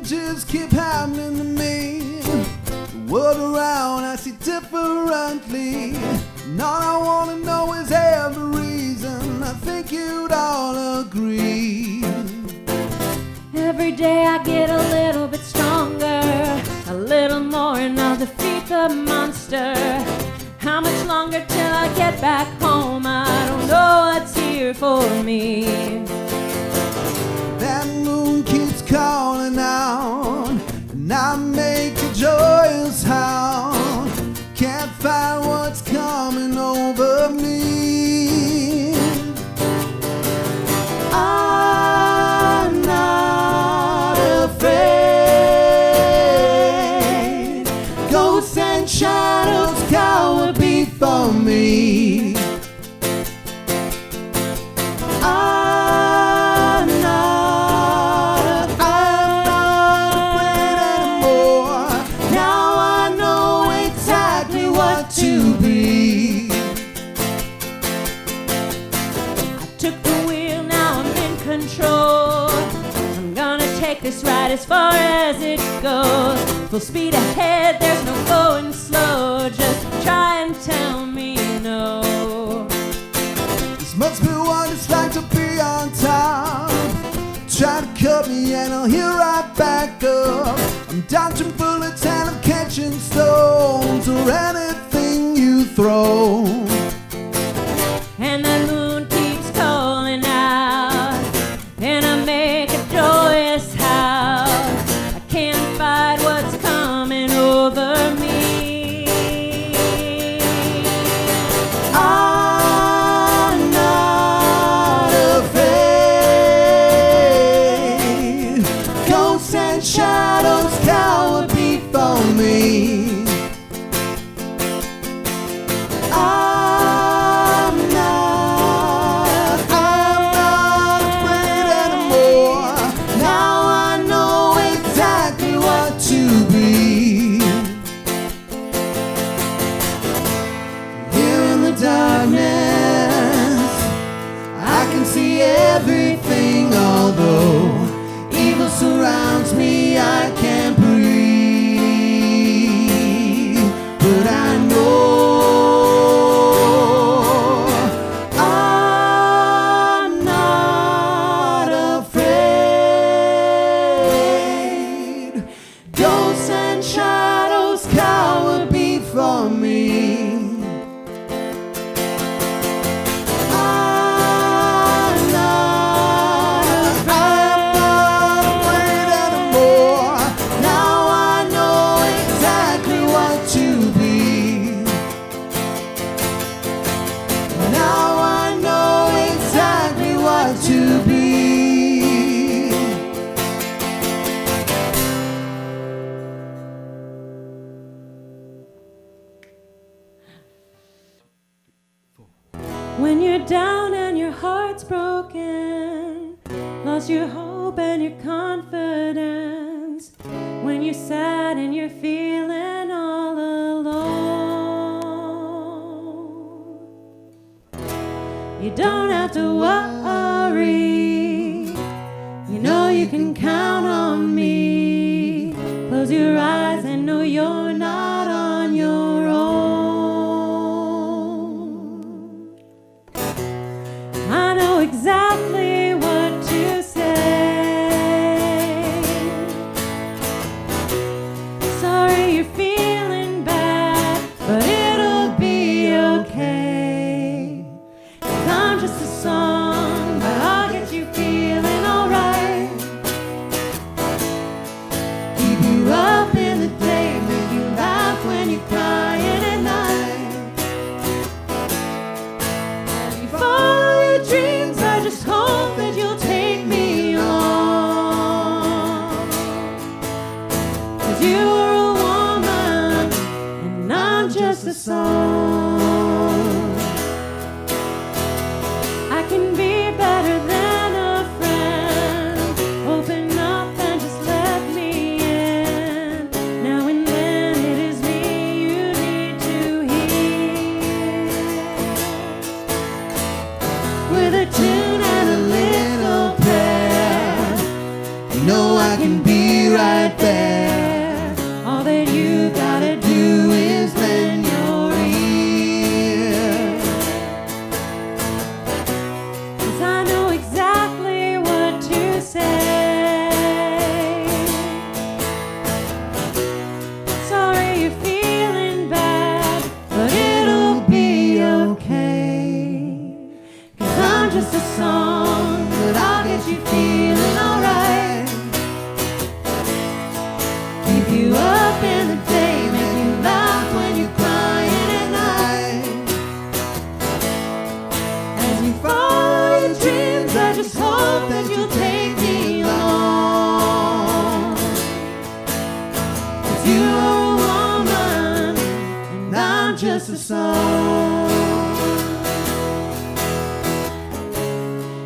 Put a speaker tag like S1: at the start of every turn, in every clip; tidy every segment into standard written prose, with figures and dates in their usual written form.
S1: changes keep happening to me. The world around I see differently. And all I wanna know is every reason. I think you'd all agree.
S2: Every day I get a little bit stronger, a little more and I'll defeat the monster. How much longer till I get back home? I don't know what's here for me.
S1: That moon keeps calling out, and I make a joyous howl. Can't find what's coming over me. I'm not afraid. Ghosts and shadows cower before me. I'm not afraid anymore. Now I know exactly what to be.
S2: I took the wheel, now I'm in control. I'm gonna take this ride as far as it goes. Full speed ahead, there's no going slow. Just try and tell me no.
S1: This must be what it's like to be on top. Try to cut me and I'll hear right back up. I'm dodging bullets and I'm catching stones or anything you throw.
S2: And the moon keeps calling out, and I make a joyous howl. I can't fight what's coming over me.
S1: I'm not afraid. Ghosts and shadows cower before me. I'm not afraid anymore. Now I know exactly what to be. Here in the darkness, I can see everything. Although evil surrounds me, I can't breathe. But I know I'm not afraid. Ghosts and shadows cower before me. I'm not afraid anymore. Now I know exactly what to be. Now I know exactly what to be.
S2: When you're down and your heart's broken, lost your hope and your confidence, when you're sad and you're feeling all alone, you don't have to worry. You know you can count on me. Close your eyes and know you're not on your own. I know exactly what to say. Sorry you're feeling bad, but it'll be okay. 'Cause I'm just a song, but I'll get you feeling alright. Keep you up in the day, make you laugh when you're crying at night. And you follow your dreams, I just hope that you'll take me along. 'Cause you are a woman, and I'm just a song. I can be better than a friend. Open up and just let me in. Now and then it is me you need to hear. With a tune and a little prayer,
S1: You know I can be right I'm just a song.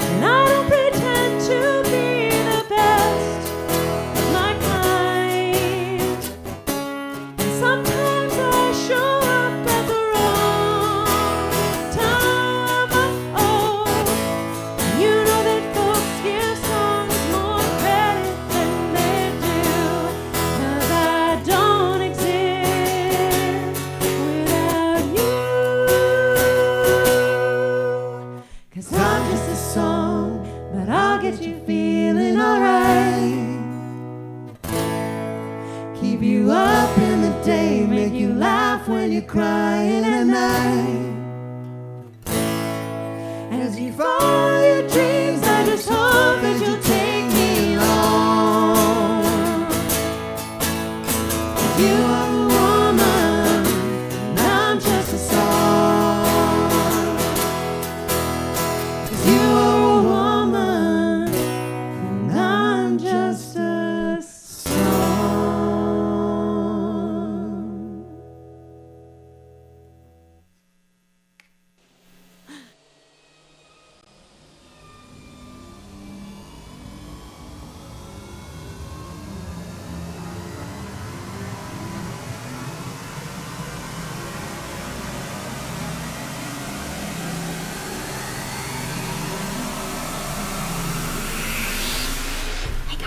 S2: And I don't pretend to be the best of my kind. And sometimes I show up at the wrong time. Oh, you know that folks give songs more credit than they do. 'Cause I don't exist without you. 'Cause I'm just a song, but I'll get you feeling alright.
S1: Keep you up in the day, make you laugh when you're crying at night.
S2: As you follow your dreams, I just hope that you'll take me along. 'Cause you are a woman, and I'm just a song. 'Cause you are a woman, and I'm just a song.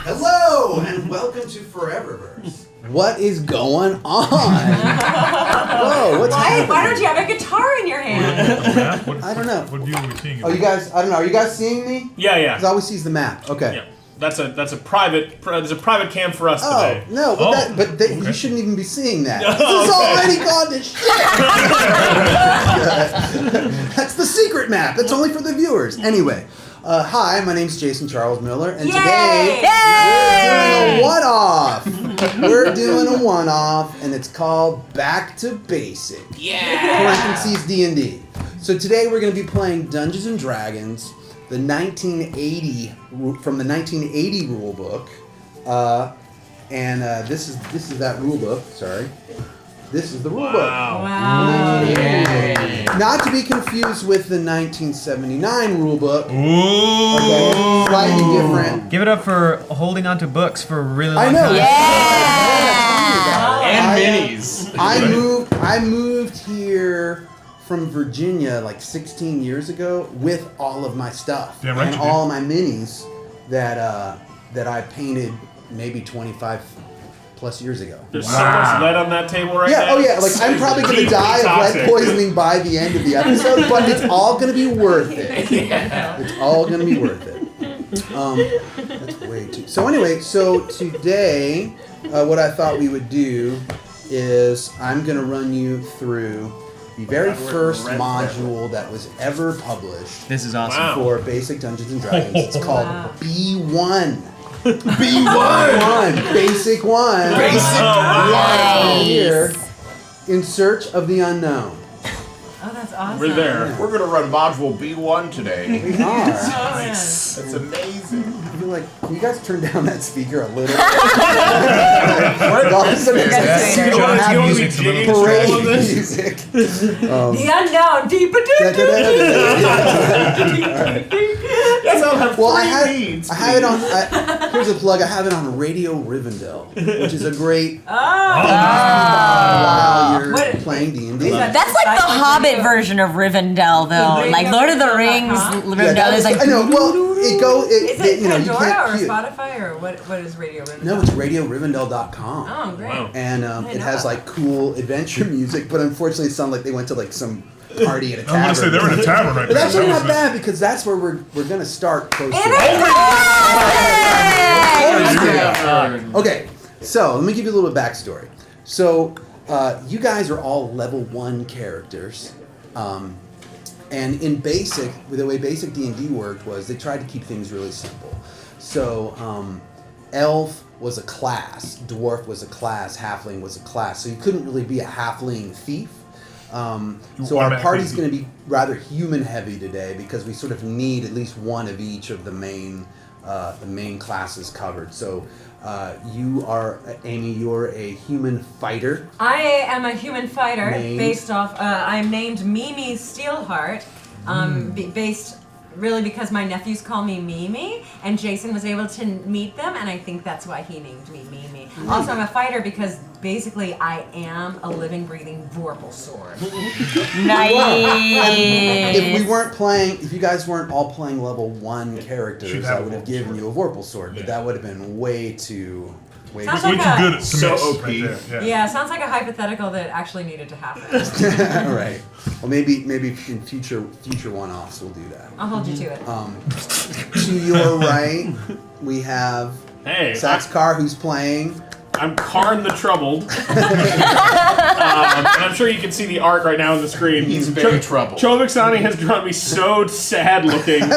S1: Hello, and welcome to ForeverVerse. What is going on? Whoa, what's happening?
S3: Why don't you have a guitar in your hand?
S4: Map?
S1: I don't know.
S4: What view are we seeing?
S1: Oh, you guys, I don't know. Are you guys seeing me?
S5: Yeah, yeah.
S1: Because I always sees the map. Okay.
S5: Yeah. That's a private. There's a private cam for us
S1: Oh,
S5: today.
S1: no, but,
S4: Oh,
S1: you
S4: okay.
S1: shouldn't even be seeing that.
S5: Oh,
S1: This is
S5: okay.
S1: already gone to shit. That's the secret map. That's only for the viewers. Anyway, hi, my name's Jason Charles Miller, and today we're doing a one-off. We're doing a one-off, and it's called Back to Basic. Parentheses D&D. So today we're going to be playing Dungeons and Dragons, the 1980 from the 1980 rule book, and this is that rule book. Sorry, this is the rule book.
S3: Wow.
S1: Not to be confused with the 1979 rule book.
S4: Ooh.
S1: Okay, slightly different.
S6: Give it up for holding on to books for a really long
S1: I know.
S6: time.
S5: And
S1: I-
S5: minis.
S1: I moved here from Virginia like 16 years ago with all of my stuff
S4: Damn right
S1: and
S4: you did.
S1: all my minis that I painted maybe 25 plus years ago.
S5: There's so much lead on that table right now.
S1: Yeah, oh yeah, like I'm probably gonna die of lead poisoning by the end of the episode, but it's all gonna be worth it. It's all gonna be worth it. That's way too. So anyway, so today, what I thought we would do is I'm gonna run you through the very first module that was ever published
S6: This is awesome.
S5: Wow.
S1: for Basic Dungeons and Dragons. It's called B1.
S5: B1.
S1: Basic 1.
S5: Basic
S1: Right here, in search of the unknown.
S3: Oh, that's awesome.
S5: We're there.
S7: We're gonna run module B1 today.
S1: We are.
S7: That's amazing.
S1: I feel like, can you guys turn down that speaker a little?
S7: What
S1: All of a sudden, it's
S3: That's
S1: like
S3: fair.
S1: you don't have music,
S4: music's a little
S1: parade
S4: distracting.
S1: music.
S3: The unknown. Deep
S7: Yes, I'll have
S1: Well, I
S7: three
S1: have
S7: needs,
S1: it on. Here's a plug. I have it on Radio Rivendell, which is a great while you're
S3: What-
S1: playing D&D.
S8: That's like the Hobbit version of Rivendell, though. Like Lord of the Rings, Rivendell is like.
S1: I know. Well, it go.
S3: Is it
S1: You know, you
S3: Pandora
S1: can't.
S3: or Spotify or what is Radio Rivendell?
S1: No, it's RadioRivendell.com.
S3: Oh, great.
S5: Wow.
S1: And it has like cool adventure music, but unfortunately, it sounds like they went to like some party at a
S4: I'm
S1: tavern.
S4: gonna say they were in a tavern right
S1: But
S4: now.
S1: that's really not bad because that's where we're gonna start close to. Okay, so let me give you a little bit of backstory. So you guys are all level 1 characters, and in basic, the way basic D&D worked was they tried to keep things really simple. So elf was a class, dwarf was a class, halfling was a class. So you couldn't really be a halfling thief. So our party's going to be rather human heavy today because we sort of need at least one of each of the main the main classes covered. So you are, Amy, you're a human fighter.
S3: I am a human fighter
S1: Named?
S3: based off. I'm named Mimi Steelheart, based really because my nephews call me Mimi, and Jason was able to meet them, and I think that's why he named me Mimi. Also, I'm a fighter because basically I am a living, breathing vorpal sword.
S8: Nice.
S1: If you guys weren't all playing level 1 characters,
S4: Should
S1: I
S4: have
S1: would
S4: a
S1: have
S4: Vorpal
S1: given
S4: sword.
S1: you a Vorpal sword, but that would have been way too.
S3: Sounds
S4: Way
S3: like
S4: too good to
S7: So
S4: miss
S7: OP.
S4: right there.
S3: Yeah, sounds like a hypothetical that actually needed to happen.
S1: All right. Well, maybe in future one-offs we'll do that.
S3: I'll hold you to it.
S1: To your right, we have
S5: Hey,
S1: Saxcar, who's playing.
S5: I'm Karn the Troubled. And I'm sure you can see the art right now on the screen.
S7: He's very troubled.
S5: Choviksani has drawn me so sad looking. And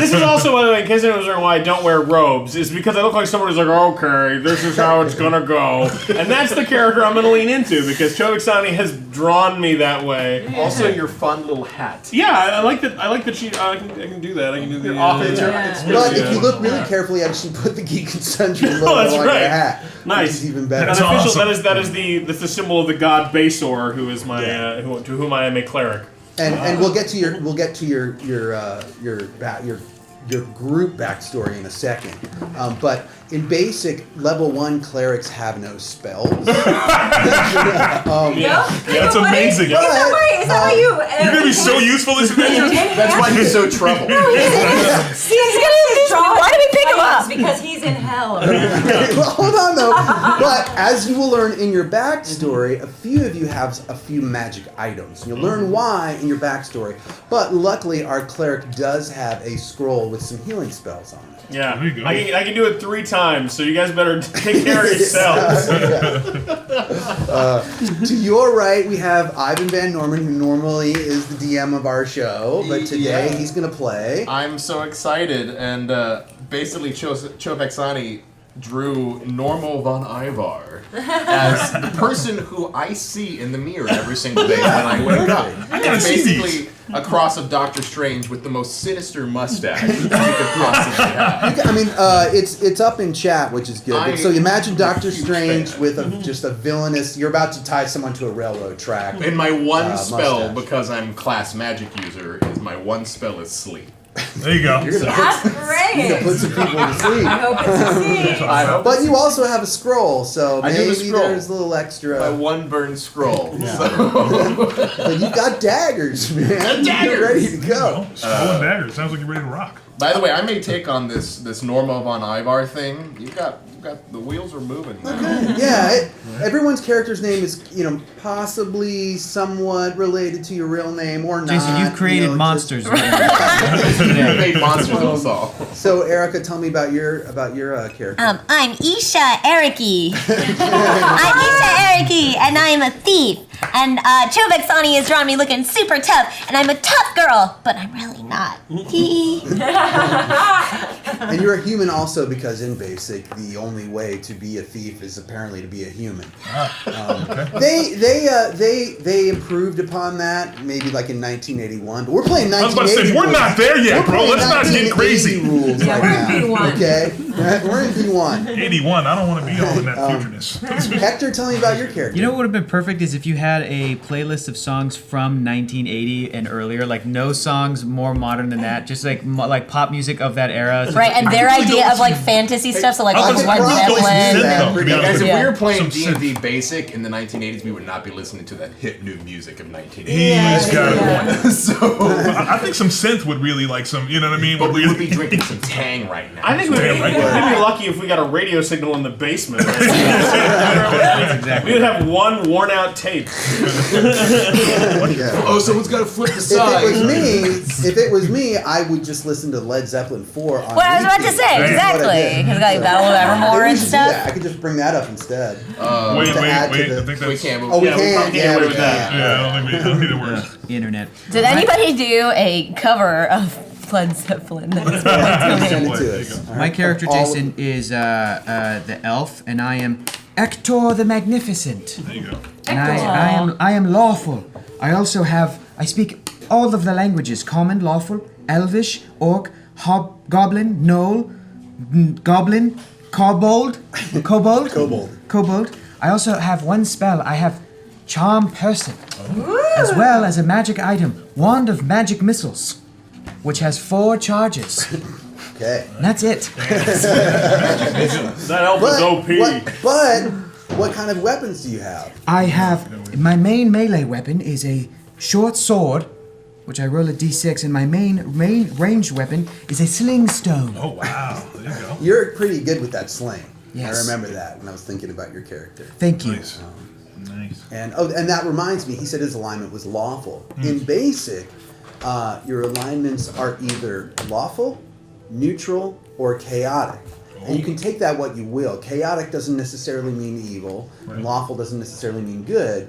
S5: this is also, by the way, in case anyone was wondering why I don't wear robes, is because I look like someone who's like, okay, this is how it's gonna go. And that's the character I'm gonna lean into, because Choviksani has drawn me that way.
S7: Also, your fun little hat.
S5: Yeah, I like that she, I can do that. I can do the...
S7: Office.
S1: But if you look really carefully, I actually put the Geek and Sundry logo
S5: that's
S1: on
S5: right.
S1: your hat.
S5: Nice.
S1: Which is even better.
S5: That's
S4: That's
S5: official.
S4: awesome.
S5: That's the symbol of the god Basor, who is my to whom I am a cleric.
S1: And we'll get to your group backstory in a second. But in basic, level 1 clerics have no spells.
S4: That's amazing.
S3: Is that why you?
S4: You're gonna be so useful this adventure.
S7: That's why he's so troubled.
S8: Why do we pick him up?
S3: Because he's in hell.
S1: Well, hold on though. But as you will learn in your backstory, a few of you have a few magic items. And you'll learn why in your backstory. But luckily, our cleric does have a scroll with some healing spells on it.
S5: Yeah,
S4: There you go.
S5: I can do it 3 times, so you guys better take care of yourselves.
S1: To your right, we have Ivan Van Norman, who normally is the DM of our show, but today he's going to play.
S7: I'm so excited, and basically Choviksani drew Normal von Ivar as the person who I see in the mirror every single day when I wake up.
S4: I gotta see
S7: Basically, a cross of Doctor Strange with the most sinister mustache you could possibly have.
S1: I mean, it's up in chat, which is good. So you imagine Doctor
S7: huge
S1: Strange
S7: fan.
S1: with just a villainous. You're about to tie someone to a railroad track.
S7: And my one spell,
S1: mustache.
S7: because I'm class magic user, is my one spell is sleep.
S4: There you go.
S3: That's great.
S1: Put some people to sleep.
S3: I hope it's a scene.
S7: I hope
S1: But you also have a scroll, so
S7: I do
S1: maybe
S7: the scroll.
S1: there's a little extra.
S7: my one burn scroll.
S1: But you've got daggers, man.
S7: Daggers!
S1: You're ready to go.
S4: Scrolling dagger. Sounds like you're ready to rock.
S7: By the way, I may take on this Norma von Ivar thing. You got the wheels are moving now.
S1: Yeah, everyone's character's name is, possibly somewhat related to your real name or not.
S6: Jason, you've created monsters.
S7: You made monsters of us all.
S1: So, Erica, tell me about your character.
S8: I'm Isha Eriki. I'm Isha Eriki, and I'm a thief. And Choviksani has drawn me looking super tough, and I'm a tough girl, but I'm really not.
S1: And you're a human also because in basic, the only way to be a thief is apparently to be a human. They improved upon that maybe like in 1981, but we're playing 1980.
S4: I was about to say, we're not there yet, bro.
S1: playing
S4: Let's not get
S1: 1980
S4: crazy.
S1: Rules
S3: Yeah,
S1: right
S3: we're in
S1: now,
S3: B1.
S1: okay? We're in B1.
S4: 81. I don't want to be all in that futureness.
S1: Hector, tell me about your character.
S6: You know what would have been perfect is if you had a playlist of songs from 1980 and earlier, like no songs more modern than that, just like pop music of that era. So
S8: Right, and their
S4: really
S8: idea
S4: don't
S8: of like fantasy stuff, so like
S4: I
S8: Led
S4: was
S1: probably
S4: going to
S1: Zeppelin.
S4: synth,
S1: Yeah.
S4: though, to be honest
S7: Guys,
S4: with
S7: if
S4: you.
S7: we were playing
S4: Some
S7: D&D Basic in the 1980s, we would not be listening to that hit new music of 1980s.
S4: He's got a point.
S7: So,
S4: I think some synth would really like some, you know what I mean?
S7: but we would
S4: really
S7: be drinking some Tang right now.
S5: I think we'd
S4: Yeah, right.
S5: be lucky if we got a radio signal in the basement.
S6: exactly.
S5: We would have one worn out tape.
S1: Yeah.
S7: Oh, someone's got to flip the
S1: If
S7: side.
S1: it was me, I would just listen to Led Zeppelin 4 on
S8: Well, I was about to
S1: repeat.
S8: say,
S1: That's what I
S8: exactly.
S1: did.
S8: Because like Battle of
S1: Maybe
S8: Evermore
S1: we
S8: and
S1: should do
S8: stuff.
S1: that. I could just bring that up instead.
S4: Wait,
S1: to add to
S4: I
S1: the-
S4: think
S7: We
S4: that's...
S7: can't.
S1: Oh, we
S7: yeah,
S1: can.
S7: probably
S1: Yeah,
S7: get away
S1: we
S7: with
S1: can.
S7: that.
S4: Yeah, I don't think it works.
S6: The internet.
S8: Did anybody do a cover of Led Zeppelin?
S1: Send it to
S4: There you
S1: us.
S4: go.
S1: All
S6: My
S1: right.
S6: character
S1: All-
S6: Jason is the elf, and I am Ector the Magnificent.
S4: There you go.
S6: And I am lawful. I speak all of the languages: common, lawful, elvish, orc, hobgoblin, gnoll, goblin, kobold. I also have one spell. I have charm person, as well as a magic item, wand of magic missiles, which has 4 charges.
S1: Okay.
S6: And that's it.
S5: That elf is OP.
S1: But what kind of weapons do you have?
S6: I have my main melee weapon is a short sword, which I roll a d6, and my main ranged weapon is a sling stone.
S4: Oh wow, there you go.
S1: You're pretty good with that sling.
S6: Yes.
S1: I remember that when I was thinking about your character.
S6: Thank you.
S4: Nice. Nice.
S1: And that reminds me, he said his alignment was lawful. In basic, your alignments are either lawful, neutral, or chaotic. And you can take that what you will. Chaotic doesn't necessarily mean evil.
S4: Right.
S1: Lawful doesn't necessarily mean good.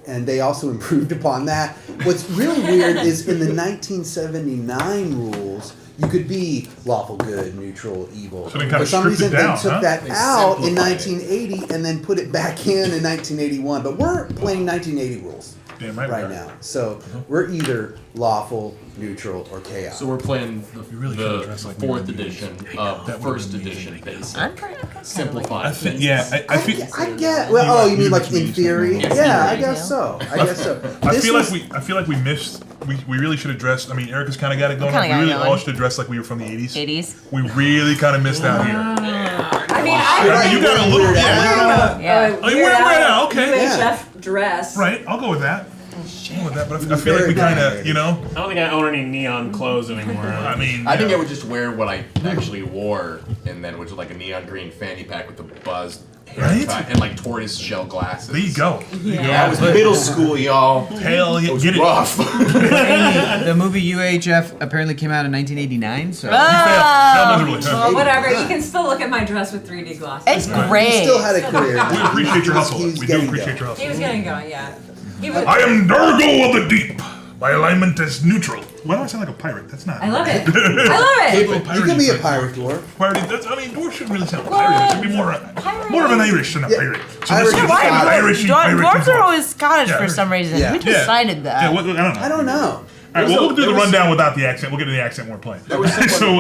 S1: And they also improved upon that. What's really weird is in the 1979 rules, you could be lawful, good, neutral, evil.
S4: So they kind
S1: For
S4: of
S1: some
S4: stripped it
S1: reason,
S4: down,
S1: they took
S4: huh?
S1: that
S7: They
S1: out in
S7: simplified
S1: 1980 and then put it back in 1981. But we're playing 1980 rules
S4: Damn right,
S1: right
S4: we are.
S1: now. So we're either lawful, neutral, or chaotic.
S7: So we're playing
S4: really
S7: the
S4: should've dressed like we
S7: 4th
S4: were
S7: edition
S4: That
S7: of
S4: would've
S7: first
S4: been
S7: edition
S4: amazing.
S7: basic.
S8: I'm pretty okay.
S7: Simplified.
S4: I think, yeah, I feel.
S1: I get. Well, oh, you mean like in theory?
S7: Yes,
S1: Yeah, I
S7: in
S1: guess so. I guess so.
S4: I
S1: This
S4: feel
S1: was-
S4: like we missed. We really should have dressed. I mean, Erica's kind of got it going on.
S8: Kinda
S4: We
S8: got it
S4: really all
S8: going.
S4: should have dressed like we were from the 80s.
S8: 80s.
S4: We really kind of missed out here.
S3: I mean,
S4: You got a little. Yeah. You got
S8: Yeah.
S4: Oh, you wear it out, okay.
S3: UHF dress.
S4: a, right. I'll go with that. I'll go with that. But I feel like
S1: Very
S4: we kind
S1: bad.
S4: of, you know.
S5: I don't think I own any neon clothes anymore.
S4: I mean,
S7: I think
S4: yeah.
S7: I would just wear what I actually wore, and then which was like a neon green fanny pack with the buzzed haircut
S4: Right?
S7: and like tortoise shell glasses.
S4: There you go. There you
S7: That was
S4: go.
S7: middle school, y'all.
S4: Hell yeah,
S7: It was
S4: get it.
S7: rough.
S6: The movie UHF apparently came out in 1989, so.
S4: You failed miserably.
S3: Well, whatever. You can still look at my dress with 3D glasses.
S8: It's
S1: He
S8: great.
S1: still had a career.
S4: We appreciate your hustle.
S1: He was
S4: We do
S1: getting
S4: appreciate
S1: going.
S4: your
S3: He was
S4: hustle.
S3: getting going, yeah. He was,
S4: I am Dargo of the Deep. My alignment is neutral. Why do I sound like a pirate? That's not.
S3: I love it. I love it.
S1: You can be a pirate dwarf.
S4: Pirate. That's, I mean, dwarf shouldn't really sound pirate. It should be more of an Irish than a
S1: Yeah.
S4: pirate. So
S1: Irish
S4: this
S1: is
S4: is
S1: fine.
S4: an Irishy pirate.
S9: Dwarves are always Scottish
S4: Yeah.
S9: for some reason.
S1: Yeah.
S9: Who decided that?
S4: Yeah, what, I don't know.
S1: I don't know.
S4: All right, well, we'll do the rundown without the accent. We'll get to the accent when we're playing. So,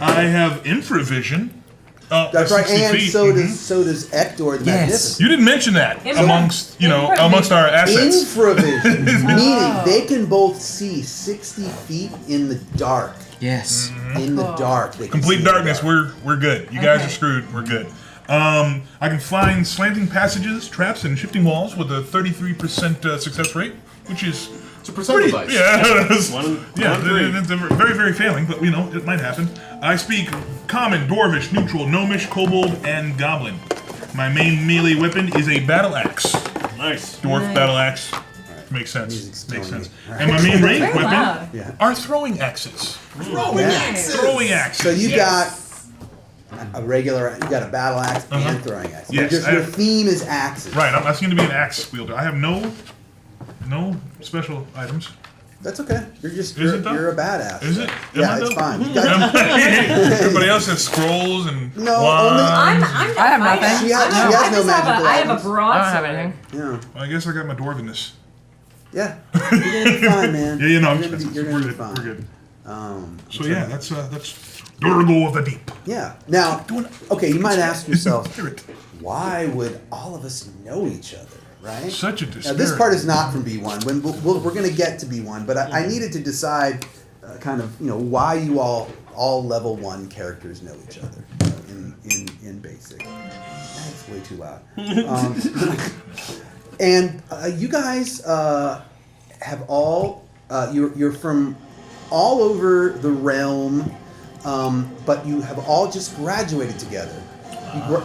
S4: I have infravision.
S1: That's right,
S4: 60
S1: and
S4: feet.
S1: so does Ector the Magnificent.
S4: You didn't mention that
S3: Infra-
S4: amongst
S3: infravision.
S4: amongst our assets.
S1: Infravision, meaning they can both see 60 feet in the dark.
S6: Yes.
S1: In the dark, they can see
S4: Complete
S1: in the
S4: darkness.
S1: dark.
S4: We're good. You guys
S3: Okay.
S4: are screwed. We're good. I can find slanting passages, traps, and shifting walls with a 33% success rate, which is
S7: It's a percentile dice.
S4: yeah, that's-
S5: One-
S4: yeah,
S5: one three.
S4: it's very, very failing, but you know it might happen. I speak Common, Dwarvish, Neutral, Gnomish, Kobold, and Goblin. My main melee weapon is a battle axe.
S5: Nice.
S4: Dwarf
S3: Nice.
S4: battle axe. Makes sense.
S1: Music's
S4: Makes
S1: killing
S4: sense.
S1: me.
S4: And my main ranged
S3: Very
S4: weapon
S3: loud.
S1: Yeah.
S4: are throwing axes.
S1: Yeah.
S4: Throwing axes.
S1: So you
S3: Yes.
S1: got a regular, you got a battle axe and throwing axe.
S4: Yes,
S1: Your
S4: I-
S1: theme is axes.
S4: Right, I seem to be an axe wielder. I have no special items.
S1: That's okay. You're just
S4: Is it though?
S1: you're a badass.
S4: Is it? Am
S1: Yeah,
S4: I
S1: it's
S4: though?
S1: fine. You got,
S4: Everybody else has scrolls and
S1: No, only-
S4: wands.
S3: I'm
S9: I have nothing.
S1: She has no
S3: I just have
S1: magical
S3: I have a
S1: items.
S3: broad
S9: I don't have
S3: sword.
S9: anything.
S1: yeah.
S4: I guess I got my dwarvenness.
S1: Yeah. You're gonna be fine, man.
S4: Yeah, you know,
S1: You're gonna be, you're
S4: we're
S1: gonna be
S4: good.
S1: fine.
S4: We're good. So
S1: so-
S4: yeah, that's Durgo of the Deep.
S1: Yeah. Now, okay, you might ask yourself,
S4: Spirit.
S1: why would all of us know each other, right?
S4: Such a
S1: Now,
S4: disparity.
S1: this part is not from B1. When we're going to get to B1, but I needed to decide kind of, why you all level 1 characters know each other in basic. That's way too loud. And you guys have all, you're from all over the realm, but you have all just graduated together.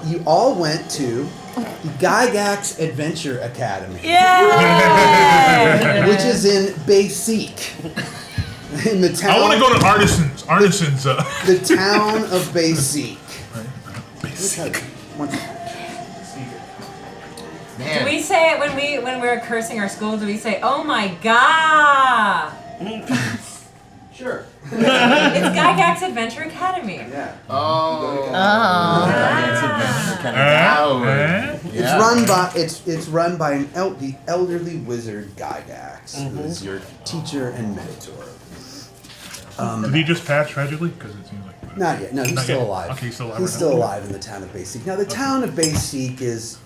S1: You all went to the Gygax Adventure Academy, which is in Basic, in the town.
S4: I want to go to Artisans.
S1: The town of Basic.
S4: Basic.
S7: Man.
S3: Do we say it when we're cursing our school? Do we say, "Oh my god"?
S1: Sure.
S3: It's Gygax Adventure Academy.
S1: Yeah.
S7: Oh.
S1: It's run by the elderly wizard Gygax, who is your teacher and mentor.
S4: Did he just pass tragically? Because it seems like...
S1: Not yet. No, he's
S4: Not
S1: still
S4: yet.
S1: alive.
S4: Okay, he's still alive.
S1: He's
S4: right
S1: still
S4: now.
S1: alive in the town of Basic. Now, the town of Basic is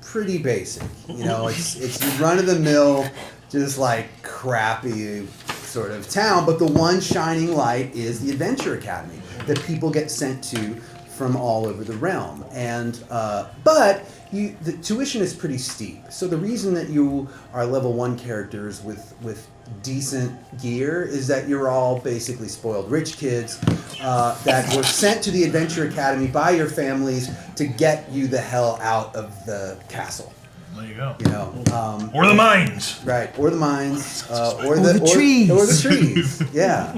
S1: pretty basic. You know, it's your run-of-the-mill, just like crappy sort of town. But the one shining light is the Adventure Academy that people get sent to from all over the realm. And but the tuition is pretty steep. So the reason that you are level 1 characters with decent gear is that you're all basically spoiled rich kids that were sent to the Adventure Academy by your families to get you the hell out of the castle.
S4: There you go.
S1: You know,
S4: Or the mines.
S1: right? Or the mines, or
S6: the trees.
S1: or the trees. Yeah.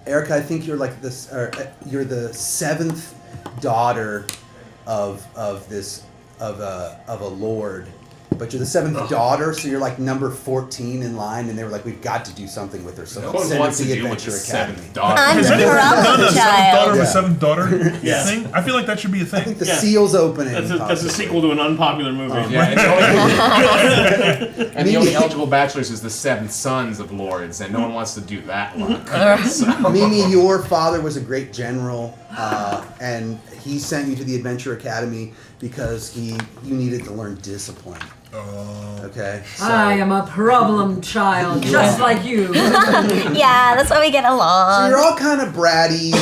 S1: Erica, I think you're like this. You're the 7th daughter of a lord. But you're the 7th daughter, so you're like number 14 in line, and they were like, "We've got to do something with her." So
S7: No
S1: let's
S7: one
S1: send her
S7: wants
S1: to
S7: to
S1: the
S7: deal with
S1: Adventure
S7: the
S1: Academy.
S7: 7th daughter.
S8: I'm
S4: Has
S8: the
S4: anyone done
S8: corrupt
S4: a 7th daughter of
S8: child.
S4: a 7th daughter
S5: Yeah.
S4: thing? I feel like that should be a
S1: I think
S4: thing.
S1: the
S5: Yeah.
S1: seal's opening.
S5: That's a
S1: possibly.
S5: sequel to an unpopular movie.
S7: Yeah, and the only eligible bachelors is the 7 sons of lords, and no one wants to do that one. So.
S1: Mimi, your father was a great general, and he sent you to the Adventure Academy because you needed to learn discipline. Okay. So,
S3: I am a problem child, just like you.
S8: Yeah, that's why we get
S1: so
S8: along.
S1: you're all kind of bratty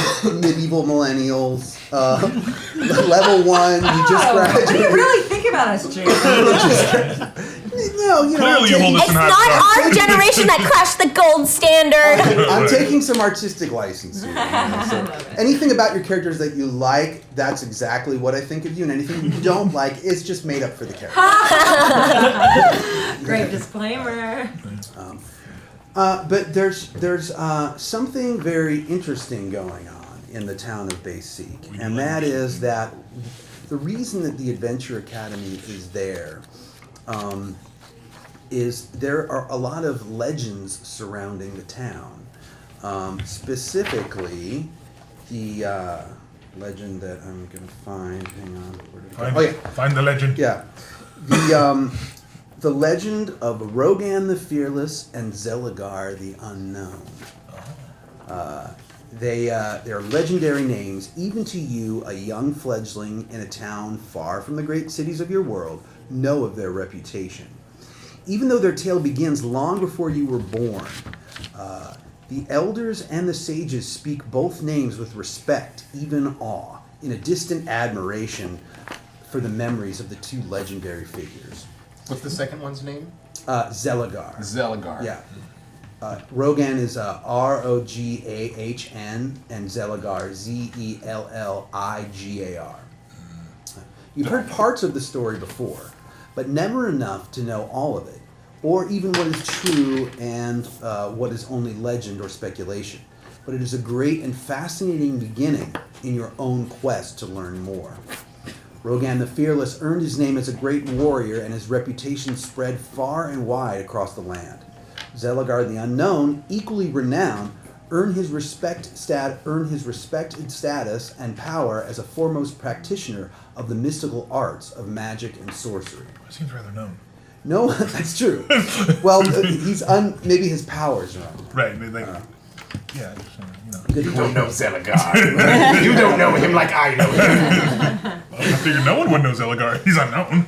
S1: medieval millennials. Level 1, you just
S3: Oh, what do you
S1: graduated.
S3: really think about us, Jason?
S1: No, you know.
S4: Clearly you hold us
S8: It's
S4: in
S8: not
S4: high
S8: our generation that crashed the gold standard.
S1: I'm taking some artistic license here. You know, so anything about your characters that you like, that's exactly what I think of you, and anything you don't like, it's just made up for the character.
S3: Great disclaimer.
S1: But there's something very interesting going on in the town of Basic, and that is that the reason that the Adventure Academy is there is there are a lot of legends surrounding the town. Specifically, the legend that I'm going to find. Hang on. Where did it go? Oh, yeah.
S4: Find the legend.
S1: Yeah. The legend of Rogan the Fearless and Zelagar the Unknown. They're legendary names. Even to you, a young fledgling in a town far from the great cities of your world, know of their reputation. Even though their tale begins long before you were born, the elders and the sages speak both names with respect, even awe, in a distant admiration for the memories of the two legendary figures.
S7: What's the second one's name?
S1: Zelagar.
S7: Zelagar.
S1: Yeah. Rogan is Rogahn, and Zelagar Zelligar. You've heard parts of the story before, but never enough to know all of it, or even what is true and what is only legend or speculation. But it is a great and fascinating beginning in your own quest to learn more. Rogan the Fearless earned his name as a great warrior, and his reputation spread far and wide across the land. Zelagar the Unknown, equally renowned, earned his respected status and power as a foremost practitioner of the mystical arts of magic and sorcery.
S4: Seems rather known.
S1: No, that's true. Well, maybe his powers are on.
S4: Right. Yeah. You know.
S1: Good
S7: You
S1: point.
S7: don't know Zelagar. You don't know him like I know him.
S4: I figured no one would know Zelagar. He's unknown.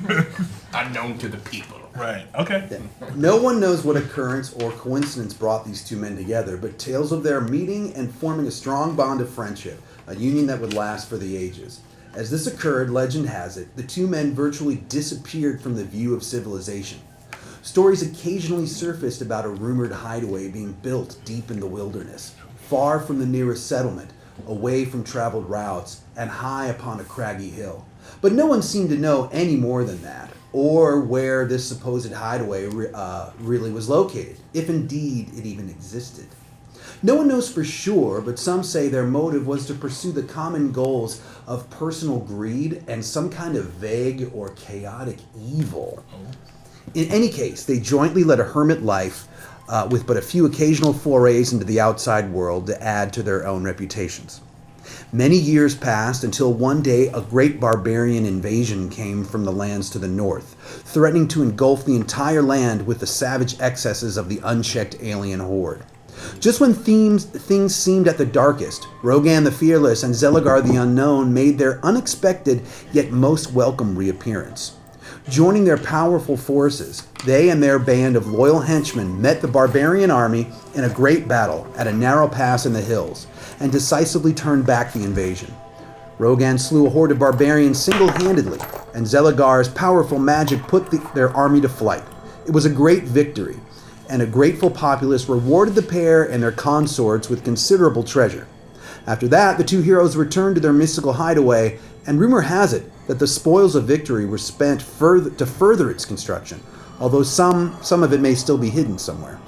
S7: Unknown to the people.
S4: Right. Okay.
S1: No one knows what occurrence or coincidence brought these two men together, but tales of their meeting and forming a strong bond of friendship, a union that would last for the ages. As this occurred, legend has it, the two men virtually disappeared from the view of civilization. Stories occasionally surfaced about a rumored hideaway being built deep in the wilderness, far from the nearest settlement, away from traveled routes, and high upon a craggy hill. But no one seemed to know any more than that, or where this supposed hideaway really was located, if indeed it even existed. No one knows for sure, but some say their motive was to pursue the common goals of personal greed and some kind of vague or chaotic evil. In any case, they jointly led a hermit life with but a few occasional forays into the outside world to add to their own reputations. Many years passed until one day a great barbarian invasion came from the lands to the north, threatening to engulf the entire land with the savage excesses of the unchecked alien horde. Just when things seemed at the darkest, Rogan the Fearless and Zelagar the Unknown made their unexpected yet most welcome reappearance. Joining their powerful forces, they and their band of loyal henchmen met the barbarian army in a great battle at a narrow pass in the hills, and decisively turned back the invasion. Rogan slew a horde of barbarians single-handedly, and Zelagar's powerful magic put their army to flight. It was a great victory, and a grateful populace rewarded the pair and their consorts with considerable treasure. After that, the two heroes returned to their mystical hideaway, and rumor has it that the spoils of victory were spent to further its construction, although some of it may still be hidden somewhere.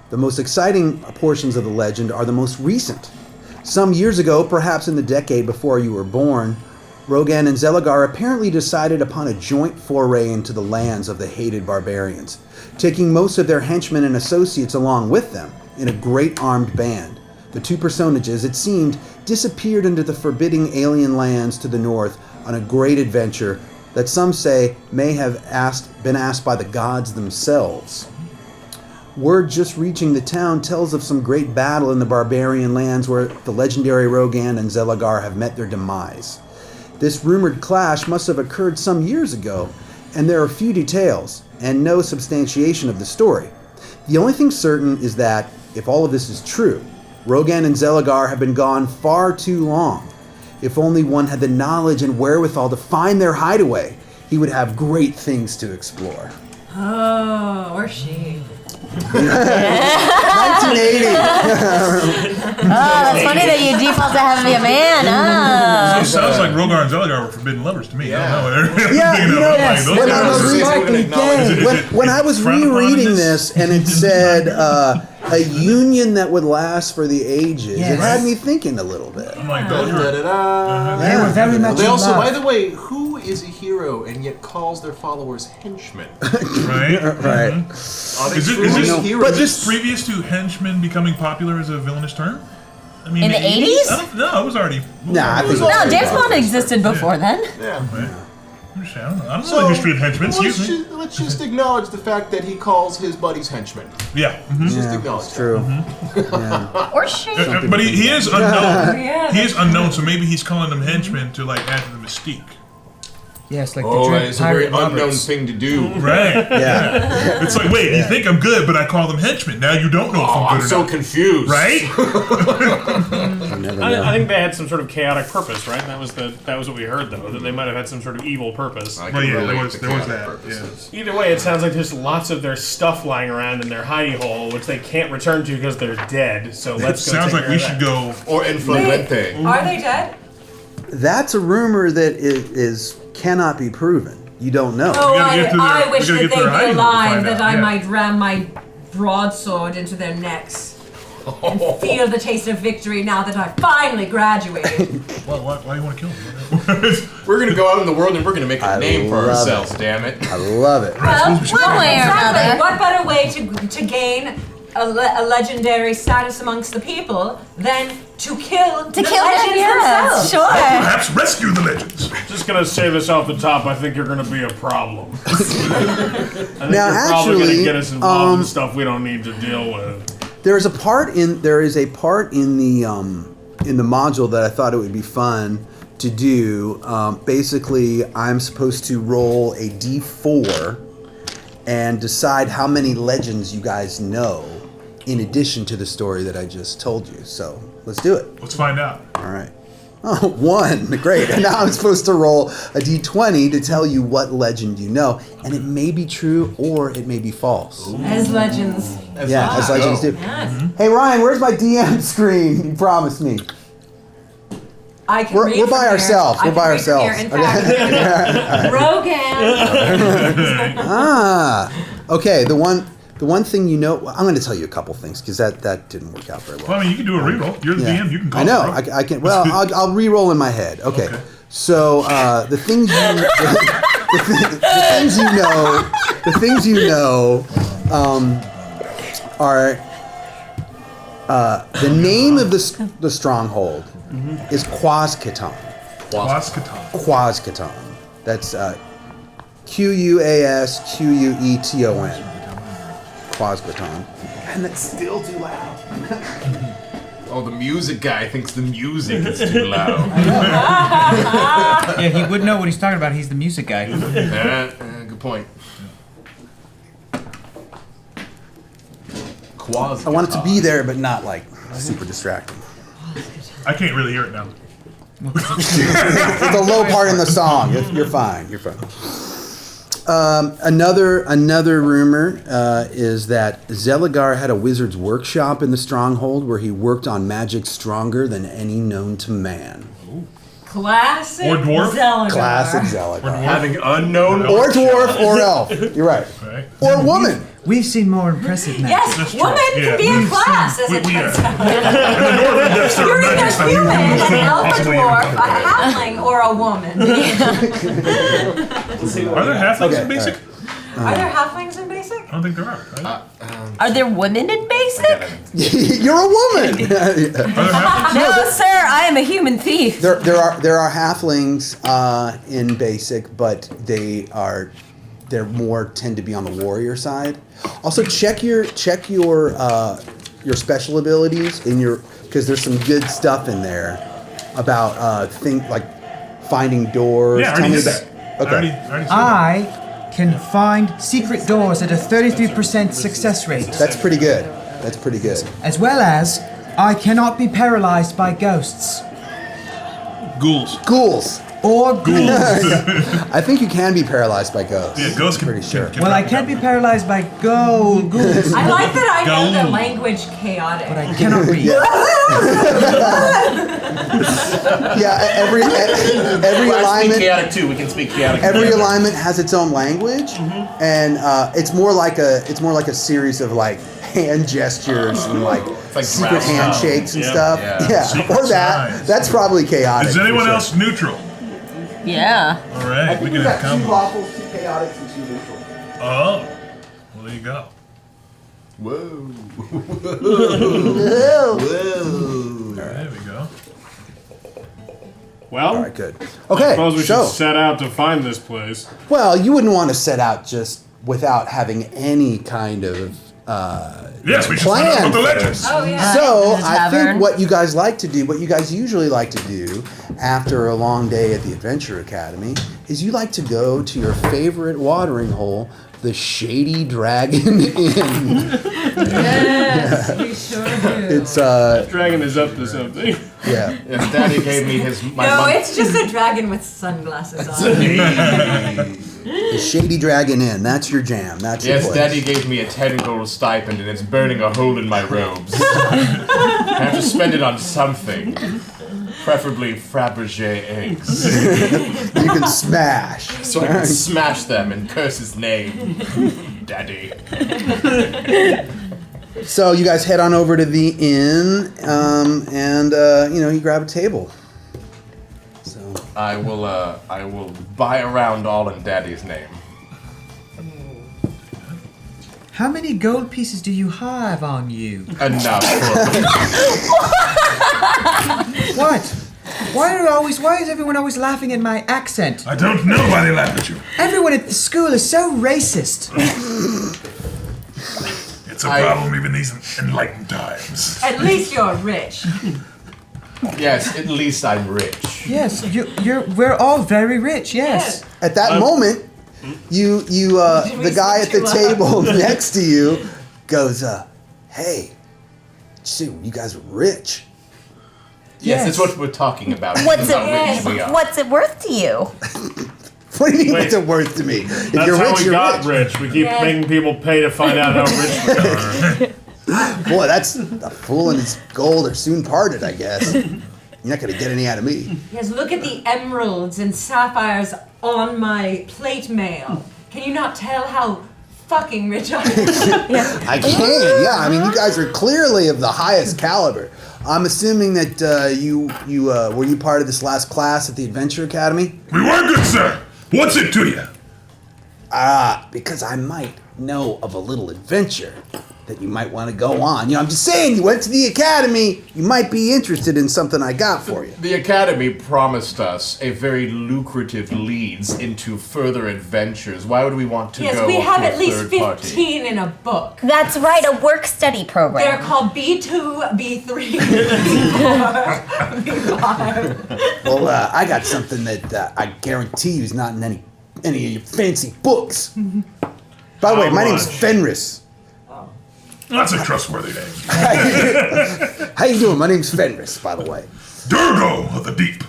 S1: The most exciting portions of the legend are the most recent. Some years ago, perhaps in the decade before you were born, Rogan and Zelagar apparently decided upon a joint foray into the lands of the hated barbarians, taking most of their henchmen and associates along with them in a great armed band. The two personages, it seemed, disappeared into the forbidding alien lands to the north on a great adventure that some say may have been asked by the gods themselves. Word just reaching the town tells of some great battle in the barbarian lands where the legendary Rogan and Zelagar have met their demise. This rumored clash must have occurred some years ago, and there are few details and no substantiation of the story. The only thing certain is that, if all of this is true, Rogan and Zelagar have been gone far too long. If only one had the knowledge and wherewithal to find their hideaway, he would have great things to explore.
S3: Oh, or she.
S1: 1980.
S8: That's funny that you default to having me a man.
S4: So it sounds like Rogar and Zelagar were forbidden lovers to me. I don't know.
S1: When I was rereading this and it said a union that would last for the ages, it had me thinking a little bit.
S4: I'm like, those are...
S6: They were very much
S7: They
S6: in
S7: also,
S6: love.
S7: by the way, who is a hero and yet calls their followers henchmen?
S4: Right?
S1: Right.
S7: Are they
S4: Is
S7: truly
S4: this
S7: heroes?
S1: but this-
S4: previous to henchmen becoming popular as a villainous term? I mean,
S8: In the 80s?
S4: No, it was already...
S1: Nah, I think
S8: No, James Bond existed before then.
S7: Yeah.
S4: I don't know the history of henchmen, excuse me.
S7: Let's just acknowledge the fact that he calls his buddies henchmen.
S4: Yeah.
S7: Let's just acknowledge
S1: It's true.
S8: Or she.
S4: But he is unknown.
S3: Yeah.
S4: He is unknown, so maybe he's calling them henchmen to like add to the mystique.
S6: Yes, like the
S7: Oh,
S6: Dread
S7: it's a very
S6: Pirate
S7: unknown
S6: Roberts.
S7: thing to do.
S4: Right.
S1: Yeah.
S4: It's like, wait, you think I'm good, but I call them henchmen. Now you don't know if
S7: Oh,
S4: I'm
S7: I'm
S4: good or
S7: so
S4: not.
S7: confused.
S4: Right?
S5: I think they had some sort of chaotic purpose, right? That was what we heard, though. That they might have had some sort of evil purpose.
S7: I
S4: Well,
S7: can
S4: yeah, there
S7: relate
S4: was
S7: to
S4: that.
S7: chaotic
S4: Yeah.
S7: purposes.
S5: Either way, it sounds like there's lots of their stuff lying around in their hidey hole, which they can't return to because they're dead. So let's go.
S4: Sounds
S5: take
S4: like
S5: care
S4: we
S5: of
S4: should
S5: that.
S4: go.
S7: Or influente.
S3: Are they dead?
S1: That's a rumor that cannot be proven. You don't know.
S3: Oh,
S4: gotta get to their-
S3: I
S4: we
S3: wish
S4: gotta
S3: that
S4: get to
S3: they'd
S4: their
S3: be
S4: hiding to
S3: alive,
S4: find
S3: that
S4: out,
S3: I
S4: yeah.
S3: might ram my broadsword into their necks and feel the taste of victory now that I finally graduated.
S4: Why do you want to kill him?
S7: We're gonna go out in the world and we're gonna make a
S1: I
S7: name for
S1: love
S7: ourselves,
S1: it.
S7: damn it.
S1: I love it.
S3: Well,
S8: One way or
S3: exactly.
S8: another.
S3: What better way to gain a legendary status amongst the people than to kill the
S8: To kill
S3: legends
S8: them, yes.
S3: themselves?
S8: Sure.
S4: Perhaps rescue the legends.
S5: Just gonna say this off the top. I think you're gonna be a problem. I think
S1: Now,
S5: you're probably
S1: actually,
S5: gonna get us involved in stuff we don't need to deal with.
S1: There is a part in the module that I thought it would be fun to do. Basically, I'm supposed to roll a d4 and decide how many legends you guys know in addition to the story that I just told you. So let's do it.
S4: Let's find out.
S1: All right. Oh, 1. Great. And now I'm supposed to roll a d20 to tell you what legend you know. And it may be true or it may be false.
S3: As legends.
S1: As legends do.
S3: Yes.
S1: Hey, Ryan, where's my DM screen? You promised me.
S3: I can
S1: We're
S3: read
S1: by
S3: from here.
S1: ourselves.
S3: I
S1: We're
S3: can
S1: by
S3: read from
S1: ourselves.
S3: here. In fact, Rogan.
S1: Okay, the one thing you know, I'm going to tell you a couple things because that didn't work out very well.
S4: Well, I mean, you can do a reroll. You're the DM. You can call
S1: I know.
S4: it.
S1: I can. Well, I'll re-roll in my head. Okay. So the things the things you know are the name of the stronghold is Quazketon. Quazketon. That's Quasqueton. Quasquaton. And that's still too loud.
S7: Oh, the music guy thinks the music is too loud.
S6: Yeah, he would know what he's talking about. He's the music guy.
S7: Good point. Quasquaton.
S1: I want it to be there, but not like super distracting.
S4: I can't really hear it now.
S1: It's a low part in the song. You're fine. You're fine. Another rumor is that Zeligar had a wizard's workshop in the stronghold where he worked on magic stronger than any known to man.
S3: Classic
S4: Or dwarf?
S3: Zeligar.
S1: Classic Zeligar.
S7: Having unknown
S1: Or dwarf or elf. You're right.
S4: Right.
S1: Or woman.
S6: We've seen more impressive magic.
S3: Yes,
S4: That's true.
S3: woman can be a class, as it turns out. You're either human, an elf, a dwarf, a halfling, or a woman.
S4: Are there halflings in basic?
S3: Are there halflings in basic?
S4: I don't think there are. Right?
S9: Are there women in basic?
S1: You're a woman.
S4: Are there halflings?
S9: No, sir. I am a human thief.
S1: There are halflings in basic, but they're more tend to be on the warrior side. Also, check your special abilities in your, because there's some good stuff in there about things like finding doors.
S4: Yeah, I
S1: Tell
S4: already
S1: me
S4: did
S1: about.
S4: that.
S1: Okay.
S4: I already said that.
S6: I can find secret doors at a 33% success rate,
S1: That's pretty good. That's pretty good.
S6: as well as I cannot be paralyzed by ghosts
S4: Ghouls.
S1: Ghouls.
S6: or ghouls.
S1: I think you can be paralyzed by ghosts.
S4: Yeah, ghosts can.
S1: Pretty sure.
S6: Well, I can't be paralyzed by ghouls,
S3: I like that I know the
S4: Go.
S3: language chaotic.
S6: but I cannot read.
S1: Yeah, every
S7: I speak
S1: alignment.
S7: chaotic too. We can speak chaotic.
S1: Every alignment has its own language, and it's more like a series of like hand gestures and like
S7: like
S1: secret
S7: brass
S1: handshakes and
S4: Yeah.
S1: stuff.
S7: Yeah.
S4: Secret
S1: Or that.
S4: signs.
S1: That's probably chaotic.
S4: Is
S1: for
S4: anyone
S1: sure.
S4: else neutral?
S9: Yeah.
S4: All right, we can have
S1: two
S4: combo.
S1: lawfuls, 2 chaotics, and 2 neutral.
S4: Oh, well there you go.
S7: Whoa.
S4: There we go.
S5: Well,
S1: All right, good.
S5: I
S1: Okay,
S5: suppose we
S1: so
S5: should set out to find this place.
S1: well, you wouldn't want to set out just without having any kind of
S4: Yes, we should find out
S1: plan
S4: about the legends.
S1: first.
S3: Oh, yeah.
S1: So
S9: in the
S1: I think
S9: tavern.
S1: what you guys like to do, what you guys usually like to do after a long day at the Adventure Academy, is you like to go to your favorite watering hole, the Shady Dragon Inn.
S3: Yes, we sure do.
S1: It's
S5: Dragon is up to something.
S1: yeah.
S7: Yes, Daddy gave me my
S3: No,
S7: month.
S3: it's just a dragon with sunglasses on.
S1: The Shady Dragon Inn. That's your jam. That's your
S7: Yes,
S1: place.
S7: Daddy gave me a 10 gold stipend and it's burning a hole in my robes. I have to spend it on something. Preferably Fabergé eggs.
S1: You can smash.
S7: So I can smash them and curse his name. Daddy.
S1: So you guys head on over to the inn, and you grab a table. So
S7: I will buy around all in Daddy's name.
S6: How many gold pieces do you have on you?
S7: Enough for
S6: What? Why is everyone always laughing at my accent?
S4: I don't know why they laugh at you.
S6: Everyone at the school is so racist.
S4: It's a problem even these enlightened times.
S3: At least you're rich.
S7: Yes, at least I'm rich.
S6: Yes, we're all very rich, yes.
S1: at that moment, the guy at the table next to you goes, "Hey, Sue, you guys are rich."
S7: Yes, that's what we're talking about.
S8: What's
S7: How rich we
S8: it?
S7: are.
S8: What's it worth to you?
S1: What do you mean?
S5: Wait.
S1: What's it worth to me? If
S5: That's
S1: you're
S5: how
S1: rich,
S5: we
S1: you're
S5: got
S1: rich.
S5: rich. We keep
S3: Yeah.
S5: making people pay to find out how rich we are.
S1: Boy, that's a fool and his gold are soon parted, I guess. You're not gonna get any out of me.
S3: Yes, look at the emeralds and sapphires on my plate mail. Can you not tell how fucking rich I am?
S1: I can, yeah. I mean, you guys are clearly of the highest caliber. I'm assuming that were you part of this last class at the Adventure Academy?
S4: We were good, sir. What's it to you?
S1: Because I might know of a little adventure that you might want to go on. I'm just saying, you went to the academy. You might be interested in something I got for you.
S7: The academy promised us a very lucrative leads into further adventures. Why would we want to go?
S3: Yes, we have
S7: to a
S3: at least
S7: third
S3: 15 in a book.
S8: That's right, a work-study program.
S3: They're called B2, B3, B4, B5.
S1: Well, I got something that I guarantee you is not in any of your fancy books. By the way, my name's Fenris.
S4: That's a trustworthy name.
S1: How you doing? My name's Fenris, by the way.
S4: Durgo of the Deep.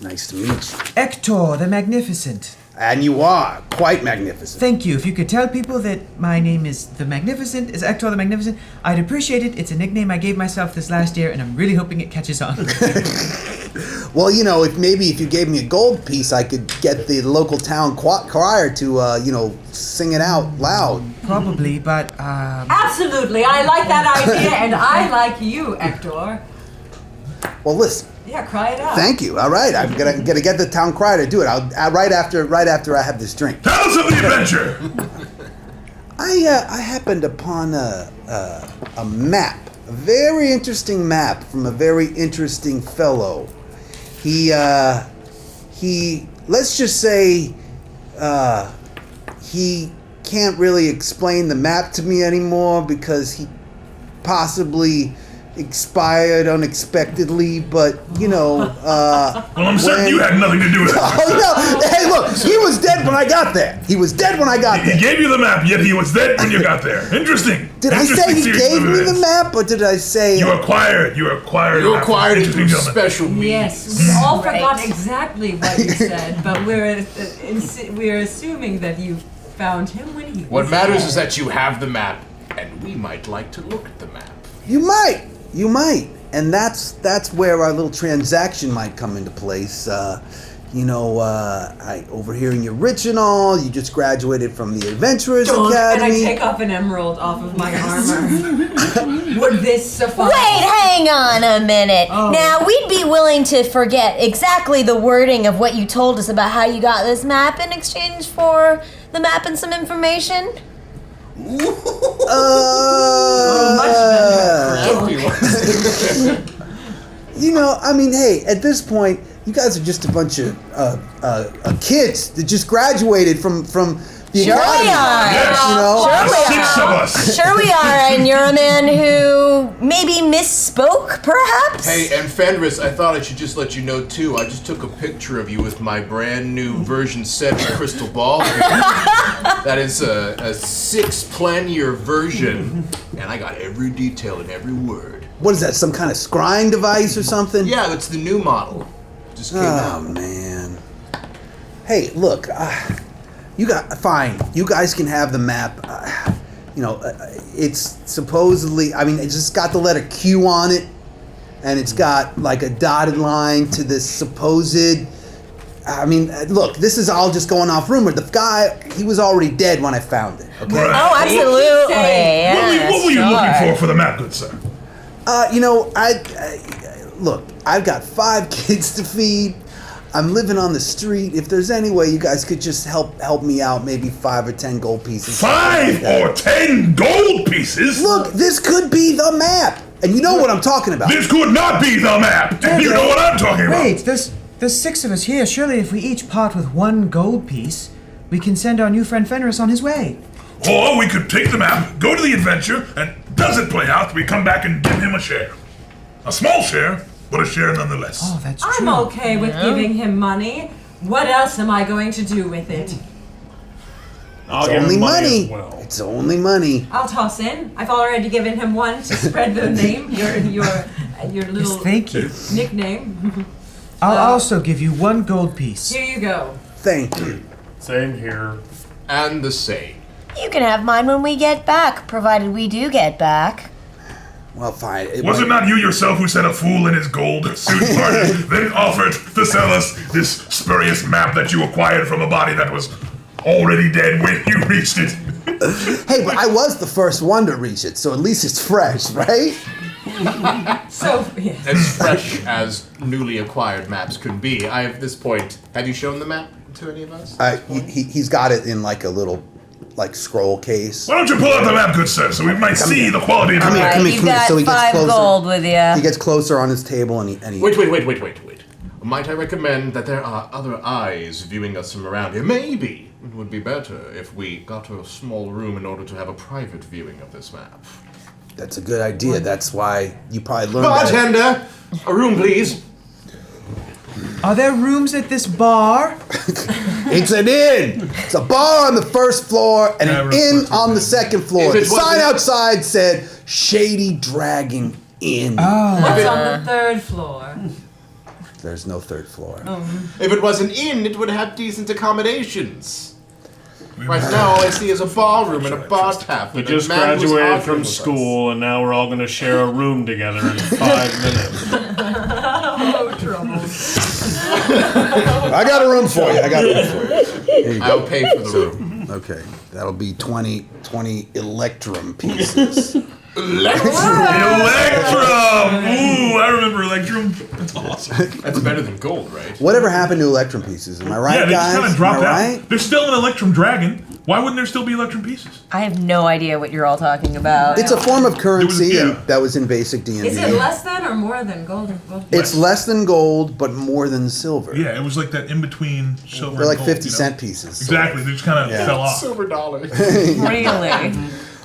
S1: Nice to meet you.
S6: Ector the Magnificent.
S1: And you are quite magnificent.
S6: Thank you. If you could tell people that my name is the Magnificent, is Ector the Magnificent, I'd appreciate it. It's a nickname I gave myself this last year, and I'm really hoping it catches on.
S1: Well, if you gave me a gold piece, I could get the local town choir to, sing it out loud.
S6: Probably, but,
S3: Absolutely, I like that idea, and I like you, Ector.
S1: Well, listen.
S3: Yeah, cry it out.
S1: Thank you. All right, I'm gonna get the town crier to do it. I'll right after I have this drink.
S4: Tell us of the adventure.
S1: I happened upon a map, a very interesting map from a very interesting fellow. He let's just say he can't really explain the map to me anymore because he possibly expired unexpectedly, but
S4: well, I'm certain you had nothing to do with it.
S1: Oh no! Hey, look, he was dead when I got there. He was dead when I got there.
S4: He gave you the map, yet he was dead when you got there. Interesting.
S1: Did I say he gave me the map, or did I say
S4: you acquired
S7: it through special means.
S3: Yes, we all forgot exactly what you said, but we're assuming that you found him when he was
S7: What matters
S3: dead.
S7: is that you have the map, and we might like to look at the map.
S1: You might, and that's where our little transaction might come into place. I overhearing you're rich and all. You just graduated from the Adventurers Academy.
S3: And I take off an emerald off of my armor. Would this suffice?
S8: Wait, hang on a minute.
S3: Oh.
S8: Now, we'd be willing to forget exactly the wording of what you told us about how you got this map in exchange for the map and some information.
S1: Hey, at this point, you guys are just a bunch of kids that just graduated from the
S8: Sure
S1: academy.
S8: we are.
S4: Yes.
S8: Sure we are.
S4: 6 of us.
S8: Sure we are, and you're a man who maybe misspoke, perhaps?
S7: Hey, and Fenris, I thought I should just let you know, too, I just took a picture of you with my brand new version 7 crystal ball. That is a 6 plan-year version, and I got every detail and every word.
S1: What is that, some kind of scrying device or something?
S7: Yeah, it's the new model. Just came out.
S1: Oh, man. Hey, look, fine. You guys can have the map. It's supposedly, it's just got the letter Q on it, and it's got like a dotted line to this supposed. Look, this is all just going off rumor. The guy, he was already dead when I found it. Okay.
S4: Right.
S8: Oh, absolutely. Yeah,
S4: What were you looking for the map, good sir?
S1: Look, I've got 5 kids to feed. I'm living on the street. If there's any way you guys could just help me out, maybe 5 or 10 gold pieces.
S4: 5 or 10 gold pieces?
S1: Look, this could be the map, and you know what I'm talking about.
S4: This could not be the map. You know what I'm talking about.
S6: Wait, there's 6 of us here. Surely if we each part with 1 gold piece, we can send our new friend Fenris on his way.
S4: Or we could take the map, go to the adventure, and does it play out, we come back and give him a share. A small share, but a share nonetheless.
S6: Oh, that's true.
S3: I'm okay with giving him money. What else am I going to do with it?
S5: I'll
S1: It's
S5: give
S1: only
S5: him
S1: money.
S5: as well.
S1: It's only money.
S3: I'll toss in. I've already given him 1 to spread the name, your little
S6: Yes, thank you.
S3: nickname.
S6: I'll also give you 1 gold piece.
S3: Here you go.
S1: Thank you.
S5: Same here.
S7: And the same.
S8: You can have mine when we get back, provided we do get back.
S1: Well, fine.
S4: Was it not you yourself who set a fool in his gold suit party, then offered to sell us this spurious map that you acquired from a body that was already dead when you reached it?
S1: Hey, but I was the first one to reach it, so at least it's fresh, right?
S3: So, yes.
S7: As fresh as newly acquired maps could be. At this point, have you shown the map to any of us?
S1: He's got it in like a little like scroll case.
S4: Why don't you pull out the map, good sir, so we might see the quality of
S1: Come
S4: your
S1: here,
S4: map.
S1: come here,
S9: You've
S1: come here.
S9: got
S1: So he gets
S9: 5
S1: closer.
S9: gold with you.
S1: He gets closer on his table and he.
S7: Wait. Might I recommend that there are other eyes viewing us from around here? Maybe it would be better if we got a small room in order to have a private viewing of this map.
S1: That's a good idea. That's why you probably learned that.
S7: Bartender, a room, please.
S6: Are there rooms at this bar?
S1: It's an inn. It's a bar on the first floor and an inn on the second floor.
S7: If
S1: The
S7: it
S1: sign
S7: wasn't-
S1: outside said Shady Dragon Inn.
S3: What's on the 3rd floor?
S1: There's no 3rd floor.
S7: If it was an inn, it would have decent accommodations. Right now, all I see is a ballroom and a bar tap.
S5: We
S7: and a
S5: just
S7: man who's
S5: graduated
S7: arguing
S5: from
S7: with us.
S5: school, and now we're all going to share a room together in 5 minutes.
S1: I got a room for you. Here you go.
S7: I'll pay for the room.
S1: Okay, that'll be 20 Electrum pieces.
S4: Electrum! Ooh, I remember Electrum. That's awesome.
S7: That's better than gold, right?
S1: Whatever happened to Electrum pieces? Am I right,
S4: Yeah, they
S1: guys?
S4: just kind of
S1: Am
S4: dropped
S1: I
S4: out.
S1: right?
S4: There's still an Electrum Dragon. Why wouldn't there still be Electrum pieces?
S9: I have no idea what you're all talking about.
S1: It's a form of currency
S4: yeah.
S1: that was in basic D&D.
S3: Is it less than or more than gold?
S1: It's less than gold, but more than silver.
S4: Yeah, it was like that in between silver
S1: They're like
S4: and gold,
S1: 50-cent pieces.
S4: Exactly, they just kind of fell off.
S7: Silver dollars.
S9: Really?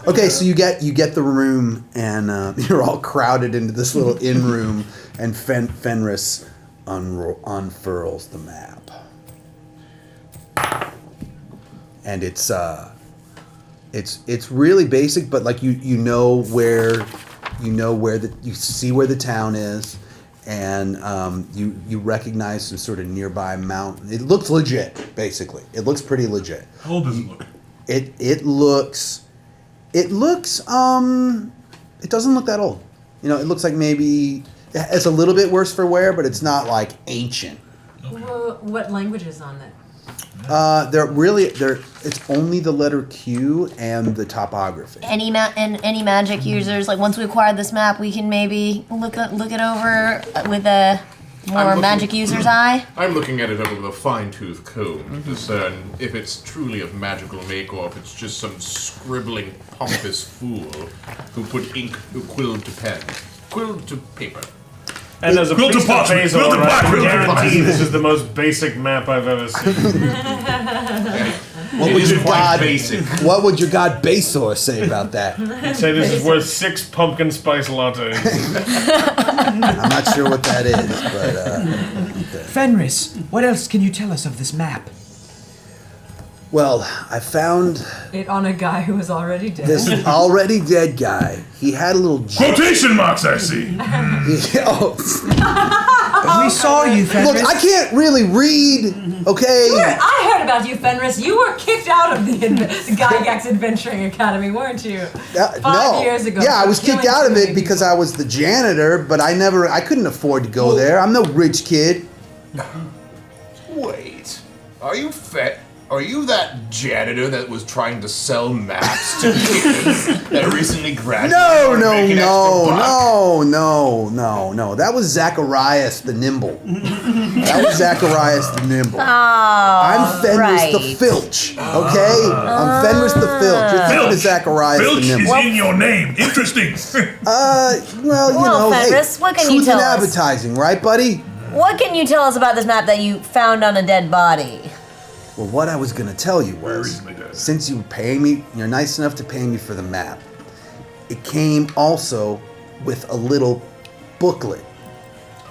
S1: Okay, so you get the room, and you're all crowded into this little inn room, and Fenris unfurls the map, and it's really basic, but like you see where the town is, and you recognize some sort of nearby mountain. It looks legit, basically. It looks pretty legit.
S4: How old does it look?
S1: It doesn't look that old. You know, it looks like maybe it's a little bit worse for wear, but it's not like ancient.
S3: Well, what language is on it?
S1: It's only the letter Q and the topography.
S8: Any magic users, like once we acquire this map, we can maybe look it over with a more magic user's eye.
S7: I'm looking at it over with a fine-tooth comb to discern if it's truly of magical make or if it's just some scribbling, pompous fool who put quill to paper.
S5: And as a
S4: Quill to
S5: priest of
S4: parchment,
S5: Basil,
S4: quill to
S5: I
S4: parchment.
S5: guarantee this is the most basic map I've ever seen.
S1: What
S7: It
S1: would
S7: is
S1: your
S7: quite
S1: god?
S7: basic.
S1: What would your god Basor say about that?
S5: I'd say this is worth 6 pumpkin spice lattes.
S1: I'm not sure what that is, but
S6: Fenris, what else can you tell us of this map?
S1: well, I found
S3: It on a guy who was already dead.
S1: this already dead guy. He had a little.
S4: Quotation marks, I see.
S1: Oh.
S6: We saw you, Fenris.
S1: Look, I can't really read. Okay.
S3: I heard about you, Fenris. You were kicked out of the Gygax Adventuring Academy, weren't you? 5 years ago.
S1: Yeah, I
S3: for
S1: was kicked
S3: killing
S1: out
S3: too
S1: of it
S3: many
S1: because
S3: people.
S1: I was the janitor, but I couldn't afford to go there. I'm no rich kid.
S7: Wait, are you that janitor that was trying to sell maps to kids that recently graduated?
S1: No. That was Zacharias the Nimble. I'm Fenris the Filch, okay? I'm Fenris the Filch. You're thinking of Zacharias
S4: Filch
S1: the
S4: is
S1: Nimble.
S4: in your name. Interesting.
S8: Well, Fenris, what can you
S1: truth in
S8: tell us?
S1: advertising, right, buddy?
S8: What can you tell us about this map that you found on a dead body?
S1: Well, what I was gonna tell you was,
S4: recently dead.
S1: since you pay me, you're nice enough to pay me for the map. It came also with a little booklet.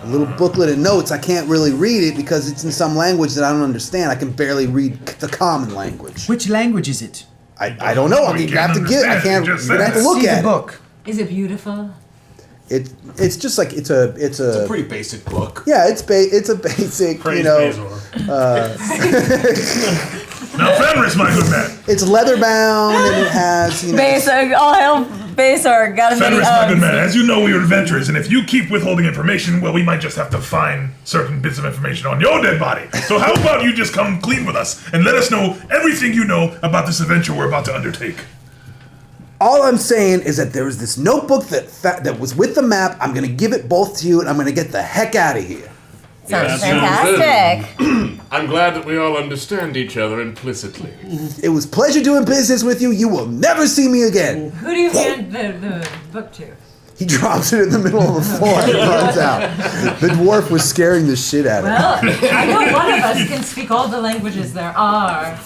S1: A little booklet of notes. I can't really read it because it's in some language that I don't understand. I can barely read the common language.
S6: Which language is it?
S1: I don't know. I mean, you have to get. I can't. You're gonna have to look
S6: See
S1: at
S6: the book.
S3: Is it beautiful?
S1: it. It's just like it's a.
S7: It's a pretty basic book.
S1: Yeah, it's a basic.
S5: Praise
S1: you know,
S5: Basil.
S4: Now, Fenris, my good man.
S1: it's leather bound and it has. You know,
S9: Basor, all hail Basor. Got as many
S4: Fenris, my good man.
S9: Uggs.
S4: As you know, we are adventurers, and if you keep withholding information, well, we might just have to find certain bits of information on your dead body. So how about you just come clean with us and let us know everything you know about this adventure we're about to undertake?
S1: all I'm saying is that there was this notebook that was with the map. I'm gonna give it both to you, and I'm gonna get the heck out of here.
S8: Sounds
S5: Yes.
S8: fantastic.
S5: I'm glad that we all understand each other implicitly.
S1: It was a pleasure doing business with you. You will never see me again.
S3: Who do you hand the book to?
S1: He drops it in the middle of the floor and runs out. The dwarf was scaring the shit out of him.
S3: Well, I know one of us can speak all the languages there are.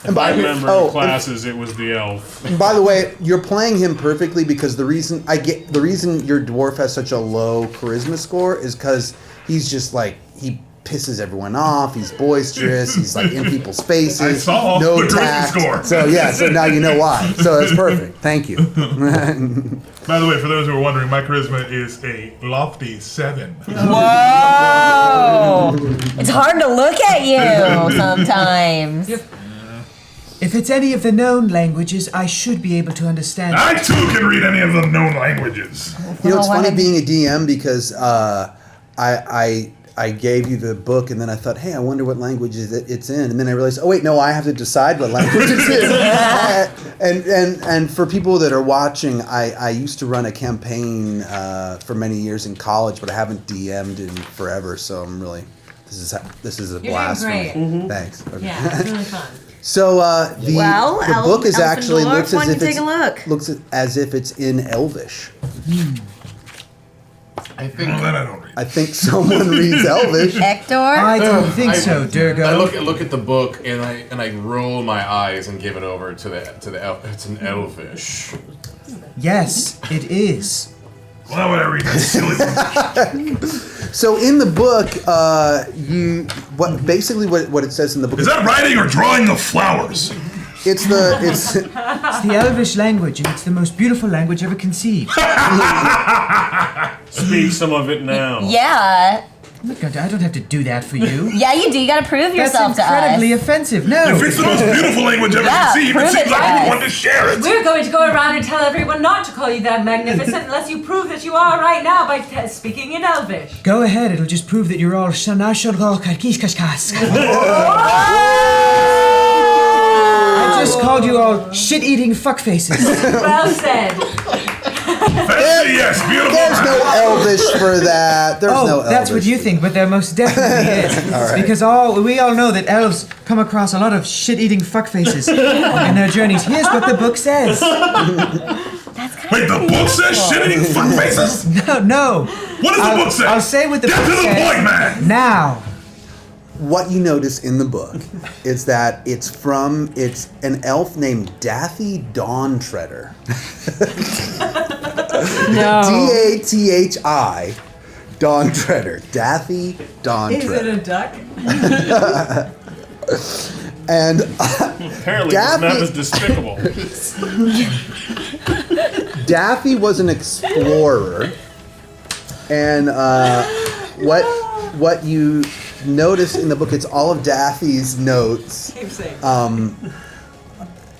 S1: And
S5: I remember in classes it was the elf.
S1: and by the way, you're playing him perfectly because the reason your dwarf has such a low charisma score is because he's just like he pisses everyone off. He's boisterous. He's like in people's faces.
S4: I saw
S1: no
S4: the
S1: tact.
S4: charisma score.
S1: So yeah, so now you know why. So that's perfect. Thank you.
S4: By the way, for those who are wondering, my charisma is a lofty 7.
S9: Whoa! It's hard to look at you sometimes.
S6: If it's any of the known languages, I should be able to understand it.
S4: I too can read any of the known languages.
S1: You know, it's
S9: Well,
S1: funny
S9: why
S1: being a DM because I gave you the book and then I thought, hey, I wonder what language it's in, and then I realized, oh wait, no, I have to decide what language it's in. And for people that are watching, I used to run a campaign for many years in college, but I haven't DM'd in forever, so I'm really this is a blast for me.
S3: doing great.
S1: Thanks. Okay.
S3: Yeah, it's really fun.
S1: So the book is
S8: Elf and
S1: actually
S8: Dwarf,
S1: looks
S8: why
S1: as
S8: don't
S1: if
S8: you
S1: it's
S8: take a look?
S1: looks as if it's in Elvish.
S7: I think
S4: Well, then I don't read.
S1: I think someone reads Elvish.
S8: Hector?
S6: I don't think so, Durgo.
S7: I look at the book and I roll my eyes and give it over to the elf. It's an Elvish.
S6: Yes, it is.
S4: Why would I read that silly book?
S1: So in the book, what it says in the book
S4: Is that writing or drawing of flowers?
S1: it's
S6: It's the Elvish language, and it's the most beautiful language ever conceived.
S5: Speak some of it now.
S8: Yeah.
S6: I'm not gonna- I don't have to do that for you.
S8: Yeah, you do. You gotta prove
S6: That's
S8: yourself to us.
S6: incredibly offensive. No.
S4: If it's the most beautiful language ever
S8: Yeah,
S4: conceived, it
S8: prove
S4: seems
S8: it,
S4: like
S8: guys.
S4: you want to share it.
S3: We're going to go around and tell everyone not to call you that magnificent unless you prove that you are right now by speaking in Elvish.
S6: Go ahead, it'll just prove that you're all shanashorokakishkashkas. I just called you all shit-eating fuckfaces.
S3: Well said.
S4: Fancy, yes, beautiful.
S1: there's no Elvish for that. There's no
S6: Oh,
S1: Elvish.
S6: that's what you think, but there most definitely is. Because we all know that elves come across a lot of shit-eating fuckfaces in their journeys. Here's what the book says.
S4: Wait, the book says shit-eating fuck faces?
S6: No.
S4: What does the book say?
S6: I'll say what the
S4: Get
S6: book
S4: to the
S6: says.
S4: point, man.
S6: Now.
S1: What you notice in the book is that it's an elf named Daffy Dawntreader.
S9: No.
S1: Dathi Dawntreader. Daffy
S3: Is it
S1: Dawntreader.
S3: a duck?
S1: And
S5: Apparently,
S1: Daffy-
S5: this map is despicable.
S1: Daffy was an explorer, and what you notice in the book, it's all of Daffy's notes,
S3: Keep saying.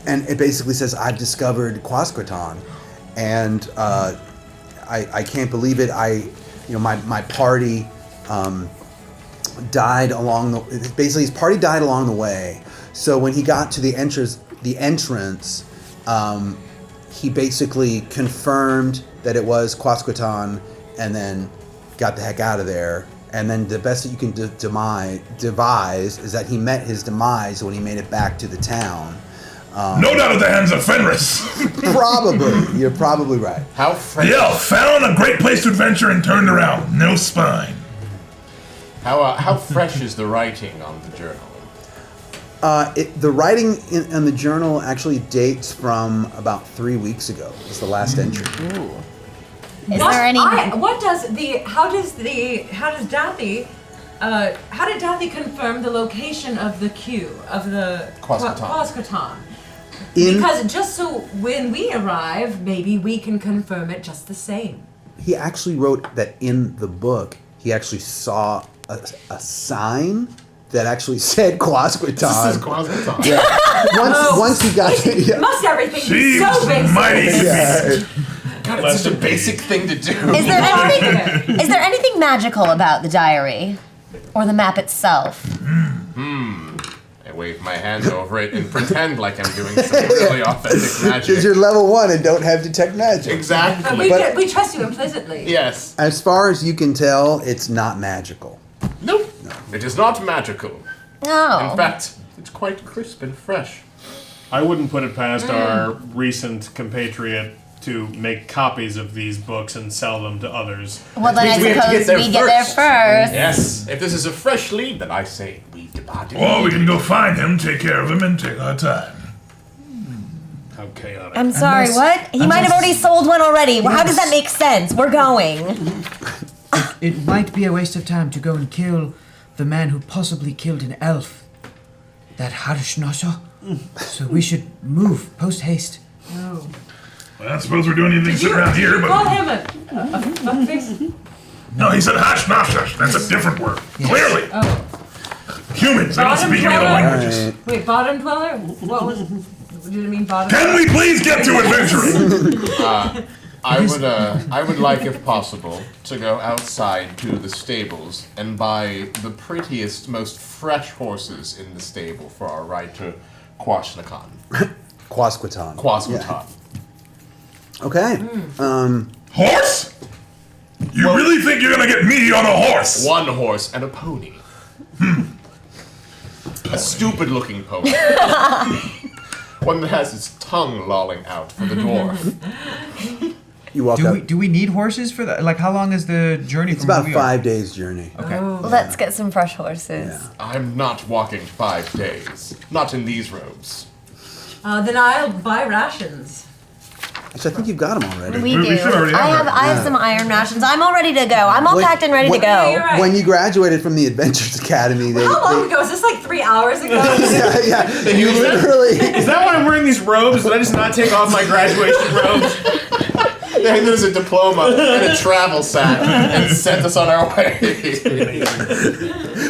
S1: and it basically says, "I've discovered Quasqueton, and I can't believe it. My party died along the. Basically, his party died along the way. So when he got to the entrance, he basically confirmed that it was Quasqueton, and then got the heck out of there. And then the best that you can devise is that he met his demise when he made it back to the town.
S4: No doubt at the hands of Fenris.
S1: Probably, you're probably right.
S7: How fresh?
S4: The elf found a great place to adventure and turned around. No spine.
S7: How fresh is the writing on the journal?
S1: The writing in the journal actually dates from about 3 weeks ago. It's the last entry.
S8: Is there any?
S3: How did Daffy confirm the location of the queue of the Quasqueton? Because just so when we arrive, maybe we can confirm it just the same.
S1: He actually wrote that in the book. He actually saw a sign that actually said Quasqueton.
S7: This is Quasqueton.
S1: Yeah. Once he got yeah.
S3: Must everything be
S4: Seems
S3: so basic?
S4: mighty
S1: Yeah.
S7: God, it's such a basic thing to do.
S8: Is there anything magical about the diary, or the map itself?
S7: I wave my hand over it and pretend like I'm doing some really authentic
S1: Because
S7: magic.
S1: you're level 1 and don't have detect magic.
S7: Exactly.
S1: But-
S3: We trust you implicitly.
S7: Yes.
S1: As far as you can tell, it's not magical.
S7: Nope. It is not magical.
S8: No.
S7: In fact, it's quite crisp and fresh.
S5: I wouldn't put it past our recent compatriot to make copies of these books and sell them to others.
S8: Well, then I
S7: we have to
S8: suppose
S7: get there
S8: we get there first.
S7: Yes. If this is a fresh lead, then I say we depart.
S4: Or we can go find him, take care of him, and take our time.
S5: How chaotic.
S8: I'm sorry,
S6: Unless-
S8: what? He might have already sold one already. Well, how does that make sense? We're going.
S6: It might be a waste of time to go and kill the man who possibly killed an elf. That Harshnasha. So we should move post haste.
S4: Well, I don't suppose we're doing anything sitting around here,
S3: Call
S4: but...
S3: him a fuckface.
S4: No, he said hash-nashash. That's a different word. Clearly.
S3: Oh.
S4: Humans, they don't
S3: Bottom
S4: speak any other
S3: dweller?
S4: languages.
S3: Wait, bottom dweller? What was? Did it mean bottom?
S4: Can we please get to adventuring?
S7: I would like, if possible, to go outside to the stables and buy the prettiest, most fresh horses in the stable for our ride to Quashnakan.
S1: Quasquatan.
S7: Quasquatan.
S1: Okay.
S4: Horse? You really think you're gonna get me on a horse?
S7: One horse and a pony. A stupid-looking pony. One that has its tongue lolling out for the dwarf.
S1: You walk up.
S6: Do we need horses for that? Like, how long is the journey?
S1: It's
S6: from where
S1: about
S6: we
S1: 5 days journey.
S6: Okay.
S8: Let's get some fresh horses.
S1: Yeah.
S7: I'm not walking 5 days. Not in these robes.
S3: Then I'll buy rations.
S1: Actually, I think you've got them already.
S6: We
S4: should already have
S8: I have some iron rations. I'm all ready to go. I'm all packed and ready to
S3: Yeah, you're
S8: go.
S3: right.
S1: When you graduated from the Adventures Academy,
S3: How long ago? Is this like 3 hours ago?
S1: yeah, you literally.
S5: Is that why I'm wearing these robes? Did I just not take off my graduation robes?
S7: They handed us a diploma and a travel sack and sent us on our way.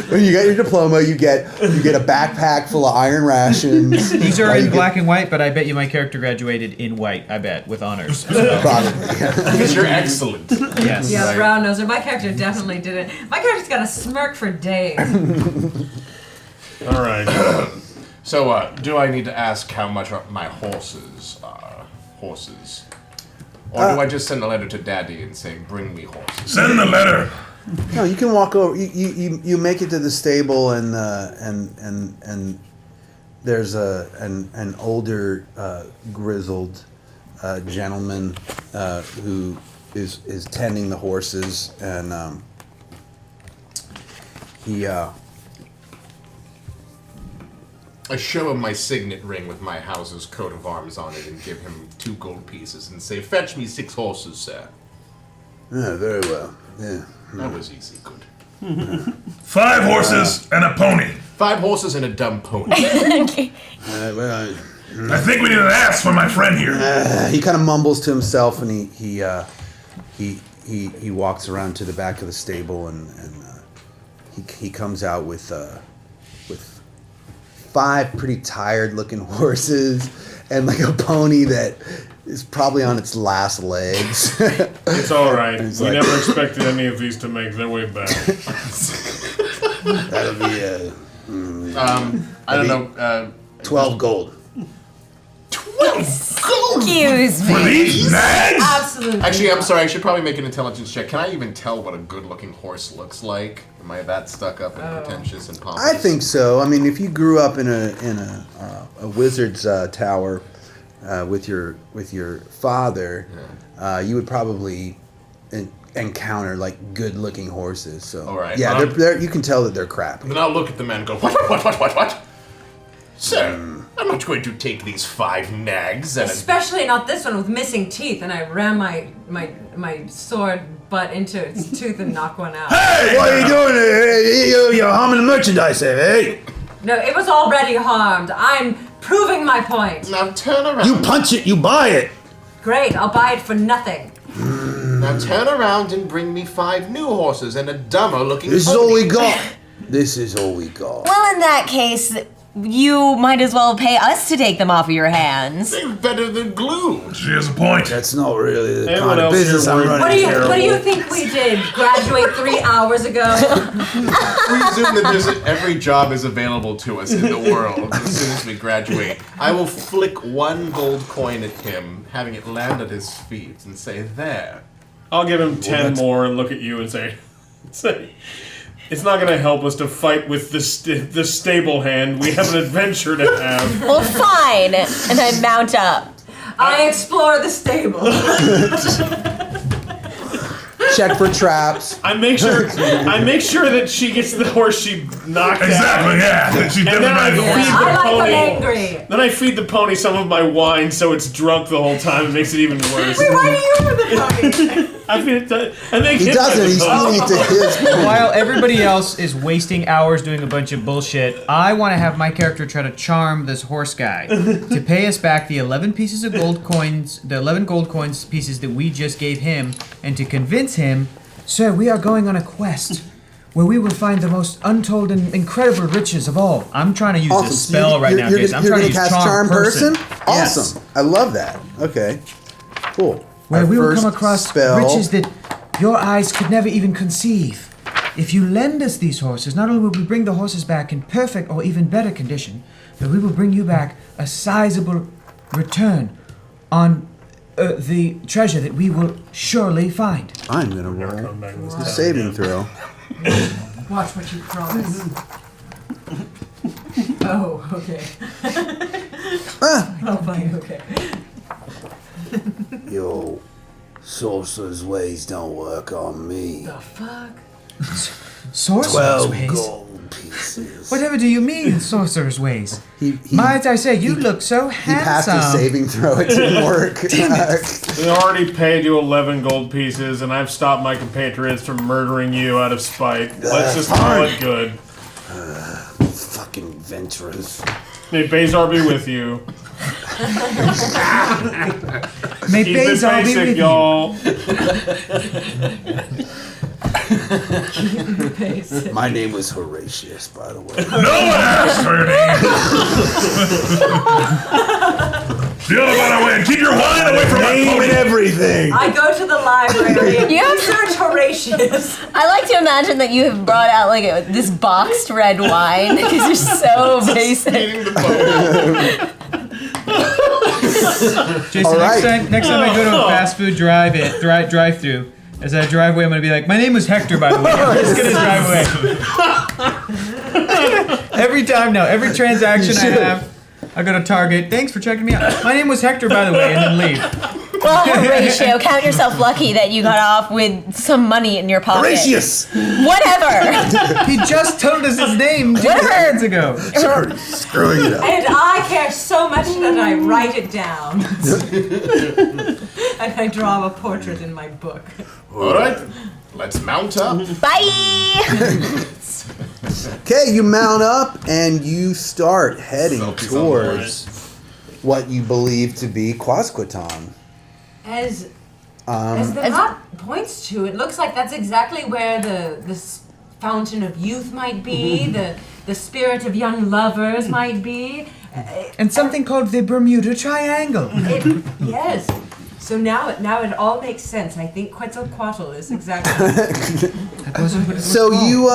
S1: When you get your diploma, you get a backpack full of iron rations.
S6: These are
S1: Like,
S6: in
S1: you
S6: black and white, but I bet you my character graduated in white. I bet with honors.
S1: get- Probably.
S7: Because you're excellent.
S6: Yes.
S3: Yeah, brown noser. My character definitely did it. My character's got a smirk for days.
S5: All right.
S7: So, do I need to ask how much my horses are? Horses. Or do I just send a letter to Daddy and say, bring me horses?
S4: Send the letter.
S1: No, you can walk over. You make it to the stable, and there's an older grizzled gentleman who is tending the horses, and he.
S7: I show him my signet ring with my house's coat of arms on it and give him 2 gold pieces and say, fetch me 6 horses, sir.
S1: Yeah, very well. Yeah.
S7: That was easy, good.
S4: 5 horses and a pony.
S7: 5 horses and a dumb pony.
S1: Well,
S4: I think we need an ass for my friend here.
S1: he kind of mumbles to himself, and he walks around to the back of the stable, and he comes out with 5 pretty tired-looking horses and like a pony that is probably on its last legs.
S5: It's all right.
S1: It's
S5: We
S1: like-
S5: never expected any of these to make their way back.
S1: That'll be
S7: I don't know.
S1: 12 gold.
S7: 12 gold!
S8: Excuse
S4: For
S8: me.
S4: these nags?
S3: Absolutely.
S7: Actually, I'm
S3: not.
S7: sorry. I should probably make an intelligence check. Can I even tell what a good-looking horse looks like? Am I that stuck up and pretentious and pompous?
S1: I think so. I mean, if you grew up in a wizard's tower with your father, you would probably encounter like good-looking horses. So,
S7: All right.
S1: yeah, they're you can tell that they're crap.
S7: And then I'll look at the man and go, what? Sir, I'm not going to take these 5 nags and
S3: Especially not this one with missing teeth, and I ram my sword butt into its tooth and knock one out.
S4: Hey!
S1: What are you doing? You're harming the merchandise, eh?
S3: No, it was already harmed. I'm proving my point.
S7: Now turn around.
S1: You punch it, you buy it.
S3: Great, I'll buy it for nothing.
S7: Now turn around and bring me 5 new horses and a dumber looking
S1: This is
S7: pony.
S1: all we got. This is all we got.
S8: Well, in that case, you might as well pay us to take them off of your hands.
S7: They're better than glue.
S4: She has a point.
S1: That's not really the
S5: Hey,
S1: kind
S5: what
S1: of
S5: else
S1: business
S5: you're
S1: I'm
S5: worried
S1: running.
S3: What do you think we did? Graduate 3 hours ago?
S7: We assume that every job is available to us in the world as soon as we graduate. I will flick 1 gold coin at him, having it land at his feet, and say, there.
S5: I'll give him 10
S1: that's-
S5: more and look at you and say, It's not going to help us to fight with the stable hand. We have an adventure to have.
S9: Well, fine. And I mount up.
S3: I explore the stable.
S1: Check for traps.
S5: I make sure that she gets the horse she knocked out.
S4: Exactly, yeah. She
S5: And then I feed the
S3: I like
S5: pony.
S3: them angry.
S5: Then I feed the pony some of my wine so it's drunk the whole time. It makes it even worse.
S3: Wait, why do you with the pony?
S5: I feed it to, and they
S1: He
S5: hit
S1: doesn't.
S5: my
S1: He's
S5: pony.
S1: feeding it to his pony.
S6: While everybody else is wasting hours doing a bunch of bullshit, I want to have my character try to charm this horse guy to pay us back the 11 pieces of gold coins, the 11 gold coins pieces that we just gave him, and to convince him, sir, we are going on a quest where we will find the most untold and incredible riches of all. I'm trying to use
S1: Awesome.
S6: this spell right now, Jason. I'm
S1: You're
S6: trying to
S1: gonna
S6: use
S1: cast Charm Person?
S6: Yes.
S1: Awesome. I love that. Okay. Cool.
S6: Where
S1: Our
S6: we will
S1: first
S6: come across
S1: spell.
S6: riches that your eyes could never even conceive. If you lend us these horses, not only will we bring the horses back in perfect or even better condition, but we will bring you back a sizable return on the treasure that we will surely find.
S1: I'm gonna roll the saving throw.
S3: Watch what you promise. Oh, okay. Oh, fine, okay.
S1: Yo, sorcerer's ways don't work on me.
S3: The fuck?
S6: Sorcerer's ways?
S1: gold pieces.
S6: Whatever do you mean, sorcerer's ways?
S1: He
S6: Might I say, you look so
S1: he passed his
S6: handsome.
S1: saving throw. It didn't work.
S5: We already paid you 11 gold pieces, and I've stopped my compatriots from murdering you out of spite. Let's just call it good.
S1: Fucking adventurers.
S5: May Bazar be with you.
S6: May
S5: Keep it
S6: Bazar be
S5: basic,
S6: with
S5: y'all.
S1: My name was Horatius, by the way.
S4: No one asked for your name. The other one away and keep your wine away from my
S1: Name
S4: pony.
S1: everything.
S3: I go to the library.
S9: You have-
S3: search Horatius.
S9: I like to imagine that you have brought out like this boxed red wine because you're so basic.
S5: Eating the pony.
S6: Jason,
S1: All right.
S6: next time I go to a fast food drive-through, as I drive away, I'm gonna be like, my name was Hector, by the way. I'm just gonna drive away. Every time now, every transaction I have, I go to Target. Thanks for checking me out. My name was Hector, by the way, and then leave.
S9: Well, Horatio, count yourself lucky that you got off with some money in your pocket.
S1: Horatius.
S9: Whatever.
S6: He just told us his name 2 seconds ago.
S1: Sorry, screwing it up.
S3: And I care so much that I write it down. And I draw a portrait in my book.
S7: All right, let's mount up.
S9: Bye.
S1: Okay, you mount up and you start heading
S7: Focus
S1: towards what you believe to be Quasqueton.
S3: As the map points to, it looks like that's exactly where the fountain of youth might be, the spirit of young lovers might be.
S6: And something called the Bermuda Triangle.
S3: Yes. So now it all makes sense. I think Quetzalcoatl is exactly.
S1: So you,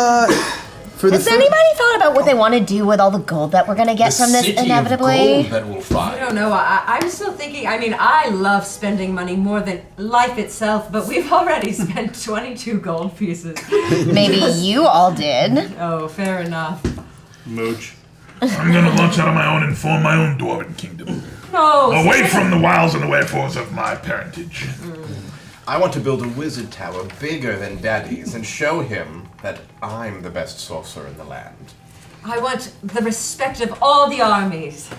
S1: for the
S9: Has anybody thought about what they want to do with all the gold that we're gonna get
S7: The
S9: from this
S7: city of
S9: inevitably?
S7: gold that we'll
S3: I
S7: find.
S3: don't know. I'm still thinking. I mean, I love spending money more than life itself, but we've already spent 22 gold pieces.
S9: Maybe you all did.
S3: Oh, fair enough.
S5: Mooch.
S4: I'm gonna launch out on my own and form my own dwarven kingdom.
S3: No.
S4: Away from the wiles and the wherefores of my parentage.
S7: I want to build a wizard tower bigger than Daddy's and show him that I'm the best sorcerer in the land.
S3: I want the respect of all the armies.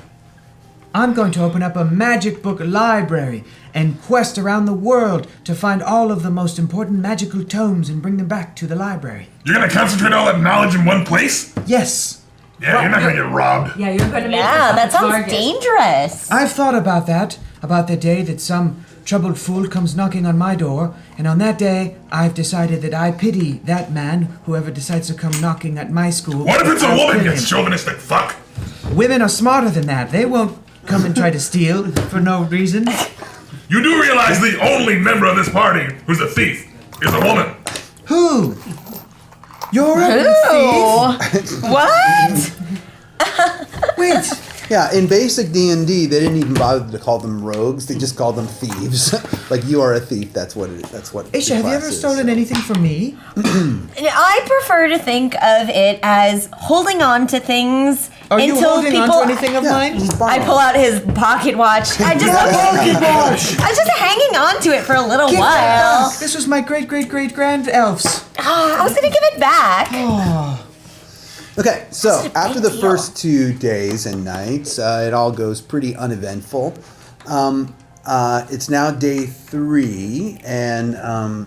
S6: I'm going to open up a magic book library and quest around the world to find all of the most important magical tomes and bring them back to the library.
S4: You're gonna concentrate all that knowledge in one place?
S6: Yes,
S4: Yeah, you're not gonna get robbed.
S3: Yeah, you're going to make
S9: Yeah,
S3: yourself
S9: that
S3: a
S9: sounds
S3: target.
S9: dangerous.
S6: I've thought about that, about the day that some troubled fool comes knocking on my door, and on that day, I've decided that I pity that man, whoever decides to come knocking at my school.
S4: What if it's a
S6: I'll
S4: woman,
S6: kill
S4: you
S6: him.
S4: chauvinistic fuck?
S6: Women are smarter than that. They won't come and try to steal for no reason.
S4: You do realize the only member of this party who's a thief is a woman.
S6: Who? You're a thief?
S9: Ooh. What?
S6: Wait,
S1: Yeah, in basic D&D, they didn't even bother to call them rogues. They just called them thieves. Like, you are a thief. That's what it. That's what.
S6: Aisha, have you ever stolen anything from me?
S9: I prefer to think of it as holding on to things
S6: Are you
S9: until
S6: holding
S9: people.
S6: on to anything of mine?
S9: I pull out his pocket watch. I just I was just hanging on to it for a little
S6: Give that
S9: while.
S6: back. This was my great-great-great-grand elves.
S9: I was gonna give it back.
S1: Okay, so after the first 2 days and nights, it all goes pretty uneventful. It's now day 3, and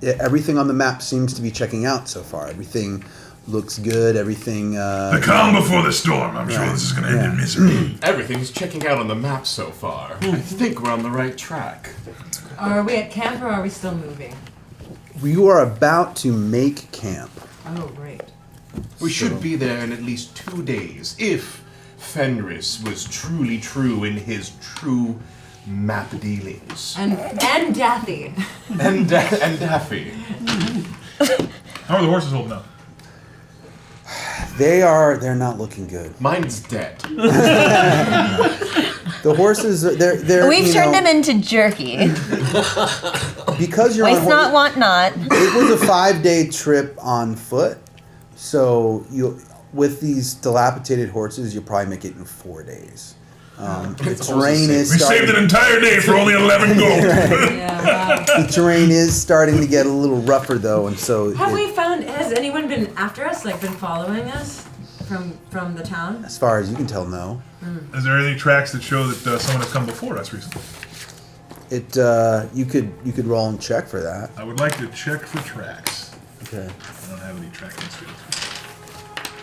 S1: everything on the map seems to be checking out so far. Everything looks good. Everything.
S4: The calm before the storm. I'm sure this is going to end in misery.
S7: Everything's checking out on the map so far. I think we're on the right track.
S3: Are we at camp or are we still moving?
S1: You are about to make camp.
S3: Oh, great.
S7: We should be there in at least 2 days if Fenris was truly true in his true map dealings.
S3: And Daffy.
S7: And Daffy.
S4: How are the horses holding up?
S1: They're not looking good.
S7: Mine's dead.
S1: The horses, they're.
S9: We've turned him into jerky.
S1: Because you're
S9: Waste
S1: on
S9: not, want not.
S1: It was a 5-day trip on foot, so with these dilapidated horses, you'll probably make it in 4 days. The terrain is.
S4: We saved an entire day for only 11 gold.
S3: Yeah, wow.
S1: The terrain is starting to get a little rougher, though, and so.
S3: Has anyone been after us, like been following us from the town?
S1: As far as you can tell, no.
S4: Is there any tracks that show that someone has come before us recently?
S1: You could roll and check for that.
S4: I would like to check for tracks.
S1: Okay.
S4: I don't have any tracking skills.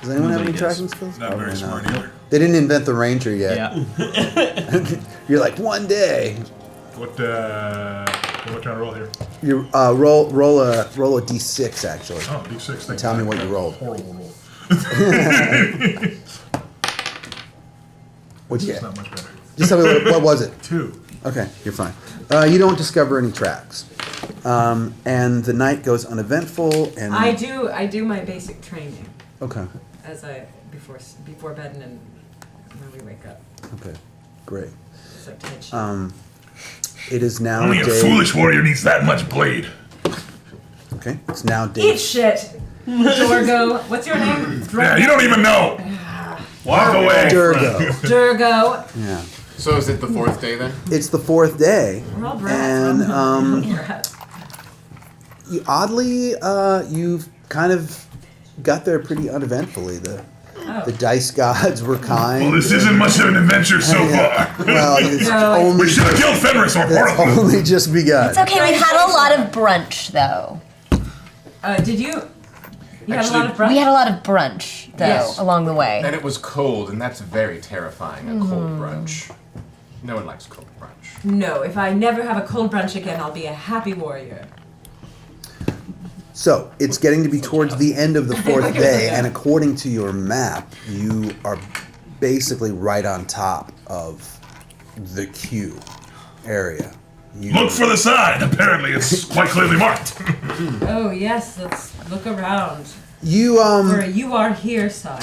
S1: Does anyone have any
S5: Nobody
S1: tracking
S5: does.
S1: skills?
S4: Not very smart either.
S1: They didn't invent the ranger yet.
S6: Yeah.
S1: You're like 1 day.
S4: What am I trying to roll here?
S1: You roll a d6 actually.
S4: Oh, D6. Thank
S1: Tell
S4: you.
S1: me what you rolled.
S4: Horrible roll.
S1: What'd you
S4: It's
S1: get?
S4: not much better.
S1: Just tell me what was it?
S4: 2.
S1: Okay, you're fine. You don't discover any tracks, and the night goes uneventful. And
S3: I do my basic training
S1: Okay.
S3: as before bed and then when we wake up.
S1: Okay. Great.
S3: It's like Tai Chi.
S1: It is now
S4: Only a
S1: day.
S4: foolish warrior needs that much blade.
S1: Okay. It's now day.
S3: Eat shit, Dorgo. What's your name?
S4: Yeah, you don't even know. Walk away.
S1: Durgo.
S3: Durgo.
S1: Yeah.
S7: So is it the 4th day then?
S1: It's the 4th day,
S3: We're all brats.
S1: and
S3: Brats.
S1: oddly, you've kind of got there pretty uneventfully. The dice gods were kind.
S4: Well, this isn't much of an adventure so far.
S1: Well, it's
S3: No,
S1: only
S4: We should have killed Fenris or
S1: it's
S4: Horrible.
S1: only just begun.
S9: It's okay, we had a lot of brunch though.
S3: Did you? You had a
S7: Actually,
S3: lot of brunch.
S9: We had a lot of brunch though
S3: Yes.
S9: along the way.
S7: And it was cold, and that's very terrifying, a cold brunch. No one likes cold brunch.
S3: No, if I never have a cold brunch again, I'll be a happy warrior.
S1: So it's getting to be towards the end of the 4th day, and according to your map, you are basically right on top of the Q area.
S4: Look for the sign. Apparently, it's quite clearly marked.
S3: Oh yes, let's look around.
S1: You
S3: For a "you are here" sign.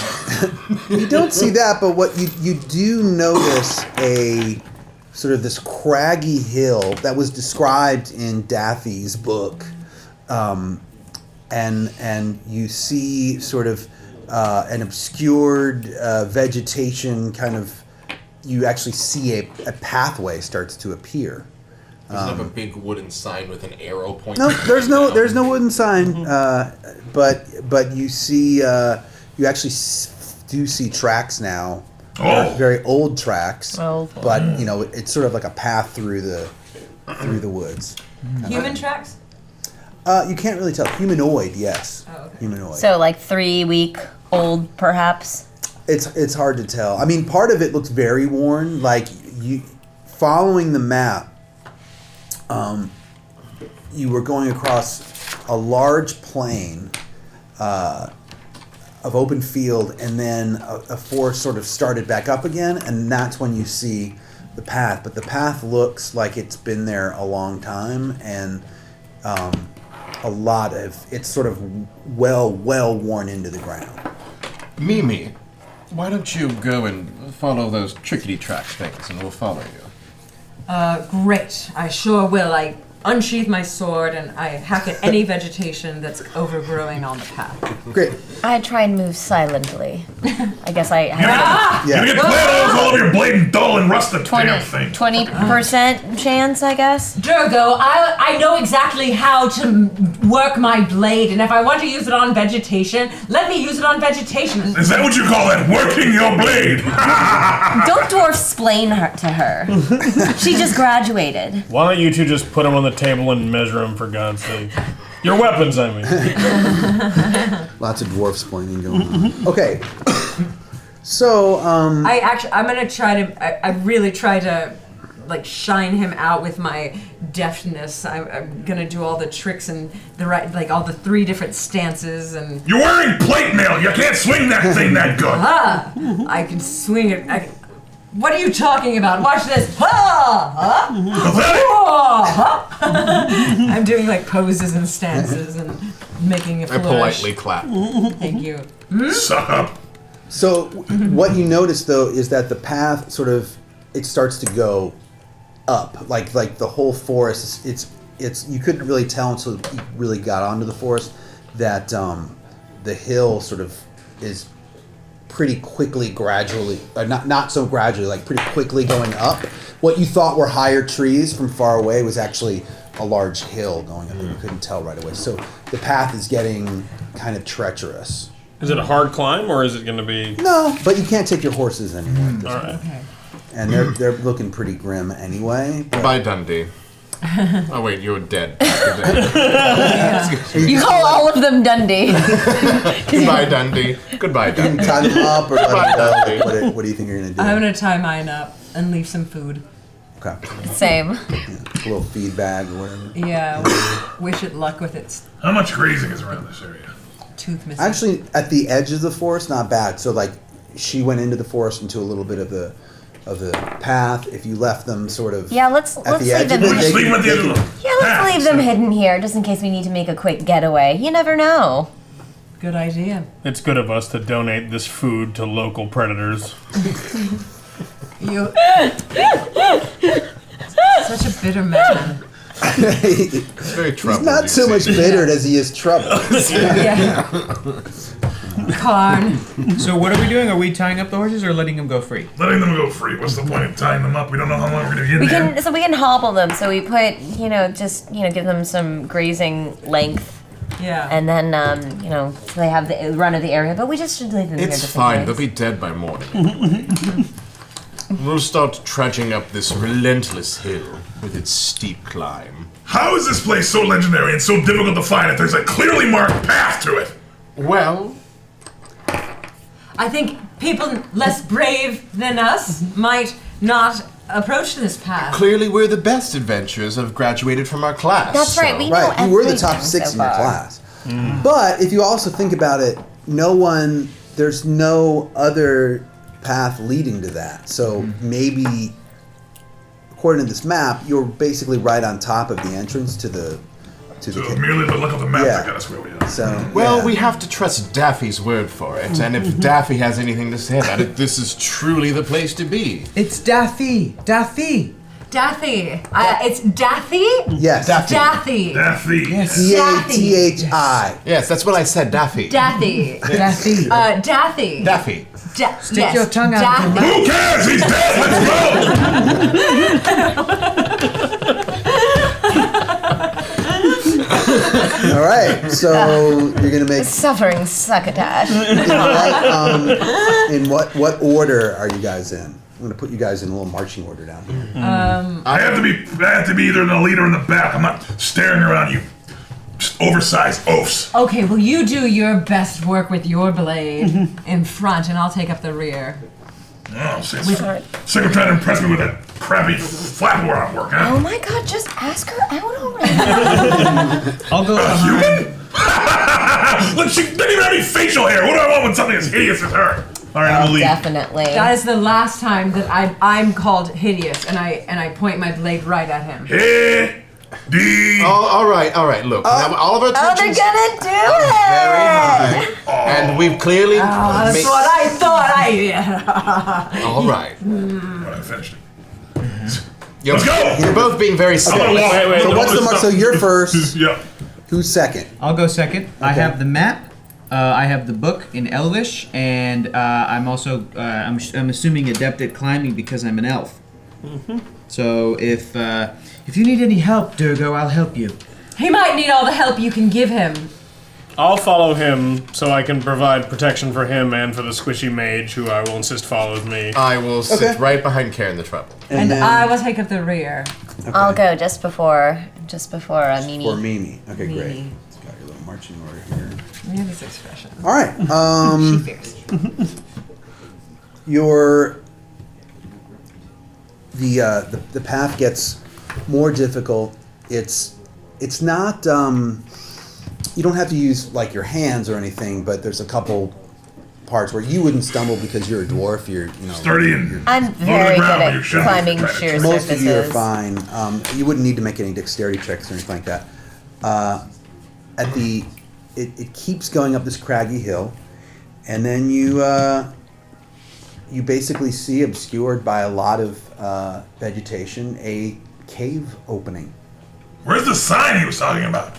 S1: you don't see that, but what you do notice a sort of this craggy hill that was described in Daffy's book, and you see sort of an obscured vegetation kind of. You actually see a pathway starts to appear.
S7: Does it have a big wooden sign with an arrow pointing?
S1: No, there's no wooden sign, but you see you actually do see tracks now.
S4: Oh.
S1: Very old tracks.
S9: Oh, boy.
S1: But it's sort of like a path through the woods.
S3: Human tracks.
S1: You can't really tell. Humanoid, yes.
S3: Oh, okay.
S1: Humanoid.
S9: So like 3-week old perhaps.
S1: It's hard to tell. I mean, part of it looks very worn. Like you following the map. You were going across a large plain of open field, and then a forest sort of started back up again, and that's when you see the path. But the path looks like it's been there a long time, and a lot of it's sort of well worn into the ground.
S7: Mimi, Why don't you go and follow those trickety track things, and we'll follow you.
S3: Great. I sure will. I unsheath my sword and I hack at any vegetation that's overgrowing on the path.
S1: Great.
S9: I try and move silently. I guess I
S4: You
S9: have
S4: get claws all over your blade and dull and rust the damn thing.
S9: 20% chance, I guess.
S3: Durgo, I know exactly how to work my blade, and if I want to use it on vegetation, let me use it on vegetation.
S4: Is that what you call that? Working your blade?
S9: Don't dwarf-splain her to her. She just graduated.
S5: Why don't you two just put them on the table and measure them, for God's sake? Your weapons, I mean.
S1: Lots of dwarf splaining going on. Okay. So,
S3: I'm gonna try to. I really try to, like, shine him out with my deftness. I'm gonna do all the tricks and the right, like all the 3 different stances and.
S4: You're wearing plate mail. You can't swing that thing that good.
S3: I can swing it. What are you talking about? Watch this. I'm doing like poses and stances and making a
S7: I
S3: flourish.
S7: politely clap.
S3: Thank you.
S4: Suck up.
S1: So what you notice though is that the path sort of it starts to go up, like the whole forest. It's you couldn't really tell until you really got onto the forest that the hill sort of is pretty quickly, gradually, not so gradually, like pretty quickly going up. What you thought were higher trees from far away was actually a large hill going up, and you couldn't tell right away. So the path is getting kind of treacherous.
S5: Is it a hard climb, or is it going to be...
S1: No, but you can't take your horses anywhere.
S5: All right.
S3: Okay.
S1: And they're looking pretty grim anyway.
S7: Bye, Dundee. Oh wait, you're dead.
S9: You call all of them Dundee.
S7: Goodbye, Dundee. Goodbye,
S1: You can
S7: Dundee.
S1: tie them up or let
S7: Bye,
S1: them
S7: Dundee.
S1: go. What do you think you're going to do?
S3: I'm gonna tie mine up and leave some food.
S1: Okay.
S9: Same.
S1: A little feed bag or whatever.
S3: Yeah. Wish it luck with its
S4: How much grazing is around this area?
S3: tooth missing.
S1: Actually, at the edge of the forest, not bad. So, like, she went into the forest into a little bit of the path. If you left them sort of
S9: Let's
S1: at the
S9: leave
S1: edge
S9: them.
S1: of it,
S4: Just leave them at the end of the
S9: Let's
S4: path.
S9: leave them hidden here, just in case we need to make a quick getaway. You never know.
S3: Good idea.
S5: It's good of us to donate this food to local predators.
S3: You. Such a bitter man.
S7: It's very
S1: He's
S7: troubled.
S1: not
S7: you
S1: so
S7: see.
S1: much bitter as he is troubled.
S3: Yeah. Karn.
S6: So what are we doing? Are we tying up the horses or letting them go free?
S4: Letting them go free. What's the point of tying them up? We don't know how long we're going to be in there.
S9: We can hobble them. So we put, give them some grazing length,
S3: Yeah.
S9: and then, so they have the run of the area. But we just should leave them here.
S7: It's
S9: just
S7: fine.
S9: in
S7: They'll
S9: case.
S7: be dead by morning. We'll start trudging up this relentless hill with its steep climb.
S4: How is this place so legendary and so difficult to find if there's a clearly marked path to it?
S7: Well,
S3: I think people less brave than us might not approach this path.
S7: clearly we're the best adventurers that have graduated from our class.
S9: That's right.
S7: so-
S9: We know
S1: Right, you were the top
S9: everything
S1: 6
S9: so
S1: in your
S9: far.
S1: class. But if you also think about it, there's no other path leading to that. So maybe, according to this map, you're basically right on top of the entrance to the
S4: So merely the look of the map
S1: Yeah.
S4: that got us where we are.
S1: So
S7: Well,
S1: yeah.
S7: we have to trust Daffy's word for it, and if Daffy has anything to say about it, this is truly the place to be.
S6: It's Daffy. Daffy.
S3: Daffy. It's Daffy?
S1: Yes.
S7: Daffy.
S3: Daffy.
S4: Daffy.
S6: Yes.
S1: Dathi.
S7: Yes, that's what I said, Daffy.
S3: Daffy.
S6: Daffy.
S3: Daffy.
S7: Daffy.
S3: Stick
S6: your tongue out of your mouth.
S4: Who cares? He's dead.
S1: All right. So you're gonna make.
S9: Suffering succotash.
S1: In what order are you guys in? I'm gonna put you guys in a little marching order down here.
S4: I have to be either in the lead or in the back. I'm not staring around you. Just oversized oafs.
S3: Okay, well, you do your best work with your blade in front, and I'll take up the rear.
S4: Oh, sick of trying to impress me with that crappy flap arm work, huh?
S9: Oh my god, just ask her out already.
S6: I'll go behind.
S4: Look, she didn't even have any facial hair. What do I want with something as hideous as her? All right, I'm the lead.
S9: Definitely.
S3: That is the last time that I'm called hideous, and I point my blade right at him.
S4: Hey, D.
S7: All right. Look, now all of our
S9: Oh, they're
S7: attention's
S9: gonna do
S7: very
S9: it!
S7: high, and we've clearly.
S3: That's
S7: made-
S3: what I thought I
S7: All right.
S4: When I finished it.
S7: Let's
S4: go!
S7: You're both being very
S4: I'm
S7: silly.
S4: gonna walk.
S5: Wait,
S1: So
S4: I'm
S1: what's the
S4: gonna
S1: mark? So
S4: stop.
S1: you're first.
S4: Yeah.
S1: Who's second?
S6: I'll go second. I have the map. I have the book in Elvish, and I'm also I'm assuming adept at climbing because I'm an elf. So if you need any help, Durgo, I'll help you.
S3: He might need all the help you can give him.
S5: I'll follow him so I can provide protection for him and for the squishy mage, who I will insist follows me.
S7: I will sit
S1: Okay.
S7: right behind Karen the Trouble.
S3: And
S1: then
S3: I will take up the rear.
S9: I'll go just before Mimi.
S1: for Mimi. Okay, great.
S3: Mimi.
S1: It's got your little marching order here.
S3: We have these expressions.
S1: All right.
S3: She fierce.
S1: The path gets more difficult. It's not you don't have to use like your hands or anything, but there's a couple parts where you wouldn't stumble because you're a dwarf. You're
S4: Sturdy and
S9: I'm very
S4: ground
S9: good
S4: when you
S9: at
S4: shouldn't.
S9: climbing
S4: Try to
S9: sheer
S1: most of you are
S9: surfaces.
S1: fine. You wouldn't need to make any dexterity checks or anything like that. It keeps going up this craggy hill, and then you basically see, obscured by a lot of vegetation, a cave opening.
S4: Where's the sign he was talking about?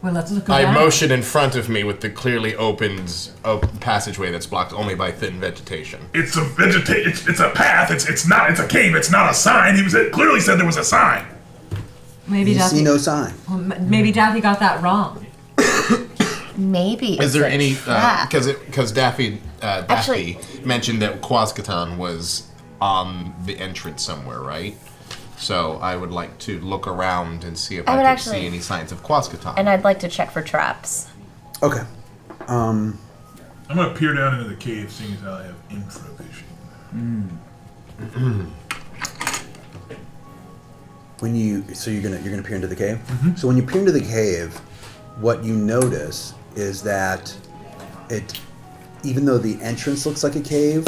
S3: Well, let's look
S7: I
S3: around.
S7: motion in front of me with the clearly opened passageway that's blocked only by thin vegetation.
S4: It's a it's a path. It's not. It's a cave. It's not a sign. It clearly said there was a sign.
S3: Maybe
S1: You
S3: Daffy.
S1: see no sign.
S3: Well, maybe Daffy got that wrong.
S9: Maybe.
S7: Is there
S9: it's a
S7: any
S9: trap.
S7: because Daffy
S9: Actually-
S7: mentioned that Quascatan was on the entrance somewhere, right? So I would like to look around and see if
S9: I
S7: I
S9: would
S7: can
S9: actually-
S7: see any signs of Quascatan.
S9: And I'd like to check for traps.
S1: Okay.
S4: I'm gonna peer down into the cave, seeing as how I have infravision.
S1: When you're gonna peer into the cave. So when you peer into the cave, what you notice is that even though the entrance looks like a cave,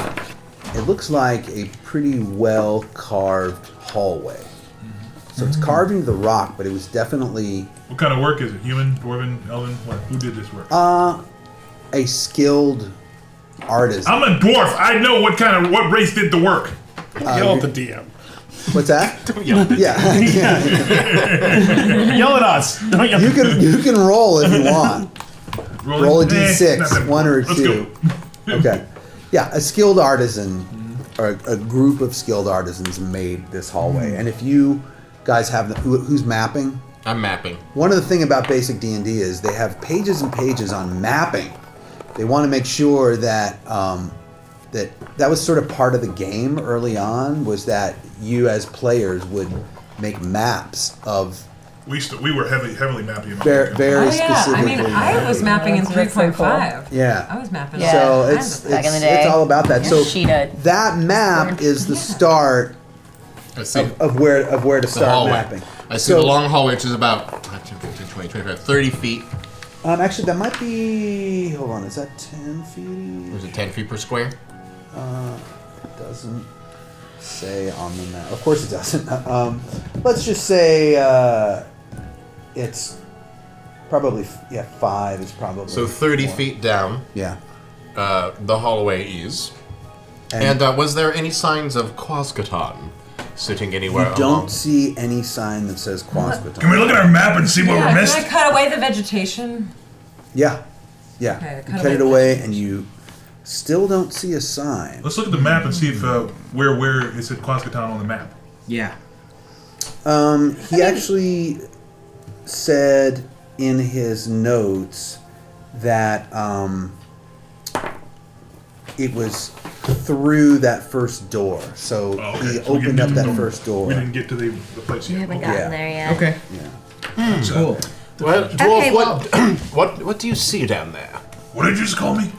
S1: it looks like a pretty well carved hallway. So it's carved into the rock, but it was definitely
S4: What kind of work is it? Human, dwarven, elven? What? Who did this work?
S1: a skilled artisan.
S4: I'm a dwarf. I know what race did the work.
S5: Yell at the DM.
S1: What's that? Yeah.
S5: Yell at us. Don't yell.
S1: You can roll if you want. Roll a d6,
S4: not that
S1: one or
S4: important.
S1: two. Okay. Yeah, a skilled artisan, or a group of skilled artisans made this hallway. And if you guys have who's mapping?
S7: I'm mapping.
S1: One of the thing about basic D&D is they have pages and pages on mapping. They want to make sure that that was sort of part of the game early on, was that you as players would make maps of
S4: We were heavily mapping.
S1: very
S3: Oh yeah, I
S1: specifically.
S3: mean, I was mapping in
S9: That's so
S3: 3.5.
S1: Yeah.
S3: I was mapping.
S9: Yeah.
S1: So
S3: all kinds
S1: it's
S3: of things.
S9: Back in the day.
S1: it's all about that. So
S9: She did.
S1: that map is the start
S7: I see
S1: of where to
S7: the
S1: start
S7: hallway.
S1: mapping.
S7: I see the long hallway, which is about 10, 15, 20, 25, 30 feet.
S1: Actually, that might be. Hold on, is that 10 feet?
S7: Was it 10 feet per square?
S1: It doesn't say on the map. Of course, it doesn't. Let's just say it's probably 5 is probably.
S7: So 30
S1: more.
S7: feet down,
S1: Yeah.
S7: the hallway is. And was there any signs of Quascatan sitting anywhere
S1: you
S7: along?
S1: don't see any sign that says Quasqueton.
S4: Can we look at our map and see what
S3: Yeah,
S4: we missed?
S3: can I cut away the vegetation?
S1: Yeah. Yeah.
S3: Okay,
S1: you cut it away, and you still don't see a sign.
S4: Let's look at the map and see if where it said Quascatan on the map.
S6: Yeah.
S1: He actually said in his notes that it was through that first door. So
S4: Oh, okay.
S1: he
S4: So we
S1: opened up
S4: didn't-
S1: that first door.
S4: We didn't get to the place
S9: We
S4: yet.
S9: haven't
S4: Okay.
S9: gotten
S1: Yeah.
S9: there yet.
S6: Okay.
S1: Yeah.
S6: Cool.
S7: Well, dwarf,
S9: Okay, well-
S7: what do you see down there?
S4: What did you just call me?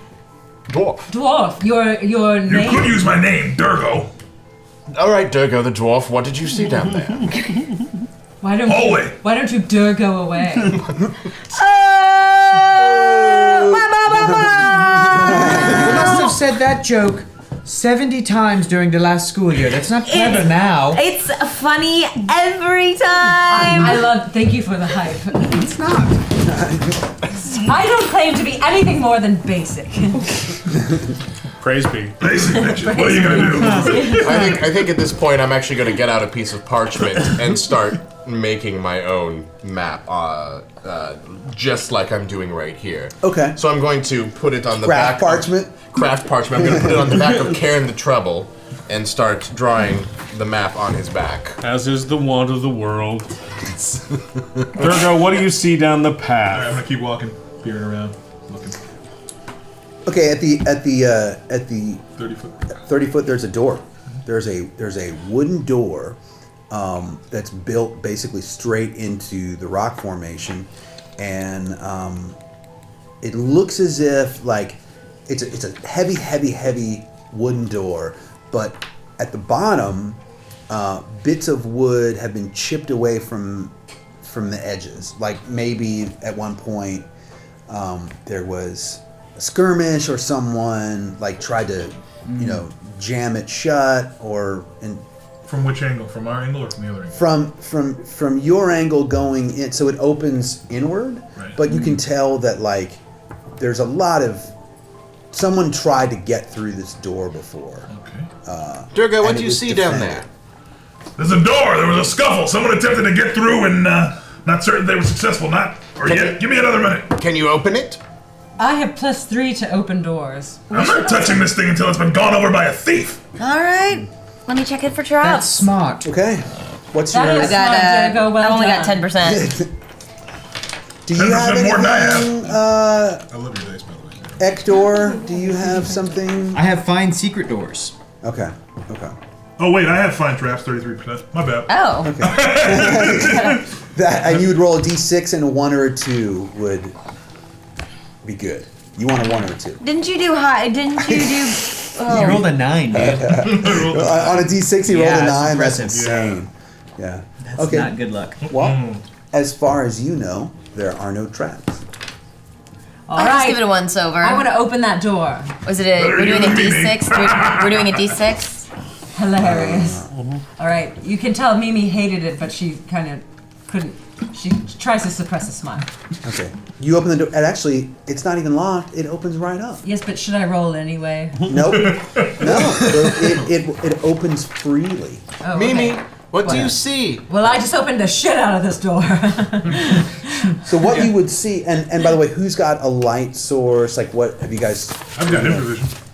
S7: Dwarf.
S3: Dwarf, your
S4: You
S3: name.
S4: could use my name, Durgo.
S7: All right, Durgo the dwarf. What did you see down there?
S3: Why don't
S4: Hallway.
S3: you? Why don't you go away?
S6: You must have said that joke 70 times during the last school year. That's not clever now.
S9: It's funny every time.
S3: I love. Thank you for the hype.
S1: It's not.
S3: I don't claim to be anything more than basic.
S5: Praise be.
S4: Basic bitches. What are you gonna do?
S7: I think at this point I'm actually going to get out a piece of parchment and start making my own map, just like I'm doing right here.
S1: Okay.
S7: So I'm going to put it on the
S1: Craft
S7: back.
S1: parchment.
S7: Craft parchment. I'm going to put it on the back of Karen the Trouble and start drawing the map on his back.
S5: As is the want of the world. Virgo, what do you see down the
S4: Alright, I'm
S5: path?
S4: gonna keep walking, peering around, looking.
S1: Okay, at the
S4: 30 foot.
S1: 30 foot, there's a door. There's a wooden door that's built basically straight into the rock formation, and it looks as if like it's a heavy wooden door, but at the bottom, bits of wood have been chipped away from the edges. Like maybe at one point there was a skirmish or someone like tried to, jam it shut
S4: From which angle? From our angle or from the other angle?
S1: from your angle going in, so it opens inward,
S4: Right.
S1: but you can tell that like there's a lot of someone tried to get through this door before.
S4: Okay.
S7: Durga, what
S1: And
S7: do
S1: it
S7: you
S1: was
S7: see down
S1: defended.
S7: there?
S4: There's a door. There was a scuffle. Someone attempted to get through, and not certain they were successful. Give me another minute.
S7: Can you open it?
S3: I have +3 to open doors.
S4: I'm not touching this thing until it's been gone over by a thief.
S9: All right. Let me check it for
S6: That's
S9: traps.
S6: smart.
S1: Okay, what's
S3: That
S1: your?
S3: is-
S9: I got,
S3: Smart, Diego, well
S9: I've only got
S3: done.
S9: 10%.
S1: Do you have
S4: 10% more than I have.
S1: anything,
S4: I love your dice, by the way.
S1: Ektor? Do you have something?
S6: I have find secret doors.
S1: Okay.
S4: Oh wait, I have fine traps, 33%. My bad.
S9: Oh.
S1: That, and you would roll a d6 and a 1 or a 2 would be good. You want a 1 or a 2.
S9: Didn't you do high? Didn't you do?
S6: You rolled a 9, dude.
S1: On a d6, he rolled
S6: Yeah,
S1: a 9.
S6: it's
S1: That's
S6: impressive.
S1: insane. Yeah.
S6: That's
S1: Okay.
S6: not good luck.
S1: Well, as far as you know, there are no traps.
S3: All
S9: I'll just give
S3: right.
S9: it a once over.
S3: I want to open that door.
S9: Was it a?
S4: Better
S9: We're doing a
S4: you than me.
S9: D6. We're doing a D6.
S3: Hilarious. All right. You can tell Mimi hated it, but she kind of couldn't. She tries to suppress a smile.
S1: Okay. You open the door, and actually, it's not even locked. It opens right up.
S3: Yes, but should I roll anyway?
S1: Nope. No. It opens freely.
S3: Oh,
S7: Mimi,
S3: okay.
S7: what do you see?
S3: Well, I just opened the shit out of this door.
S1: So what you would see, and by the way, who's got a light source? Like, what have you guys?
S4: I've got improvision.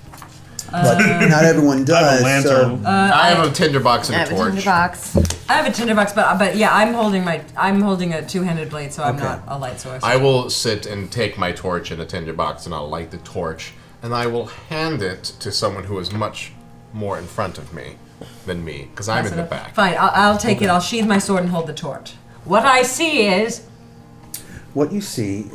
S1: But not everyone does.
S5: I have a lantern.
S1: So,
S7: I have a tinderbox
S9: I
S7: and
S9: have
S7: a
S9: a
S7: torch.
S9: tinderbox.
S3: I have a tinderbox, but yeah, I'm holding a two-handed blade, so I'm
S1: Okay.
S3: not a light source.
S7: I will sit and take my torch in a tinderbox and I'll light the torch and I will hand it to someone who is much more in front of me than me because I'm in the back.
S3: Fine, I'll take it. I'll sheathe my sword and hold the torch. What I see is
S1: what you see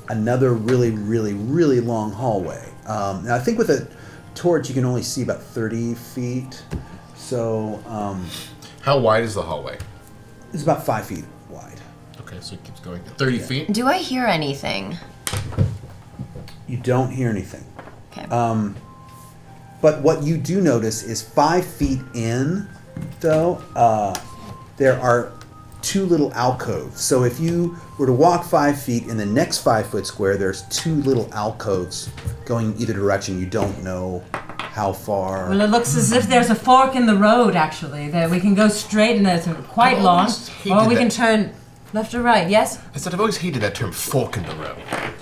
S1: another really long hallway. Now I think with a torch you can only see about 30 feet. So
S7: How wide is the hallway?
S1: it's about 5 feet wide.
S7: Okay, so it keeps going. 30 feet?
S9: Do I hear anything?
S1: You don't hear anything.
S9: Okay.
S1: But what you do notice is 5 feet in, though, there are two little alcoves. So if you were to walk 5 feet in the next 5 foot square, there's two little alcoves going either direction. You don't know how far.
S3: well, it looks as if there's a fork in the road. Actually, that we can go straight and it's quite
S7: I've
S3: long,
S7: always hated
S3: or we can
S7: that.
S3: turn left or right. Yes.
S7: I said I've always hated that term fork in the road.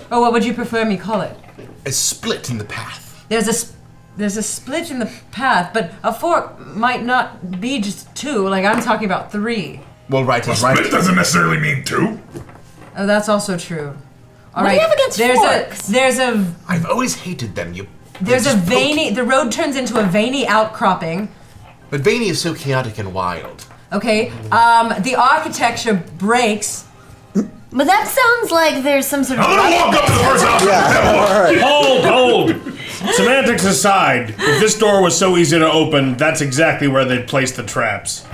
S3: Or what would you prefer me call it?
S7: A split in the path.
S3: There's a split in the path, but a fork might not be just two. Like I'm talking about 3.
S7: Well, right is
S4: Split
S7: right.
S4: doesn't necessarily mean 2.
S3: Oh, that's also true. All
S9: What do
S3: right.
S9: you have against forks?
S7: I've always hated them.
S3: There's a
S7: just
S3: veiny. The road turns into a veiny outcropping.
S7: But Vaney is so chaotic and wild.
S3: Okay. The architecture breaks.
S9: But that sounds like there's some sort of.
S4: I'm gonna walk up to the first house.
S5: Hold! Semantics aside, if this door was so easy to open, that's exactly where they'd place the traps.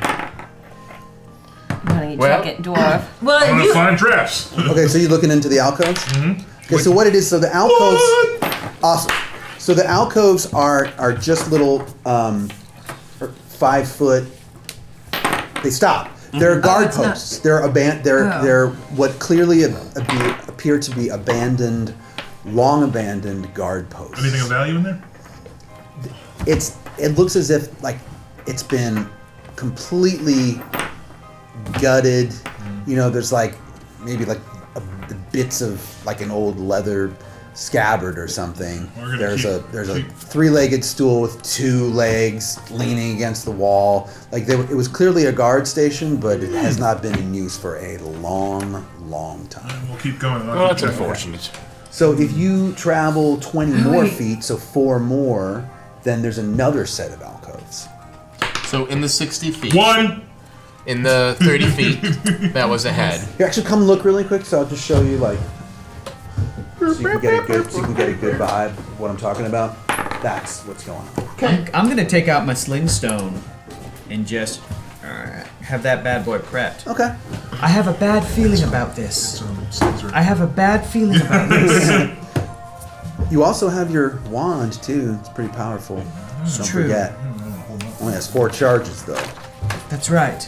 S9: Honey,
S7: Well-
S9: check it, dwarf.
S3: Well,
S4: I'm gonna
S3: you.
S4: find traps.
S1: Okay, so you're looking into the alcoves? Okay, so what it is, so the alcoves. Awesome. So the alcoves are just little 5 foot. They stop. They're guard posts. They're what clearly appear to be abandoned, long abandoned guard posts.
S4: Anything of value in there?
S1: It looks as if like it's been completely gutted. You know, there's like maybe like the bits of like an old leather scabbard or something. There's a 3-legged stool with 2 legs leaning against the wall. Like it was clearly a guard station, but it has not been in use for a long, long time.
S4: We'll keep going.
S7: Well, that's unfortunate.
S1: So if you travel 20 more feet, so 4 more, then there's another set of alcoves.
S7: So in the 60 feet.
S4: 1.
S7: In the 30 feet that was ahead.
S1: Here, actually, come look really quick. So I'll just show you like, so you can get a good vibe of what I'm talking about. That's what's going on.
S6: Okay. I'm gonna take out my sling stone and just have that bad boy prepped.
S1: Okay.
S6: I have a bad feeling about this. I have a bad feeling about this.
S1: You also have your wand too. It's pretty powerful. Don't
S6: true.
S1: forget. Only has 4 charges though.
S6: That's right.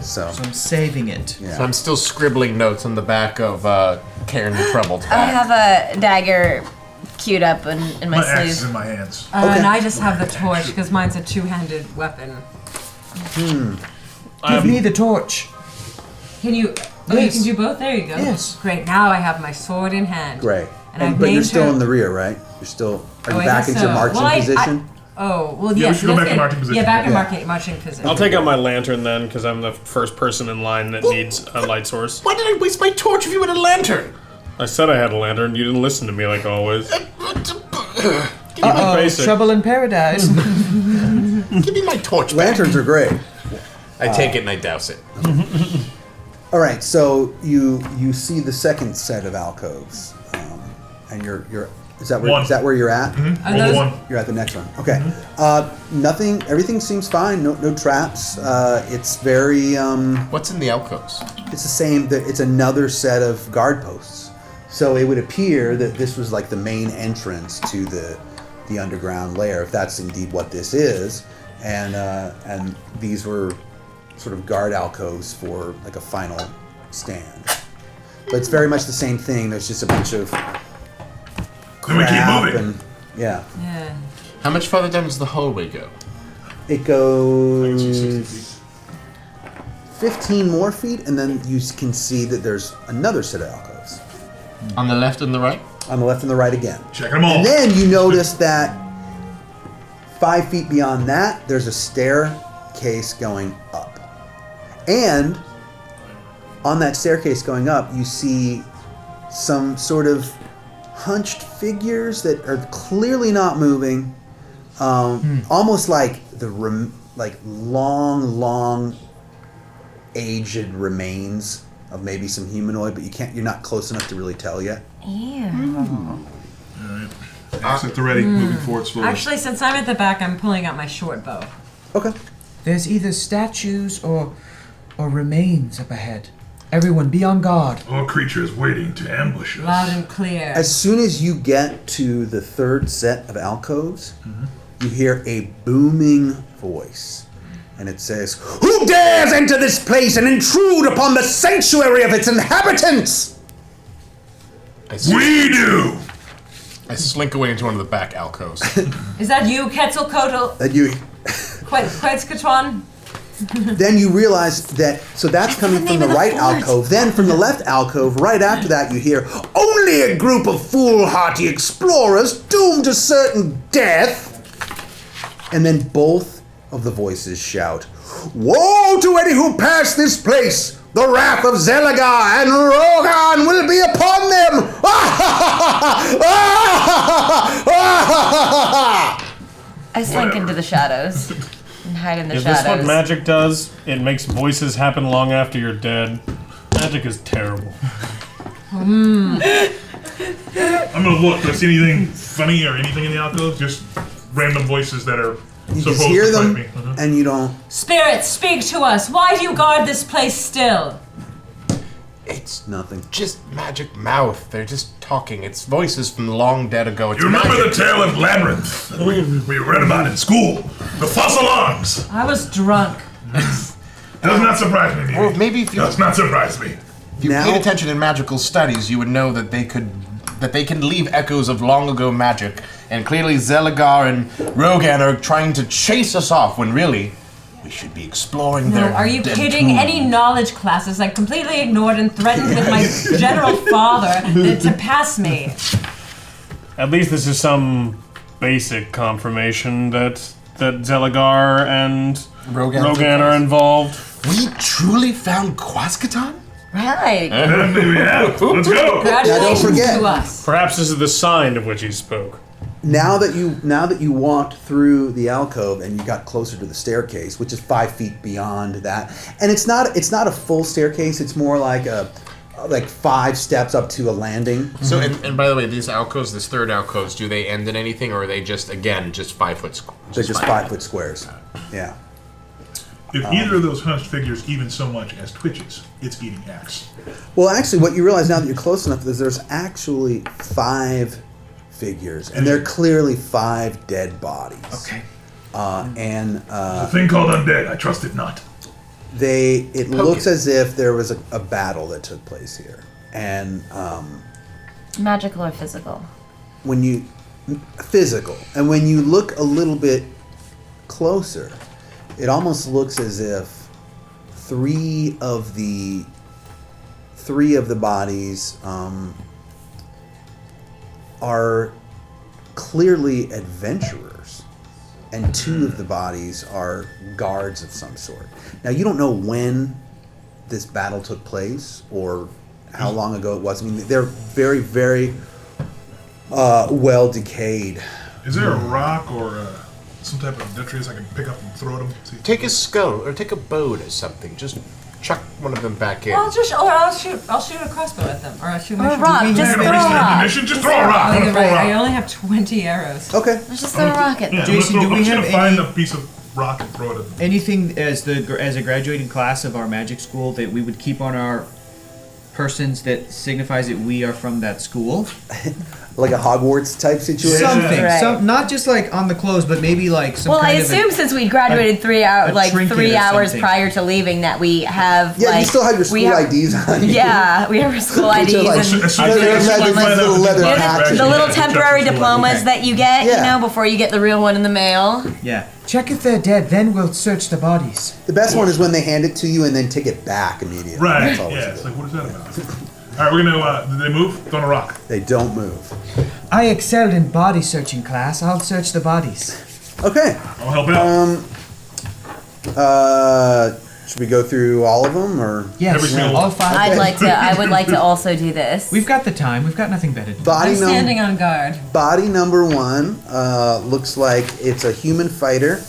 S1: So
S6: I'm saving it.
S1: yeah.
S7: So I'm still scribbling notes on the back of Karen the Troubled's
S9: I
S7: back.
S9: have a dagger queued up in my
S4: My axe is
S9: sleeve.
S4: in my hands.
S3: And I just have the torch because mine's a 2-handed weapon.
S6: Give me the torch.
S3: Can you? Oh,
S6: Yes.
S3: you can do both. There you go.
S6: Yes.
S3: Great. Now I have my sword in hand.
S1: Great.
S3: And I've
S1: but you're
S3: named
S1: still
S3: her-
S1: in the rear, right? You're still. Are you
S3: I
S1: back
S3: guess
S1: into
S3: so.
S1: marching
S3: Well,
S1: position?
S3: Oh, well,
S4: Yeah, we
S3: yes.
S4: should go
S3: let's
S4: back in
S3: get-
S4: marching position.
S3: Yeah, back in
S1: Yeah.
S3: marching position.
S5: I'll take out my lantern then, because I'm the first person in line that needs a light source.
S7: Why did I waste my torch if you had a lantern?
S5: I said I had a lantern. You didn't listen to me like always.
S6: Uh-oh,
S5: basic.
S6: trouble in paradise.
S7: Give me my torch back.
S1: Lanterns are great.
S7: I take it and I douse it.
S1: All right, so you see the second set of alcoves, and you're is that where
S4: 1.
S1: is that where you're at?
S3: Are
S4: Roll
S3: those-
S4: 1.
S1: You're at the next one. Okay. Nothing. Everything seems fine. No traps. It's very.
S7: What's in the alcoves?
S1: It's the same. It's another set of guard posts. So it would appear that this was like the main entrance to the underground lair, if that's indeed what this is, and these were sort of guard alcoves for like a final stand. But it's very much the same thing. There's just a bunch of
S4: Then we keep
S1: crap
S4: moving.
S1: and yeah.
S3: Yeah.
S7: How much farther down does the hallway go?
S1: It goes 15 more feet, and then you can see that there's another set of alcoves
S7: On the left and the right?
S1: on the left and the right again.
S4: Checking them all.
S1: And then you notice that 5 feet beyond that, there's a staircase going up. And on that staircase going up, you see some sort of hunched figures that are clearly not moving, almost like long aged remains of maybe some humanoid, but you're not close enough to really tell yet.
S4: Axe at the ready, moving forward slowly.
S3: Actually, since I'm at the back, I'm pulling out my short bow.
S1: Okay.
S6: There's either statues or remains up ahead. Everyone, be on guard.
S4: All creatures waiting to ambush us.
S3: Loud and clear.
S1: As soon as you get to the third set of alcoves, you hear a booming voice. And it says, "Who dares enter this place and intrude upon the sanctuary of its inhabitants?"
S4: We do!
S7: I slink away into one of the back alcoves.
S3: Is that you, Quetzalcoatl?
S1: And you,
S3: Quetzalcoatl?
S1: then you realize that, so that's coming from the right alcove. Then from the left alcove, right after that, you hear, "Only a group of foolhardy explorers doomed to certain death." And then both of the voices shout, "Woe to any who pass this place! The wrath of Zelagar and Rogan will be upon them!"
S9: I slink into the shadows and hide in the
S5: Is this
S9: shadows.
S5: what magic does? It makes voices happen long after you're dead. Magic is terrible.
S4: I'm gonna look. Do I see anything funny or anything in the alcove? Just random voices that are
S1: You
S4: supposed
S1: just hear
S4: to
S1: them,
S4: fight me.
S1: and you don't.
S3: Spirits, speak to us. Why do you guard this place still?
S7: It's
S1: Nothing.
S7: just magic mouth. They're just talking. It's voices from the long dead ago. It's
S4: You remember
S7: magic.
S4: the tale of Labyrinth that we read about in school? The fossil arms.
S3: I was drunk.
S4: Does not surprise me.
S7: Well, maybe if you,
S4: Does not surprise me.
S7: if you paid attention in magical studies, you would know that they can leave echoes of long ago magic. And clearly Zelagar and Rogan are trying to chase us off when really we should be exploring
S3: No,
S7: their
S3: are you
S7: dead
S3: kidding?
S7: tombs.
S3: Any knowledge classes I completely ignored and threatened with my general father to pass me.
S5: At least this is some basic confirmation that Zelagar and
S7: Rogan
S5: are involved.
S7: We truly found Quaskatan?
S9: Right.
S4: Yeah, let's go.
S3: Congratulations
S1: forget.
S3: to us.
S5: Perhaps this is the sign of which he spoke.
S1: Now that you walked through the alcove and you got closer to the staircase, which is 5 feet beyond that, and it's not a full staircase. It's more like 5 steps up to a landing.
S7: So, and by the way, these alcoves, this third alcoves, do they end in anything, or are they just 5 foot squares?
S1: They're just 5 foot squares. Yeah.
S4: If either of those hunched figures even so much as twitches, it's eating axe.
S1: Well, actually, what you realize now that you're close enough is there's actually 5 figures, and they're clearly 5 dead bodies.
S7: Okay.
S4: A thing called undead. I trust it not.
S1: It looks as if there was a battle that took place here, and
S9: Magical or physical?
S1: when you look a little bit closer, it almost looks as if 3 of the bodies are clearly adventurers, and 2 of the bodies are guards of some sort. Now, you don't know when this battle took place or how long ago it was. I mean, they're very, very well decayed.
S4: Is there a rock or some type of detritus I can pick up and throw at them? See?
S7: Take a skull or take a bow or something. Just chuck one of them back in.
S3: I'll shoot a crossbow at them, or I'll shoot
S9: Or a
S3: my
S9: rock.
S4: You
S9: Just
S4: have
S9: throw
S4: a
S9: a
S4: waste of
S9: rock.
S4: ammunition? Just throw a rock.
S3: Oh, you're
S4: Throw a
S3: right. I
S4: rock.
S3: only have 20 arrows.
S1: Okay.
S9: Let's just throw a rock at
S4: Yeah,
S9: them.
S6: Jason,
S4: I'm
S6: do we
S4: just
S6: have
S4: gonna find
S6: any-
S4: a piece of rock and throw it at them.
S6: Anything as a graduating class of our magic school that we would keep on our persons that signifies that we are from that school?
S1: Like a Hogwarts type situation?
S6: Something.
S9: Right.
S6: Not just like on the clothes, but maybe like some
S9: Well, I
S6: kind
S9: assume
S6: of
S9: since we graduated 3 hours,
S6: a
S9: like
S6: trinket
S9: 3
S6: or
S9: hours
S6: something.
S9: prior to leaving, that we have.
S1: Yeah,
S9: like,
S1: you still have your
S9: we
S1: school
S9: have-
S1: IDs on you.
S9: Yeah, we have our school IDs
S1: Which are like-
S9: and
S4: As soon
S1: I
S4: as
S1: think
S4: they
S1: it's
S4: actually
S1: like
S4: find
S1: little
S4: out
S1: leather
S4: that
S1: patches.
S9: the little
S4: Yeah,
S9: temporary
S4: just
S9: diplomas that you get,
S1: Yeah.
S9: you know, before you get the real one in the mail.
S6: Yeah. Check if they're dead, then we'll search the bodies.
S1: The best one is when they hand it to you and then take it back immediately.
S4: Right.
S1: That's always
S4: Yeah. It's
S1: good.
S4: like, what is that about? All right, we're gonna. Did they move? Throw a rock.
S1: They don't move.
S6: I excelled in body searching class. I'll search the bodies.
S1: Okay.
S4: I'll help out.
S1: Should we go through all of them, or
S6: Yes,
S4: Every single
S6: all
S4: one.
S6: 5.
S9: I would like to also do this.
S6: We've got the time. We've got nothing better to do.
S1: body
S3: I'm standing on guard.
S1: Body number 1 looks like it's a human fighter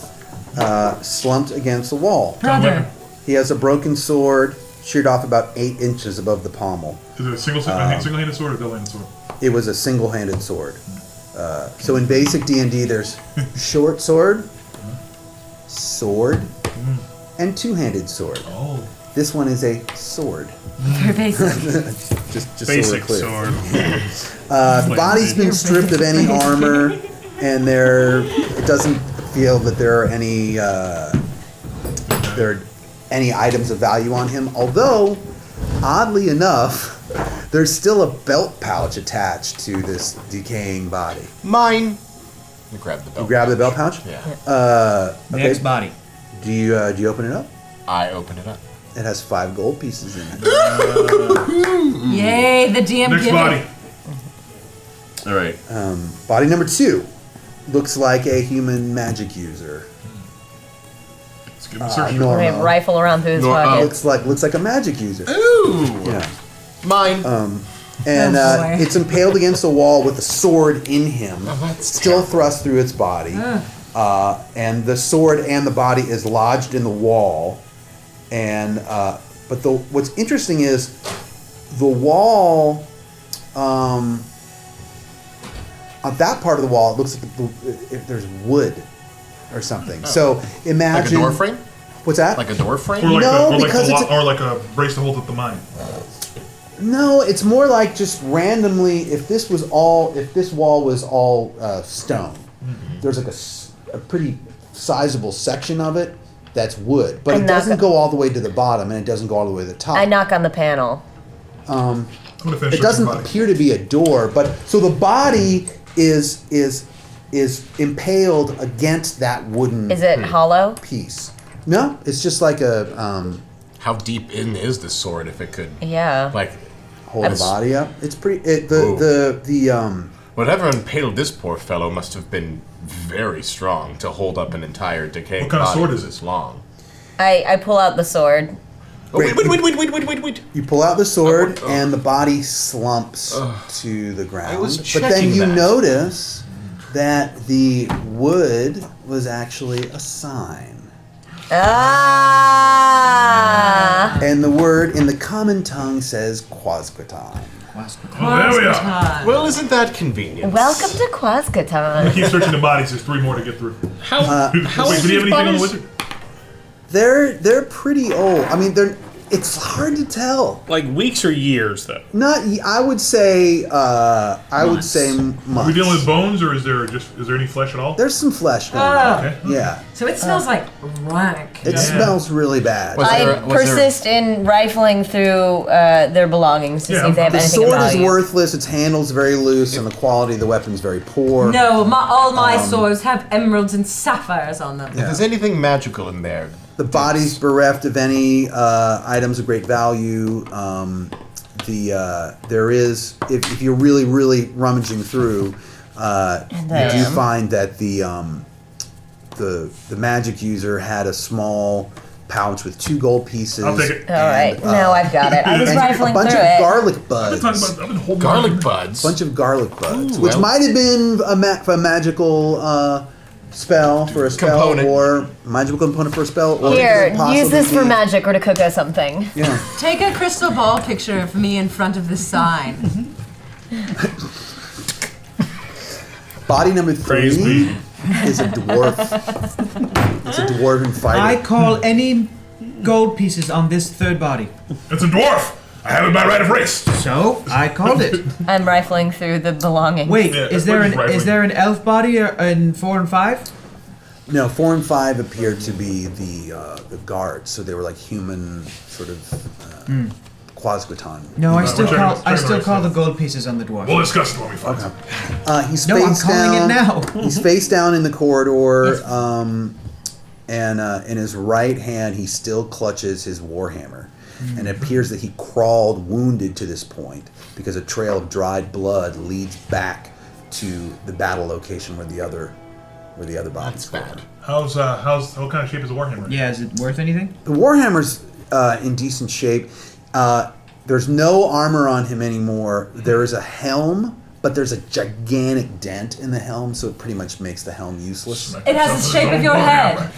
S1: slumped against the wall.
S3: Brother.
S1: He has a broken sword sheared off about 8 inches above the pommel.
S4: Is it a single-handed sword or double-handed sword?
S1: It was a single-handed sword. So in basic D&D, there's short sword, sword, and two-handed sword.
S4: Oh.
S1: This one is a sword.
S9: For basic.
S1: Just
S5: Basic
S1: so we're clear.
S5: sword.
S1: The body's been stripped of any armor, and it doesn't feel that there are any items of value on him. Although, oddly enough, there's still a belt pouch attached to this decaying body.
S7: Mine. You grab the
S1: You
S7: belt.
S1: grab the belt pouch.
S7: Yeah.
S6: Next body.
S1: Do you open it up?
S7: I open it up.
S1: It has 5 gold pieces in it.
S3: Yay, the DM
S4: Next
S3: gave
S4: body.
S3: it.
S7: All right.
S1: Body number 2 looks like a human magic user.
S4: Let's give him a search.
S9: We
S1: Normal.
S9: have rifle around through his
S7: Nor-
S9: pocket.
S1: Looks like a magic user.
S7: Ooh.
S1: Yeah.
S7: Mine.
S1: And
S3: Oh, boy.
S1: it's impaled against the wall with a sword in him,
S7: that's
S1: still thrust through its body. And the sword and the body is lodged in the wall. And but what's interesting is the wall. On that part of the wall, it looks like if there's wood or something. So
S7: like a
S1: imagine
S7: door frame?
S1: What's that?
S7: Like a door frame?
S4: Or like,
S1: No,
S4: or like,
S1: because
S4: a,
S1: it's
S4: or like a brace to hold up the mine.
S1: No, it's more like just randomly. If this wall was all stone, there's like a pretty sizable section of it that's wood, but it doesn't go all the way to the bottom, and it doesn't go all the way to the top.
S9: I knock on the panel.
S1: It doesn't appear to be a door, but so the body is impaled against that wooden.
S9: Is it hollow?
S1: Piece? No, it's just like a.
S7: How deep in is the sword? If it could,
S9: Yeah.
S7: like,
S1: hold the body up. It's pretty.
S7: Whatever impaled this poor fellow must have been very strong to hold up an entire decaying
S4: What kind of
S7: body
S4: sword is
S7: this long.
S9: I pull out the sword.
S7: Oh, wait.
S1: You pull out the sword, and the body slumps to the ground.
S7: I was
S1: but then
S7: checking
S1: you
S7: that.
S1: notice that the wood was actually a sign.
S9: Ah!
S1: And the word in the common tongue says Quasquatan.
S4: Oh, there we are.
S7: Well, isn't that convenient?
S9: Welcome to Quasquatan.
S4: Keep searching the bodies. There's 3 more to get through.
S5: How
S4: Wait,
S5: how
S4: do
S5: is
S4: you have
S5: these
S4: anything on the
S5: bodies?
S4: wizard?
S1: They're pretty old. I mean, it's hard to tell.
S5: Like weeks or years, though.
S1: I would say months.
S4: Are we dealing with bones, or is there any flesh at all?
S1: There's some flesh going on.
S4: Okay.
S1: Yeah.
S3: So it smells like rank.
S1: It smells really bad.
S9: I persist in rifling through their belongings to see if they have
S1: The
S9: anything of
S1: sword is
S9: value.
S1: worthless, its handle's very loose, and the quality of the weapon's very poor.
S3: No, all my swords have emeralds and sapphires on them.
S7: If there's anything magical in there,
S1: The body's bereft of any items of great value. There is, if you're really, really rummaging through, you do find that the magic user had a small pouch with 2 gold pieces.
S4: I'll take it.
S9: All right, now I've got it. I was
S1: and
S9: rifling
S1: a bunch
S9: through
S1: of
S9: it.
S1: garlic buds.
S4: I've been holding
S7: garlic
S4: on.
S7: buds.
S1: Bunch of garlic buds,
S7: Ooh,
S1: which
S7: well.
S1: might have been a magical spell for a spell,
S7: Component.
S1: or magical component for a spell. Or
S9: Here,
S1: it could possibly
S9: use this for
S1: be-
S9: magic or to cook us something.
S1: Yeah.
S3: Take a crystal ball picture of me in front of the sign.
S1: Body number
S4: Praise
S1: 3
S4: be.
S1: is a dwarf. It's a dwarven fighter.
S6: I call any gold pieces on this 3rd body.
S4: It's a dwarf. I have it by right of race.
S6: So I called it.
S9: I'm rifling through the belongings.
S6: Wait,
S4: Yeah,
S6: is there
S4: everybody's
S6: is
S4: rifling.
S6: there an elf body in 4 and 5?
S1: No, 4 and 5 appeared to be the guards, so they were like human sort of Quasquatan.
S6: No, I still
S4: we're
S6: call
S4: checking the
S6: the
S4: race.
S6: gold pieces on the dwarf.
S4: We'll discuss it when we find it.
S1: He's
S6: No, I'm
S1: face
S6: calling
S1: down.
S6: it now.
S1: He's face down in the corridor, and in his right hand he still clutches his warhammer. And it appears that he crawled wounded to this point because a trail of dried blood leads back to the battle location where the other bodies
S7: That's bad.
S4: What kind of shape is the warhammer?
S6: Yeah, is it worth anything?
S1: The warhammer's in decent shape. There's no armor on him anymore. There is a helm, but there's a gigantic dent in the helm, so it pretty much makes the helm useless.
S3: It has the shape of your head.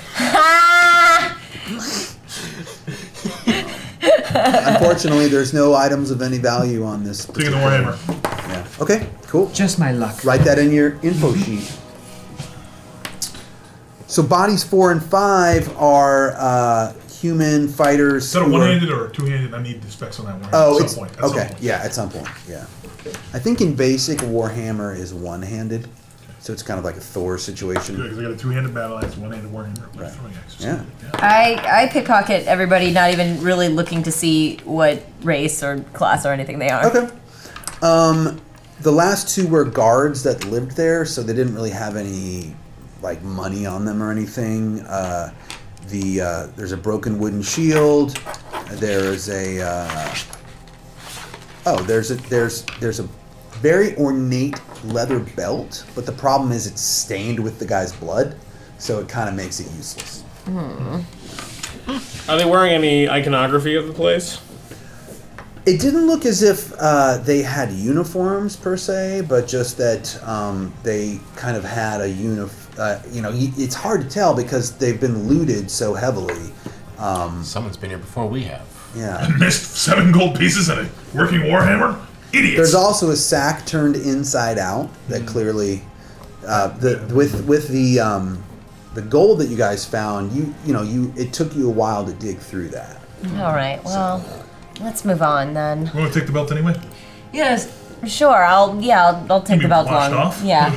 S1: Unfortunately, there's no items of any value on this.
S4: Taking the warhammer.
S1: Yeah. Okay, cool.
S6: Just my luck.
S1: Write that in your info sheet. So bodies 4 and 5 are human fighters.
S4: Is that a
S1: who are-
S4: one-handed or two-handed? I need the specs on that one.
S1: Oh,
S4: at
S1: it's
S4: some point.
S1: okay. Yeah, at some point. Yeah. I think in basic, Warhammer is one-handed, so it's kind of like a Thor situation.
S4: Because I got a two-handed battle axe, one-handed warhammer,
S1: Right.
S4: throwing axe.
S1: Yeah.
S9: I pickpocket everybody, not even really looking to see what race or class or anything they are.
S1: Okay. The last 2 were guards that lived there, so they didn't really have any like money on them or anything. There's a broken wooden shield. There's a there's a very ornate leather belt, but the problem is it's stained with the guy's blood, so it kind of makes it useless.
S5: Are they wearing any iconography of the place?
S1: It didn't look as if they had uniforms per se, but just that they kind of had a it's hard to tell because they've been looted so heavily.
S7: Someone's been here before we have.
S1: Yeah.
S4: Missed 7 gold pieces and a working warhammer? Idiots!
S1: There's also a sack turned inside out that clearly, with the gold that you guys found, it took you a while to dig through that.
S9: All right. Well, Let's move on then.
S4: You want to take the belt anyway?
S9: Yes. Sure. I'll take the belt
S4: washed
S9: along.
S4: off?
S9: Yeah.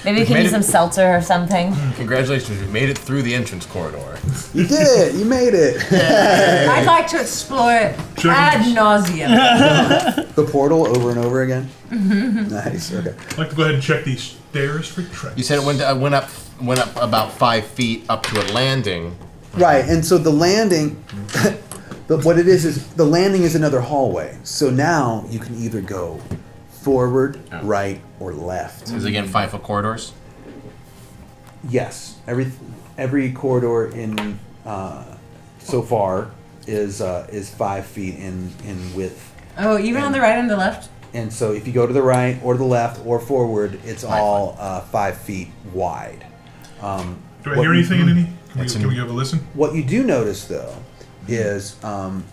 S9: Maybe we can
S7: made
S9: use
S7: it-
S9: some seltzer or something.
S7: Congratulations, you made it through the entrance corridor.
S1: You did it. You made it.
S3: I'd like to explore it ad nauseum.
S1: The portal over and over again. Nice. Okay.
S4: I'd like to go ahead and check these stairs for traps.
S7: You said it went up about 5 feet up to a landing.
S1: Right, and so the landing, what it is the landing is another hallway. So now you can either go forward, right, or left.
S7: Is it again 5-foot corridors?
S1: Yes, every corridor in so far is 5 feet in width.
S3: Oh, even on the right and the left?
S1: And so if you go to the right or the left or forward, it's all 5 feet wide.
S4: Do I hear anything in any? Can we have a listen?
S1: What you do notice, though, is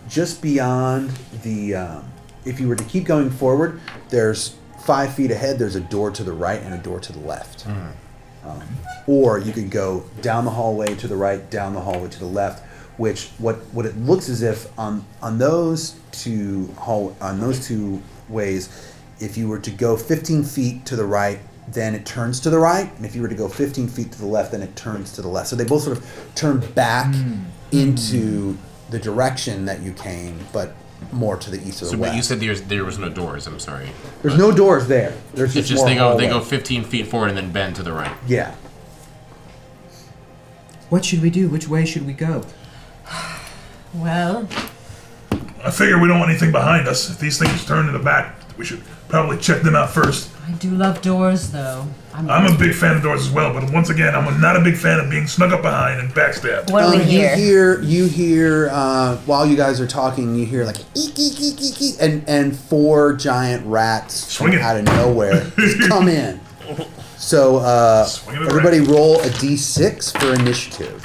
S1: just beyond the... if you were to keep going forward, there's 5 feet ahead, there's a door to the right and a door to the left. Or you could go down the hallway to the right, down the hallway to the left, which what it looks as if on those two ways, if you were to go 15 feet to the right, then it turns to the right, and if you were to go 15 feet to the left, then it turns to the left. So they both sort of turn back into the direction that you came, but more to the east or the west.
S7: But you said there was no doors. I'm sorry.
S1: There's no doors there. There's
S7: It's
S1: just
S7: just
S1: more
S7: they go
S1: hallway.
S7: 15 feet forward and then bend to the right.
S1: Yeah.
S6: What should we do? Which way should we go?
S3: Well,
S4: I figure we don't want anything behind us. If these things turn to the back, we should probably check them out first.
S3: I do love doors, though.
S4: I'm a big fan of doors as well, but once again, I'm not a big fan of being snuck up behind and backstabbed.
S9: What do we hear?
S1: You hear while you guys are talking, you hear like eek, eek, eek, eek, eek, and 4 giant rats from
S4: Swinging.
S1: out of nowhere just come in. So
S4: Swinging the
S1: everybody roll a d6 for initiative.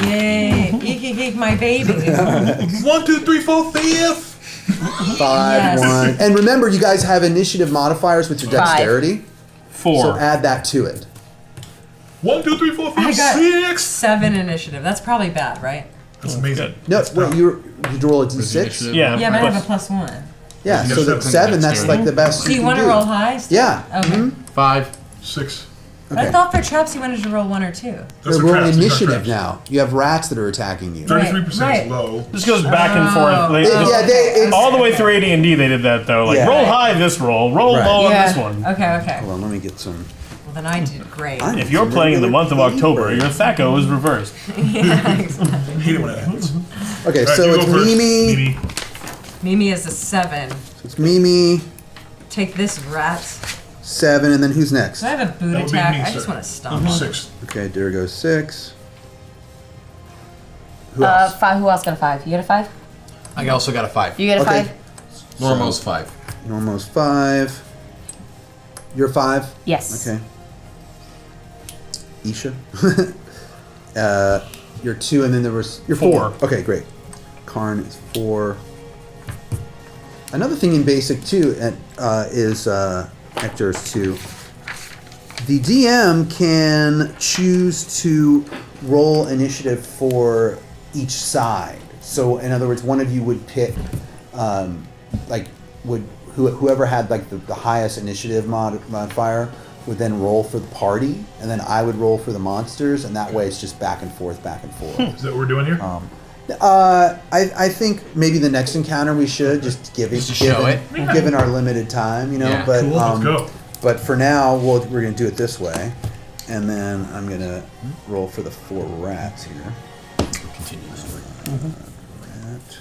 S3: Yay. Eek, eek, eek, my baby.
S4: 1, 2, 3, 4, 5.
S1: 5,
S3: Yes.
S1: 1. And remember, you guys have initiative modifiers with your
S9: 5.
S1: dexterity.
S5: 4.
S1: So add that to it.
S4: 1, 2, 3, 4, 5,
S3: I got
S4: 6.
S3: 7 initiative. That's probably bad, right?
S4: That's amazing.
S1: No, wait, you roll a d6?
S5: Yeah.
S3: Yeah, but I have a +1.
S1: Yeah,
S4: You
S1: so
S4: got
S1: that
S4: 7
S1: 7, that's like the best
S3: Do you
S1: can
S3: want to
S1: do.
S3: roll high?
S1: Yeah.
S3: Okay.
S7: 5.
S4: 6.
S3: But I thought for traps you wanted to roll 1 or 2.
S4: That's
S1: They're
S4: for
S1: rolling
S4: traps, these aren't
S1: initiative
S4: traps.
S1: now. You have rats that are attacking you.
S4: 33%
S3: Right.
S4: is low.
S5: This goes back and forth.
S1: It's,
S5: All the way through AD&D they did that though. Like
S1: Yeah.
S5: roll high this roll, roll
S1: Right.
S5: low on
S3: Yeah.
S5: this one.
S3: Okay.
S1: hold on, let me get some.
S3: Well, then I did great.
S5: If you're playing in the month of October, your THACO is reversed.
S3: Yeah, exactly.
S4: I hate it when that happens.
S1: Okay,
S4: Alright,
S1: so
S4: you
S1: it's
S4: go first,
S1: Mimi.
S3: Mimi is a 7.
S1: It's Mimi,
S3: Take this, rat.
S1: 7, and then who's next?
S3: Do I have a boot
S4: That would be
S3: attack?
S4: me,
S3: I just
S4: sir.
S3: want to stomp him.
S4: 6.
S1: Okay, there goes 6. Who else?
S9: 5. Who else got a 5? You got a 5?
S7: I also got a 5.
S9: You get a
S1: Okay.
S9: 5?
S7: Normal's 5.
S1: Normo's 5. You're 5?
S9: Yes.
S1: Okay. Isha? You're 2, and then you're 4.
S5: 4.
S1: Okay, great. Karn is 4. Another thing in basic too is Hector's 2. The DM can choose to roll initiative for each side. So in other words, one of you would pick whoever had like the highest initiative modifier would then roll for the party, and then I would roll for the monsters, and that way it's just back and forth.
S4: Is that what we're doing here?
S1: I think maybe the next encounter we should just given our limited time, you know.
S7: Yeah.
S1: But
S4: Cool, let's go.
S1: But for now, we're gonna do it this way, and then I'm gonna roll for the 4 rats here.
S7: Continue.
S1: Rat.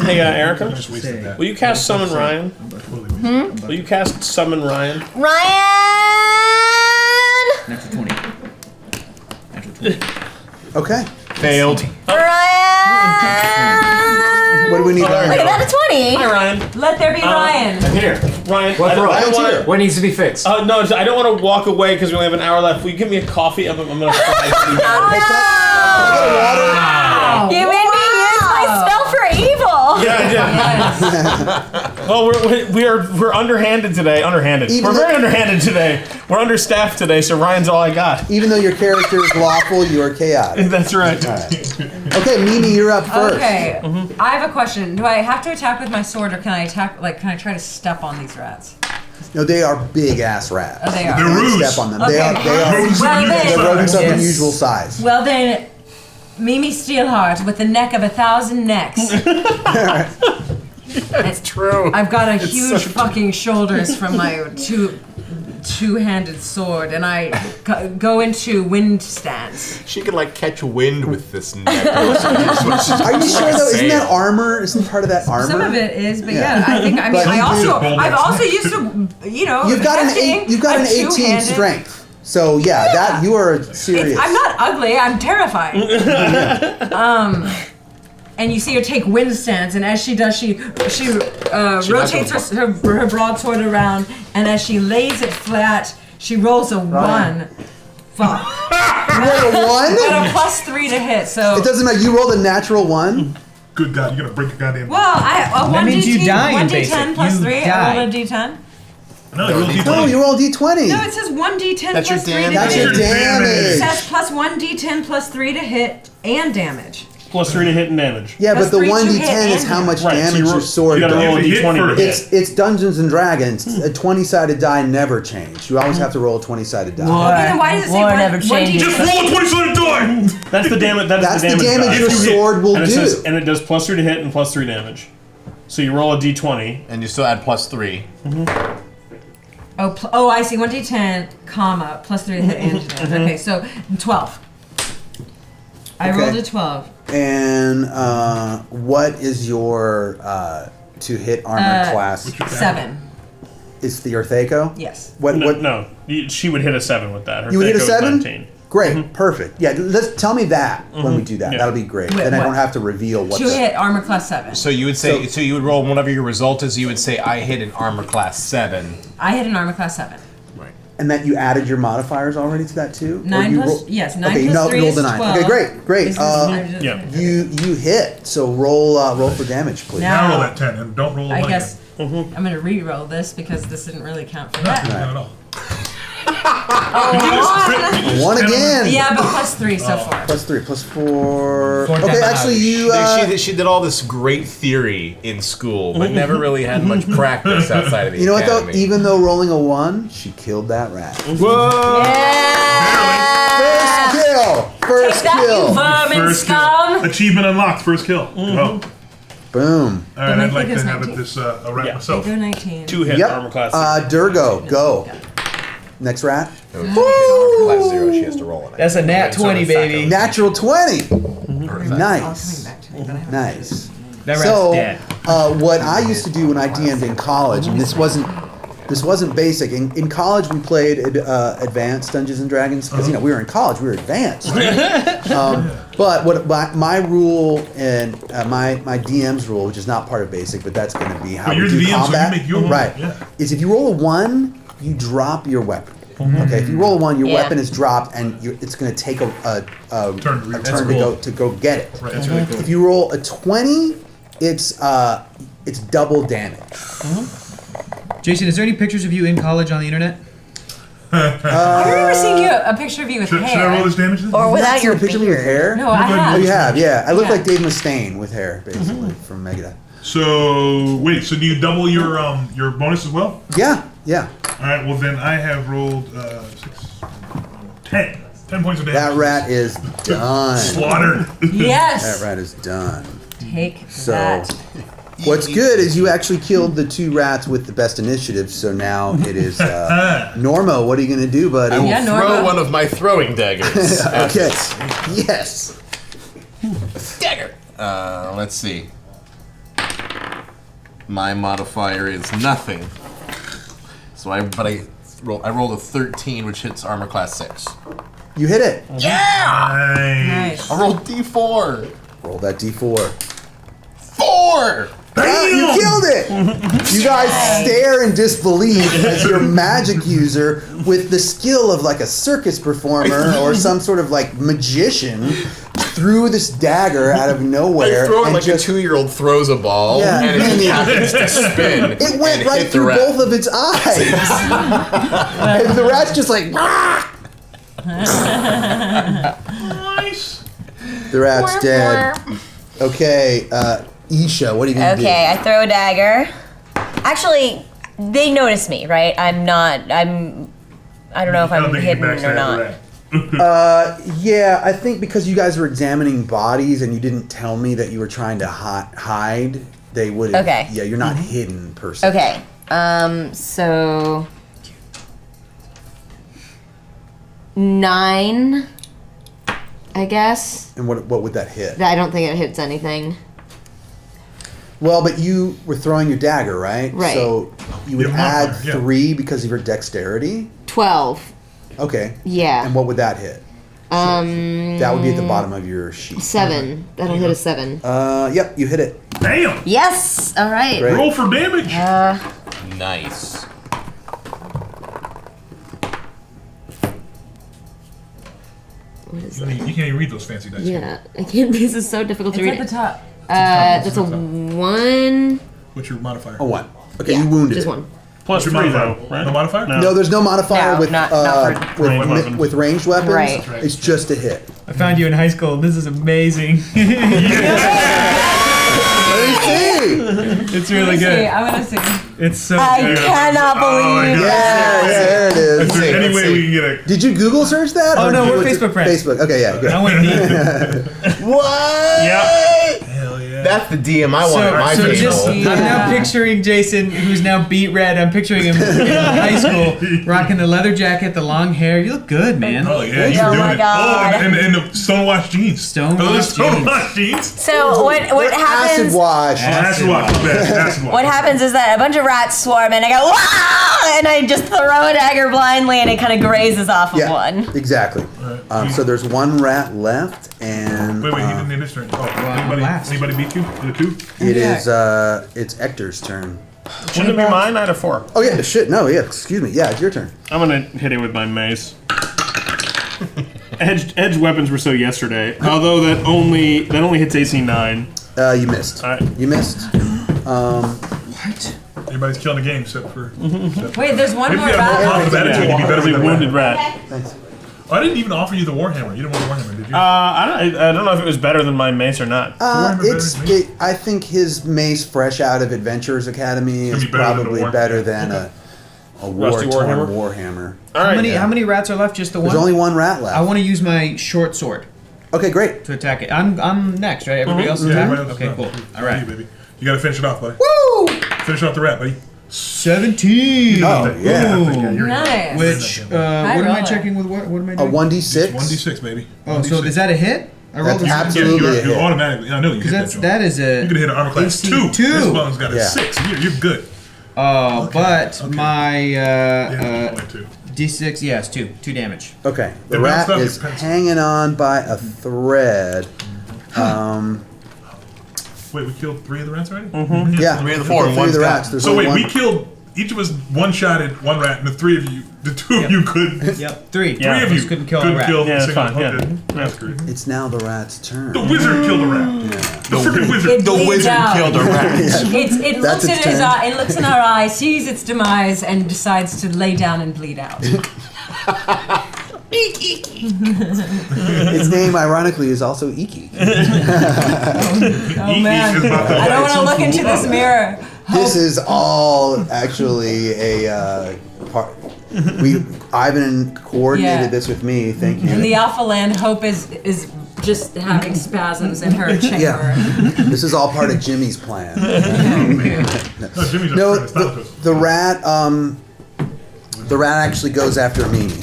S5: Hey, Erica,
S4: Just wasted that.
S5: will you cast Summon Ryan? Will you cast Summon Ryan?
S8: Ryan!
S6: Natural 20. Natural 20.
S1: Okay.
S5: Failed.
S8: Ryan!
S1: What do we need?
S8: Look at that, a 20.
S5: Hi, Ryan.
S3: Let there be Ryan.
S5: Here, Ryan.
S10: What,
S5: I don't
S1: Ryan's
S5: wanna-
S1: here.
S10: What needs to be fixed?
S5: No, I don't want to walk away because we only have an hour left. Will you give me a coffee? I'm gonna fly.
S8: You made me use my spell for evil.
S3: roll?
S5: Yeah, I did. Well, we're underhanded today. Underhanded.
S1: Even
S5: We're
S1: though-
S5: very underhanded today. We're understaffed today, so Ryan's all I got.
S1: Even though your character is lawful, you are chaotic.
S5: That's right.
S1: All right. Okay, Mimi, you're up first.
S3: Okay, I have a question. Do I have to attack with my sword, or can I attack? Like, can I try to step on these rats?
S1: No, they are big ass rats.
S3: Oh, they are.
S4: They're
S1: You can't
S4: rude.
S1: step on them.
S3: Okay.
S1: They are
S4: Rodents of
S3: Well,
S4: unusual
S3: then-
S1: they're rodents of
S6: Yes.
S1: unusual size.
S3: Well then, Mimi Steelheart with the neck of 1,000 necks.
S7: That's true.
S3: I've got a huge fucking shoulders from my two-handed sword, and I go into wind stance.
S7: She could like catch wind with this neck.
S1: Are you sure though? Isn't that armor? Isn't part of that armor?
S3: Some of it is, but yeah, I think. I mean,
S1: But
S3: I've also used to, you know,
S1: You've got
S3: hefting,
S1: you've got
S3: a
S1: an 18
S3: two-handed-
S1: strength. So yeah, that you are serious.
S3: I'm not ugly. I'm terrifying. And you see her take wind stance, and as she does, she rotates her broadsword around, and as she lays it flat, she rolls a 1. Fuck.
S1: You rolled a 1?
S3: Got a +3 to hit, so.
S1: It doesn't matter. You rolled a natural 1.
S4: Good God, you're gonna break the goddamn.
S3: Well, a 1d10,
S6: That means you die in
S3: 1d10
S6: basic.
S3: plus
S6: You
S3: 3.
S6: die.
S3: I rolled a d10.
S4: No, you rolled
S1: No,
S4: D20.
S1: you rolled D20.
S3: No, it says 1d10
S7: That's your
S3: plus 3 to
S7: damage.
S1: That's
S3: hit.
S1: your
S4: Your
S1: damage.
S3: It
S4: damage.
S3: says plus 1d10 plus 3 to hit and damage.
S5: +3 to hit and damage.
S1: Yeah,
S3: That's
S1: but the
S3: 3 to
S1: 1d10
S3: hit
S1: is how
S3: and
S1: much
S5: Right, so
S1: damage
S5: you
S1: your
S5: roll-
S1: sword
S5: you gotta roll a
S1: does.
S4: You hit
S5: d20 to
S4: first.
S5: hit.
S1: It's Dungeons and Dragons. A 20-sided die never change. You always have to roll a 20-sided die.
S3: Okay, then why does it say
S9: War
S3: one-
S9: never
S3: 1d10?
S9: changes.
S4: Just roll a 20-sided die!
S5: That's the damage. That is
S1: That's
S5: the
S1: the
S5: damage.
S1: damage
S5: die.
S1: your
S5: If you hit-
S1: sword will
S5: and it
S1: do.
S5: says- and it does +3 to hit and +3 damage. So you roll a d20.
S7: And you still add +3.
S3: Oh, I see. 1d10, comma, plus 3 to hit and damage. Okay, so 12. I
S1: Okay.
S3: rolled a 12.
S1: And what is your to hit armor class?
S3: 7.
S1: It's the Orthaco?
S3: Yes.
S1: What?
S5: No, she would hit a 7 with that. Her
S1: You would hit a
S5: Thaco is
S1: 7?
S5: 19.
S1: Great, perfect. Yeah, tell me that when we do that.
S5: Yeah.
S1: That'll be great.
S3: Wait,
S1: then I
S3: what?
S1: don't have to reveal what.
S3: To hit armor class 7.
S7: So you would say,
S1: So-
S7: so you would roll whatever your result is. You would say, I hit an armor class 7.
S3: I hit an armor class 7.
S1: And that you added your modifiers already to that too? Or
S3: 9
S1: you
S3: plus, yes, 9
S1: okay,
S3: plus
S1: no,
S3: 3
S1: roll
S3: is
S1: the 9.
S3: 12.
S1: Okay, great.
S3: This is-
S5: Yeah.
S1: You hit. So roll for damage, please.
S3: Now-
S4: Now roll that 10 and don't roll a
S3: I
S4: 1
S3: guess
S4: again.
S3: I'm going to re-roll this because this didn't really count for
S4: No,
S3: that.
S4: not at all.
S3: Oh,
S1: One again.
S3: yeah, but plus 3 so far.
S1: Plus 3, plus 4.
S6: Four
S1: Okay,
S6: damage.
S1: actually you.
S7: She did all this great theory in school, but never really had much practice outside of the
S1: You know what though?
S7: academy.
S1: Even though rolling a 1, she killed that rat.
S5: Whoa!
S1: First kill. First
S3: Take that,
S1: kill.
S3: you vermin
S4: First
S3: scum!
S4: kill. Achievement unlocked, first kill. Oh.
S1: Boom.
S4: All right,
S3: make
S4: I'd like
S3: it
S4: to
S3: as
S4: have
S3: 19.
S4: it this a rat
S5: Yeah.
S4: myself.
S3: Go 19.
S5: 2 hit
S1: Yep.
S5: armor class.
S1: Durgo, go. Next rat.
S7: Class 0, she has to roll on it.
S6: That's a nat 20, baby.
S1: Natural 20.
S3: All coming
S1: Nice.
S3: back to me, but I haven't.
S1: Nice.
S6: That rat's
S1: So,
S6: dead.
S1: what I used to do when I DM'd in college, and this wasn't basic. In college, we played advanced Dungeons and Dragons because we were in college, we were advanced. But what my rule and my DM's rule, which is not part of basic, but that's going to be how
S4: But
S1: we
S4: you're
S1: do
S4: the DM, so you
S1: combat.
S4: make your rule,
S1: right?
S4: yeah.
S1: Is if you roll a 1, you drop your weapon. Okay, if you roll a 1, your
S9: Yeah.
S1: weapon is dropped, and it's going to take a
S4: Turn to read. That's
S1: turn to go get it.
S4: Right, that's really cool.
S1: If you roll a 20, it's double damage.
S6: Jason, is there any pictures of you in college on the internet?
S3: I remember seeing a picture of you with
S4: Should
S3: hair.
S4: I roll this damage?
S9: Or
S1: Not
S9: without
S1: seen
S9: your
S1: a picture of me with hair?
S3: No, I
S1: Oh,
S3: have.
S1: you have, yeah. I look
S3: Yeah.
S1: like Dave Mustaine with hair, basically, from Megadeth.
S4: So wait, so do you double your bonus as well?
S1: Yeah.
S4: All right, well then I have rolled 10 points of damage.
S1: That rat is done.
S4: Slaughtered.
S3: Yes.
S1: That rat is done.
S3: Take
S1: So,
S3: that.
S1: what's good is you actually killed the 2 rats with the best initiative, so now it is Normo. What are you going to do, buddy?
S7: I will
S3: Yeah,
S7: throw
S3: Norma.
S7: one of my throwing daggers. at
S1: Okay.
S7: this.
S1: Yes.
S7: Dagger. Let's see. My modifier is nothing. So I rolled a 13, which hits armor class 6.
S1: You hit it.
S3: Nice.
S7: I rolled D4.
S1: Roll that D4.
S7: 4.
S1: Ah, you killed it! You guys stare in disbelief as your magic user, with the skill of like a circus performer or some sort of like magician, threw this dagger out of nowhere.
S7: I throw it
S1: and
S7: like
S1: just,
S7: a 2-year-old throws a ball,
S1: Yeah.
S7: and it just happens to spin.
S1: It went
S7: and
S1: right
S7: hit the
S1: through
S7: rat.
S1: both of its eyes. And the rat's just like, "Rah!"
S4: Nice.
S1: The rat's dead. Okay, Isha, what are you gonna do?
S9: Okay, I throw a dagger. Actually, they notice me, right? I don't know if
S4: I don't
S9: I'm
S4: think you
S9: hidden
S4: backstab
S9: or
S4: the
S9: not.
S4: rat.
S1: Yeah, I think because you guys were examining bodies and you didn't tell me that you were trying to hide, they would have.
S9: Okay.
S1: Yeah, you're not hidden per se.
S9: Okay, so 9, I guess.
S1: And what would that hit?
S9: I don't think it hits anything.
S1: Well, but you were throwing your dagger, right?
S9: Right.
S1: So you would
S4: Yeah,
S1: add
S4: modifier, yeah.
S1: 3 because of your dexterity.
S9: 12.
S1: Okay.
S9: Yeah.
S1: And what would that hit? That would be at the bottom of your sheet.
S9: 7. That'll hit a 7.
S1: Yep, you hit it.
S4: Damn.
S9: Yes. All right.
S1: Great.
S4: Roll for damage.
S7: Nice.
S9: What is
S4: You
S9: that?
S4: can't even read those fancy dice.
S9: Yeah, I can't. This is so difficult to
S3: It's
S9: read.
S3: at the top.
S9: That's a 1.
S4: What's your modifier?
S1: A 1. Okay,
S9: Yeah,
S1: you wounded
S9: just
S1: it.
S9: 1.
S5: Plus
S4: What's your
S5: 3
S4: modifier?
S5: though, right?
S4: No modifier?
S5: No.
S1: No, there's no modifier
S9: No,
S1: with
S9: not for
S5: ranged weapons.
S1: with ranged weapons.
S9: Right.
S1: It's just a hit.
S6: I found you in high school. This is amazing.
S1: Let me see.
S6: It's really
S3: See,
S6: good.
S3: I want to see.
S6: It's so
S9: I
S6: good.
S9: cannot
S4: my
S9: believe
S4: God.
S1: Yeah, there it
S4: Is
S1: is.
S4: there any
S7: Let's
S4: way
S7: see.
S4: we can get a?
S1: Did you Google search that?
S6: Oh,
S1: or
S6: no,
S1: did you
S6: we're
S1: went to
S6: Facebook friends.
S1: Facebook. Okay, yeah, good.
S6: I went deep.
S1: What?
S5: Yep.
S4: Hell yeah.
S7: That's the DM I want at my
S6: So
S7: table.
S6: just, I'm now picturing Jason, who's now beat red. I'm picturing him in high school, rocking the leather jacket, the long hair. You look good, man.
S4: Oh yeah, you're
S9: Oh
S4: doing
S9: my
S4: it.
S9: God.
S4: Oh, and the stonewashed jeans.
S6: Stonewashed jeans.
S4: Stonewashed jeans.
S9: So what
S1: Acid
S9: happens?
S1: wash.
S4: Acid wash. Acid wash.
S9: What happens is that a bunch of rats swarm, and I go wow, and I just throw a dagger blindly, and it kind of grazes off of
S1: Yeah,
S9: one.
S1: exactly. So there's 1 rat left, and
S4: Wait, he didn't need his turn. Oh,
S6: last.
S4: anybody beat you? The 2?
S1: it is it's Ector's turn.
S5: Shouldn't it be mine? I had a 4.
S1: Oh yeah, shit. No, yeah. Excuse me. Yeah, it's your turn.
S5: I'm gonna hit it with my mace. Edged weapons were so yesterday. Although that only hits AC 9.
S1: You missed.
S5: All right.
S1: You missed.
S4: Everybody's killing the game except for.
S3: Wait, there's one
S4: Maybe
S3: more
S4: you have more
S3: battle.
S4: positive attitude. You'd be better
S5: As a
S4: than
S5: wounded
S4: rat.
S5: rat.
S1: Thanks.
S4: Oh, I didn't even offer you the Warhammer. You didn't want the Warhammer, did you?
S5: I don't know if it was better than my mace or not.
S1: I think his mace, fresh out of Adventurers Academy, is
S4: be better than
S1: probably
S4: a war-
S1: better than a
S5: Rusty
S1: war-torn
S5: Warhammer?
S1: Warhammer.
S5: All right.
S6: How many rats are left? Just the one?
S1: There's only 1 rat left.
S6: I want to use my short sword
S1: Okay, great.
S6: to attack it. I'm next, right? Everybody else is
S4: Yeah,
S6: back?
S4: everybody else
S6: Okay,
S4: is
S6: cool.
S4: done.
S6: All right.
S4: You, baby. You gotta finish it off, buddy.
S6: Woo!
S4: Finish off the rat, buddy.
S6: 17.
S1: Oh, yeah.
S4: You're
S3: Nice.
S6: Which, what am I
S3: roller.
S6: checking with what? What am I
S1: A
S6: doing?
S1: 1d6.
S4: 1d6, baby.
S6: Oh, so is that a hit? I rolled a
S1: That's absolutely a
S4: You
S1: hit.
S4: automatically. I know you hit that.
S6: Because that is a.
S4: You could hit an armor class
S6: AC
S4: 2.
S6: 2.
S4: This one's got a
S1: Yeah.
S4: 6. You're good.
S6: But my
S4: Yeah, only 2.
S6: D6, yeah, it's 2 damage.
S1: Okay. The
S4: It
S1: rat
S4: bounced up,
S1: is
S4: it bounced.
S1: hanging on by a thread.
S4: Wait, we killed 3 of the rats already?
S1: Yeah.
S7: 3 of the 4 and
S1: 3 of
S7: one's
S1: the
S7: down.
S1: rats. There's
S4: So
S1: only
S4: wait, we
S1: 1.
S4: killed. Each of us one-shotted 1 rat, and the 3 of you, the 2 of you could.
S6: Yep, 3.
S5: Yeah.
S4: 3 of you
S6: Just couldn't kill a rat.
S5: Yeah,
S4: a
S5: that's
S4: single.
S5: fine, yeah.
S4: Okay. That's great.
S1: It's now the rat's turn.
S4: The wizard killed a rat. The freaking wizard.
S3: It bleeds out.
S7: killed a rat.
S3: It
S1: That's
S3: looks in
S1: its
S3: his
S1: turn.
S3: eye. It looks in our eye, sees its demise, and decides to lay down and bleed out.
S1: Its name, ironically, is also Iki.
S3: Oh man,
S4: Is about to
S3: I don't
S4: bite
S3: want to
S4: some
S3: look into
S4: fool
S3: this
S4: up.
S3: mirror.
S1: This is all actually a part. Ivan coordinated
S3: Yeah.
S1: this with me. Thank you.
S3: In the Alpha Land, Hope is just having spasms in her chamber.
S1: Yeah. This is all part of Jimmy's plan.
S4: No, Jimmy's just
S1: No,
S4: trying to stop us.
S1: the rat. The rat actually goes after Mimi.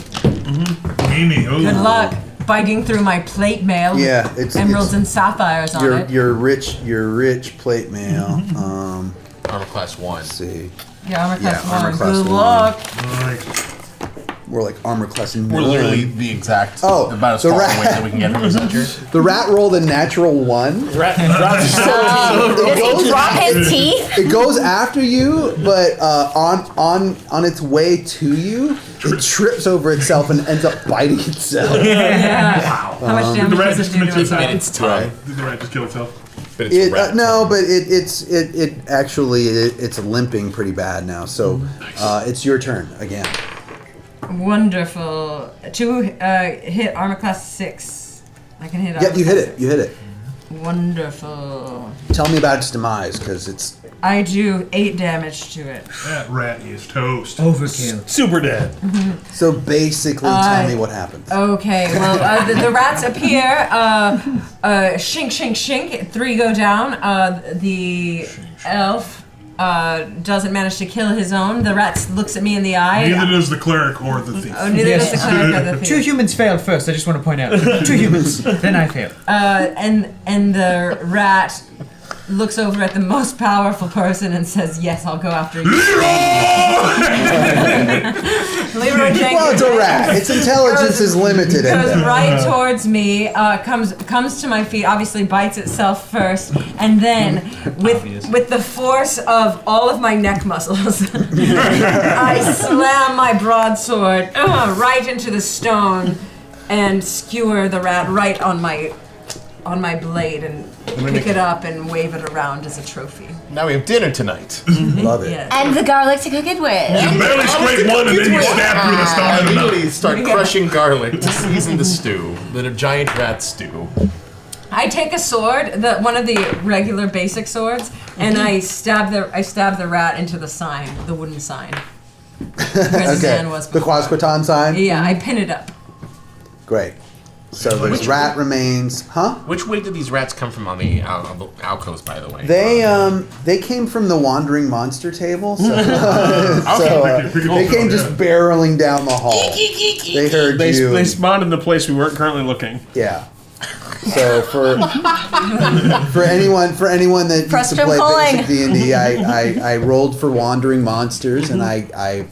S4: Mimi, ooh.
S3: Good luck biting through my plate mail.
S1: Yeah,
S3: with
S1: it's
S3: emeralds and sapphires on it.
S1: your rich plate mail.
S7: Armor class 1.
S1: Let's see.
S3: Yeah, armor class
S1: Yeah, armor
S3: 1.
S1: class
S3: Good
S1: one.
S3: luck.
S4: Nice.
S1: more like armor class 9.
S7: We're literally the exact. About as
S1: the
S7: far
S1: rat.
S7: away that we can get from the center.
S1: The rat rolled a natural 1.
S5: Rat
S8: Does he drop his teeth?
S1: It goes after you, but on its way to you, it trips over itself and ends up biting itself.
S3: Wow. How much
S4: Did the
S3: damage
S4: rat
S3: does
S4: just
S3: it do
S4: commit
S3: to
S4: suicide?
S3: itself?
S7: It's time.
S4: Did the rat just kill itself?
S7: But it's rat
S1: No,
S7: time.
S1: but it actually it's limping pretty bad now. So it's your turn again.
S3: Wonderful. 2 hit armor class 6. I can hit.
S1: Yeah,
S3: armor
S1: you
S3: class
S1: hit it. You hit it.
S3: 6. Wonderful.
S1: Tell me about its demise, because it's
S3: I do 8 damage to it.
S4: That rat is toast.
S6: Overkill.
S5: Super dead.
S1: so basically. Tell me what happens.
S3: Okay, well, the rats appear. Shink, shink, shink. 3 go down. The elf doesn't manage to kill his own. The rat looks at me in the eye.
S4: Neither does the cleric or the thief.
S3: Oh, neither
S6: Yes.
S3: does the cleric or the thief.
S6: 2 humans failed first. I just want to point out. 2 humans. Then I failed.
S3: And the rat looks over at the most powerful person and says, "Yes, I'll go after you." Leroy Jenkins.
S1: Well, it's a rat. Its intelligence is limited. in
S3: Goes
S1: that.
S3: right towards me, comes to my feet, obviously bites itself first, and then with the force of all of my neck muscles, I slam my broadsword right into the stone and skewer the rat right on my blade and pick it up and wave it around as a trophy.
S7: Now we have dinner tonight.
S1: Love it.
S3: Yeah.
S8: And the garlic to cook it with.
S4: You barely scrape one and then you stab through the
S7: I
S4: stone in the
S7: immediately
S4: mouth.
S7: start crushing garlic to season the stew. The giant rat stew.
S3: I take a sword, one of the regular basic swords, and I stab the rat into the sign, the wooden sign. Where the
S1: Okay.
S3: man was
S1: The
S3: before.
S1: Quasquatan sign.
S3: Yeah, I pin it up.
S1: Great. So the rat remains. Huh?
S7: Which way did these rats come from on the alcoves, by the way?
S1: They came from the wandering monster table. So,
S4: They
S1: they came just barreling down the hall. They heard
S5: They
S1: you.
S5: spawned in the place we weren't currently looking.
S1: Yeah. So for anyone that needs to
S8: Frustrum
S1: play
S8: calling.
S1: basic D&D, I rolled for wandering monsters, and I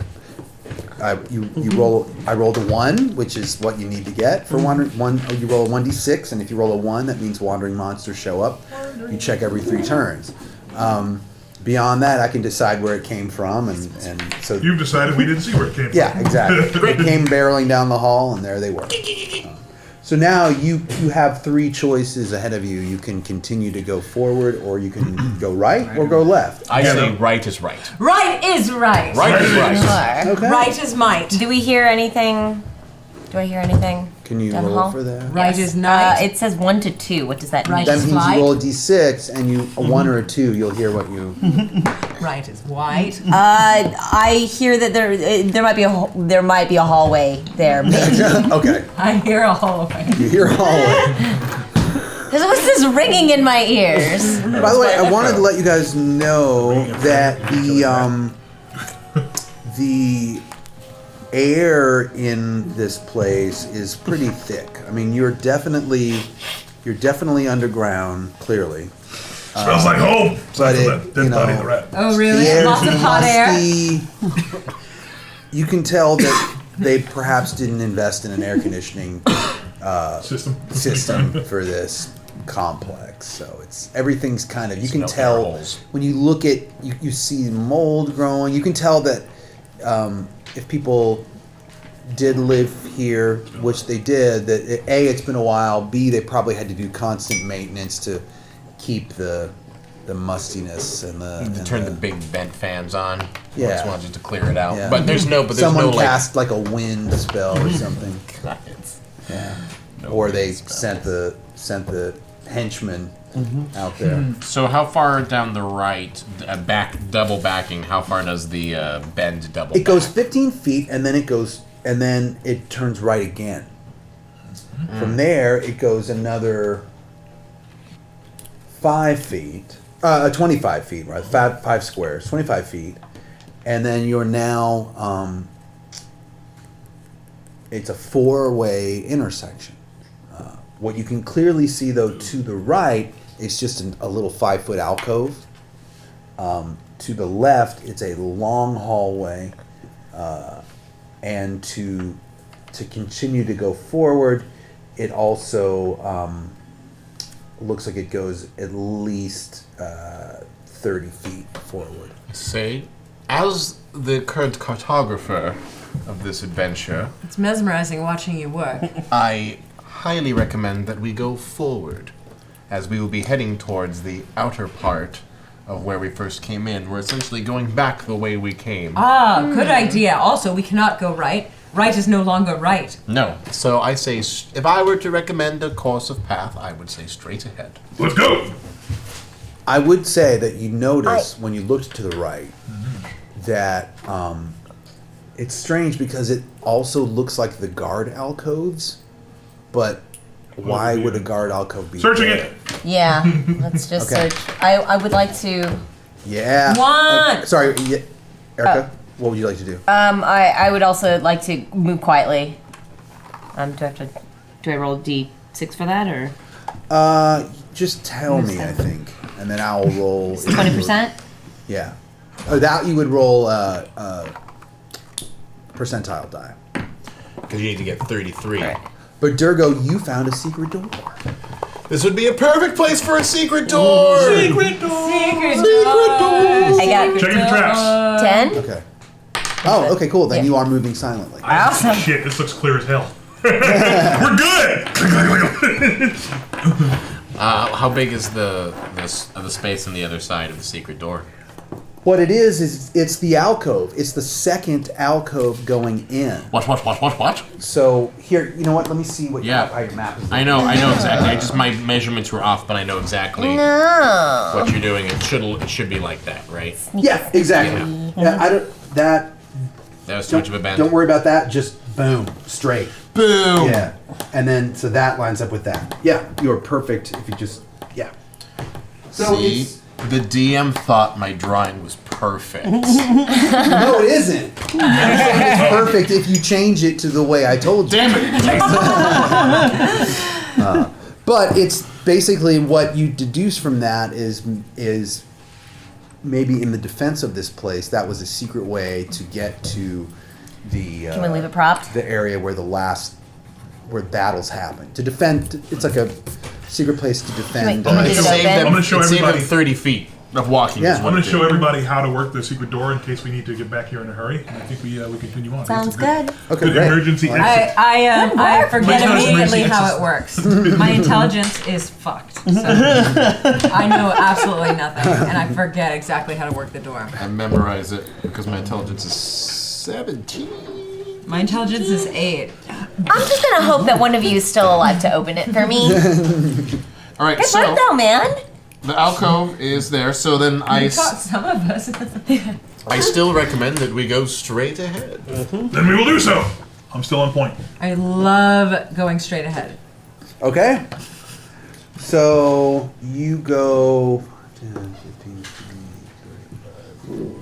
S1: rolled a 1, which is what you need to get for wandering one. You roll a 1d6, and if you roll a 1, that means wandering monsters show up. You check every 3 turns. Beyond that, I can decide where it came from, and so
S4: You've decided we didn't see where it came from.
S1: yeah, exactly. It came barreling down the hall, and there they were. So now you have 3 choices ahead of you. You can continue to go forward, or you can go right or go left.
S7: I say right is right.
S3: Right is right.
S7: Right is right.
S1: Okay.
S3: Right is might.
S8: Do we hear anything? Do I hear anything?
S1: Can you
S8: Down the
S1: roll
S8: hall?
S1: for that?
S3: Right is night.
S8: It says 1 to 2. What does that mean?
S3: Right.
S1: That
S3: Just
S1: means
S3: slide?
S1: you roll a d6, and you a 1 or a 2. You'll hear what you.
S3: Right is white.
S8: I hear that there might be a hallway there. Maybe.
S1: Okay.
S3: I hear a hallway.
S1: You hear a hallway.
S8: There's always this ringing in my ears.
S1: By the way, I wanted to let you guys know that the air in this place is pretty thick. I mean, you're definitely underground, clearly.
S4: Smells like home.
S1: But
S4: Except for the dead body of the rat.
S3: Oh,
S1: The
S3: really?
S1: air
S3: Lots
S1: is
S3: of hot air.
S1: musty. You can tell that they perhaps didn't invest in an air conditioning system for this complex. So everything's kind of, you can
S7: No air
S1: tell
S7: holes.
S1: when you look at, you see mold growing. You can tell that if people did live here, which they did, that A, it's been a while, B, they probably had to do constant maintenance to keep the mustiness and the
S7: Turn the big vent fans on.
S1: Yeah.
S7: Just wanted to clear it out.
S1: Yeah.
S7: But there's no
S1: someone
S7: like.
S1: cast like a wind spell or something. Yeah.
S7: No
S1: Or they
S7: wind spell.
S1: sent the henchmen out there.
S7: So how far down the right, double backing? How far does the bend double?
S1: It goes 15 feet, and then it turns right again. From there, it goes another 5 feet, 25 feet, right? Five squares, 25 feet, and then you're now. It's a 4-way intersection. What you can clearly see, though, to the right is just a little 5-foot alcove. To the left, it's a long hallway. and to continue to go forward, it also looks like it goes at least 30 feet forward.
S7: Say, as the current cartographer of this adventure,
S3: It's mesmerizing watching you work.
S7: I highly recommend that we go forward, as we will be heading towards the outer part of where we first came in. We're essentially going back the way we came.
S3: Good idea. Also, we cannot go right. Right is no longer right.
S7: No. So I say, if I were to recommend a course of path, I would say straight ahead.
S4: Let's go.
S1: I would say that you notice when you looked to the right that it's strange because it also looks like the guard alcoves, but why would a guard alcove be
S4: Searching
S1: there?
S4: it.
S9: Yeah, let's just
S1: Okay.
S9: search. I would like to.
S1: Yeah.
S3: What?
S1: Sorry, Erica. What would you like to do?
S9: I would also like to move quietly. Do I roll a d6 for that or?
S1: Just tell me, I think, and then I'll roll.
S9: 20%.
S1: Yeah. That you would roll percentile die.
S7: Because you need to get 33.
S9: Right.
S1: But Durgo, you found a secret door.
S7: This would be a perfect place for a secret door!
S3: Secret door.
S9: I got
S4: Checking the traps.
S9: 10.
S1: Okay. Oh, okay, cool. Then you are moving silently.
S9: Awesome.
S4: Shit, this looks clear as hell. We're good.
S7: How big is the space on the other side of the secret door?
S1: What it is it's the alcove. It's the second alcove going in.
S7: What?
S1: So here, you know what? Let me see what
S7: Yeah.
S1: how your map is.
S7: I know exactly. My measurements were off, but I know exactly
S9: No.
S7: what you're doing. It should be like that, right?
S1: Yeah, exactly. Yeah, I don't. That.
S7: That was too much of a bend.
S1: Don't worry about that. Just boom, straight.
S7: Boom!
S1: Yeah, and then so that lines up with that. Yeah, you are perfect. If you just So
S7: See,
S1: it's
S7: the DM thought my drawing was perfect.
S1: no, it isn't. It's perfect if you change it to the way I told you.
S7: Damn it!
S1: But it's basically what you deduce from that is maybe in the defense of this place, that was a secret way to get to the
S9: Can we leave it propped?
S1: the area where battles happen. To defend, it's like a secret place to defend.
S9: Can we
S7: It
S9: leave it
S7: saved
S9: open?
S7: them,
S4: I'm gonna show
S7: it saved them
S4: everybody-
S7: 30 feet of walking.
S1: Yeah.
S7: is
S1: I'm
S7: what
S4: I'm going
S7: it
S4: to show
S7: did.
S4: everybody how to work the secret door in case we need to get back here in a hurry. And I think we continue on.
S9: Sounds
S4: It's a
S9: good.
S1: Okay,
S4: Good
S1: great.
S4: emergency
S1: Well,
S4: exit.
S3: I forget
S4: Please notice
S3: immediately
S4: emergency
S3: how
S4: exits.
S3: it works. My intelligence is fucked. So I know absolutely nothing, and I forget exactly how to work the door.
S7: I memorize it because my intelligence is 17.
S3: My intelligence is 8.
S9: I'm just gonna hope that one of you is still alive to open it for me.
S7: All right,
S9: Good
S7: so
S9: work though, man.
S7: the alcove is there. So then I
S3: Caught some of us.
S7: still recommend that we go straight ahead.
S4: Then we will do so. I'm still on point.
S3: I love going straight ahead.
S1: Okay. So you go 10, 15, 20,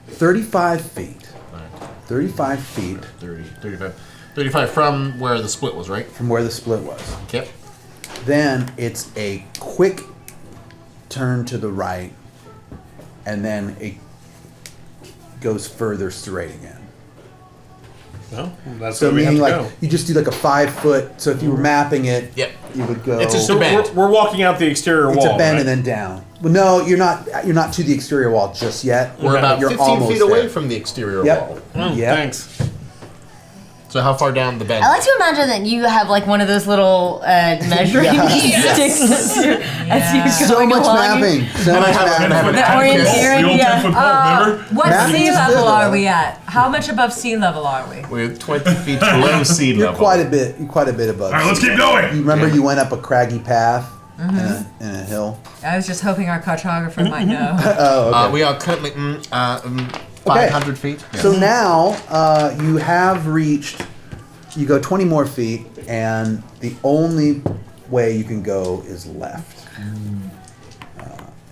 S1: 35 feet. 35 feet
S7: 35 from where the split was, right?
S1: from where the split was.
S7: Okay.
S1: Then it's a quick turn to the right, and then it goes further straight again.
S5: Well, that's
S1: So
S5: where we have
S1: meaning
S5: to
S1: like
S5: go.
S1: you just do like a 5 foot. So if you were mapping it,
S7: Yep.
S1: you would go.
S7: It's a
S5: So
S7: bend.
S5: we're walking out the exterior
S1: It's
S5: wall.
S1: a bend
S5: right?
S1: and then down. Well, no, you're not. You're not to the exterior wall just yet.
S7: We're about
S1: You're
S7: 15
S1: almost
S7: feet away
S1: there.
S7: from the exterior
S1: Yep.
S7: wall.
S5: Oh,
S1: Yep.
S5: Thanks.
S7: So how far down the bend?
S9: I like to imagine that you have like one of those little measuring sticks as you're
S1: So
S9: going
S1: much
S9: along.
S1: mapping. So
S7: And I
S1: much
S7: have an
S1: mapping.
S3: The
S7: abacus.
S3: orienteering,
S4: The old
S3: yeah.
S4: 10-foot pole, remember?
S3: What
S1: Mapping
S3: sea
S1: is
S3: level
S1: good,
S3: are
S1: though.
S3: we at? How much above sea level are we?
S7: We're 20 feet below sea
S1: You're
S7: level.
S1: quite a bit. You're quite a bit above.
S4: All right, let's
S1: sea
S4: keep
S1: level.
S4: going.
S1: You remember you went up a craggy path in a hill.
S3: I was just hoping our cartographer might know.
S1: Oh, okay.
S7: We are currently 500 feet. Yes.
S1: So now you have reached. You go 20 more feet, and the only way you can go is left,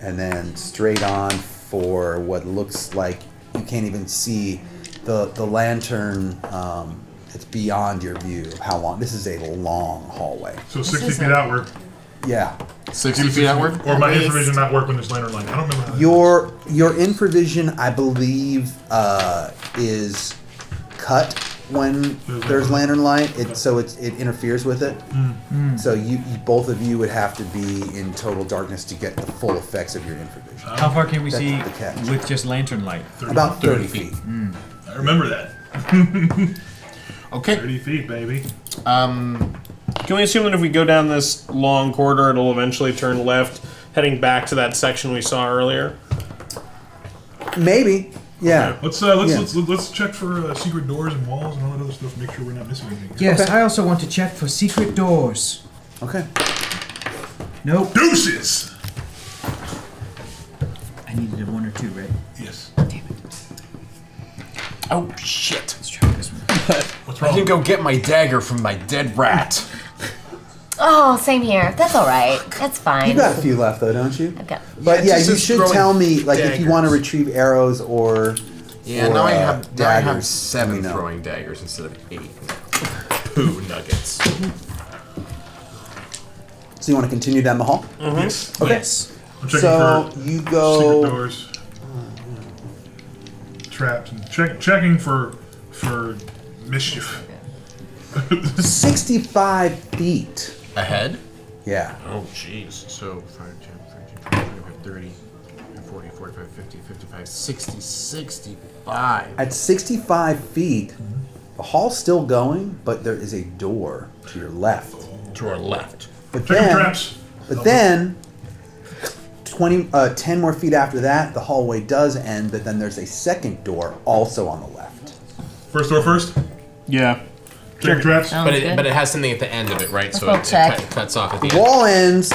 S1: and then straight on for what looks like you can't even see the lantern. It's beyond your view of how long. This is a long hallway.
S4: So 60 feet outward.
S1: Yeah.
S7: 60 feet outward?
S4: Or my infravision not work when there's lantern light. I don't remember how
S1: Your infravision, I believe, is cut when there's lantern light. So it interferes with it. So you both of you would have to be in total darkness to get the full effects of your infravision.
S6: How far can we see
S1: the catch.
S6: with just lantern light?
S1: About 30 feet.
S4: I remember that.
S7: Okay.
S4: 30 feet, baby.
S5: Can we assume that if we go down this long corridor, it'll eventually turn left, heading back to that section we saw earlier?
S1: Maybe. Yeah.
S4: Let's check for secret doors and walls and all that other stuff. Make sure we're not missing anything.
S6: Yes,
S1: Okay.
S6: I also want to check for secret doors.
S1: Okay.
S6: Nope.
S4: Deuces.
S6: I needed a 1 or 2, right?
S4: Yes.
S6: Damn it.
S7: Oh, shit.
S6: Let's try this one.
S4: What's
S7: I
S4: wrong?
S7: didn't go get my dagger from my dead rat.
S8: Oh, same here. That's all right. That's fine.
S1: You got a few left, though, don't you?
S8: I've got.
S1: But yeah,
S7: just
S1: you
S7: as
S1: should
S7: throwing
S1: tell me, like, if you want to
S7: daggers.
S1: retrieve arrows or.
S7: Yeah,
S1: or,
S7: now I have
S1: daggers,
S7: 7
S1: let me know.
S7: throwing daggers instead of 8. Poo nuggets.
S1: So you want to continue down the hall?
S4: Yes.
S1: Okay.
S6: Yes.
S4: I'm checking
S1: So
S4: for
S1: you
S4: secret
S1: go.
S4: doors, traps, and checking for mischief.
S1: 65 feet.
S7: Ahead?
S1: Yeah.
S7: Oh, jeez. So 5, 10, 15, 20, 30, 40, 45, 50, 55, 60, 65.
S1: At 65 feet, the hall's still going, but there is a door to your left.
S7: To our left.
S1: But
S4: Checking
S1: then,
S4: traps.
S1: but then 10 more feet after that, the hallway does end, but then there's a second door also on the left.
S4: First door first.
S5: Yeah.
S4: Check traps.
S7: But it has something at the end of it, right? So
S8: Let's
S7: it
S8: check.
S7: cuts off at the end.
S1: Wall ends.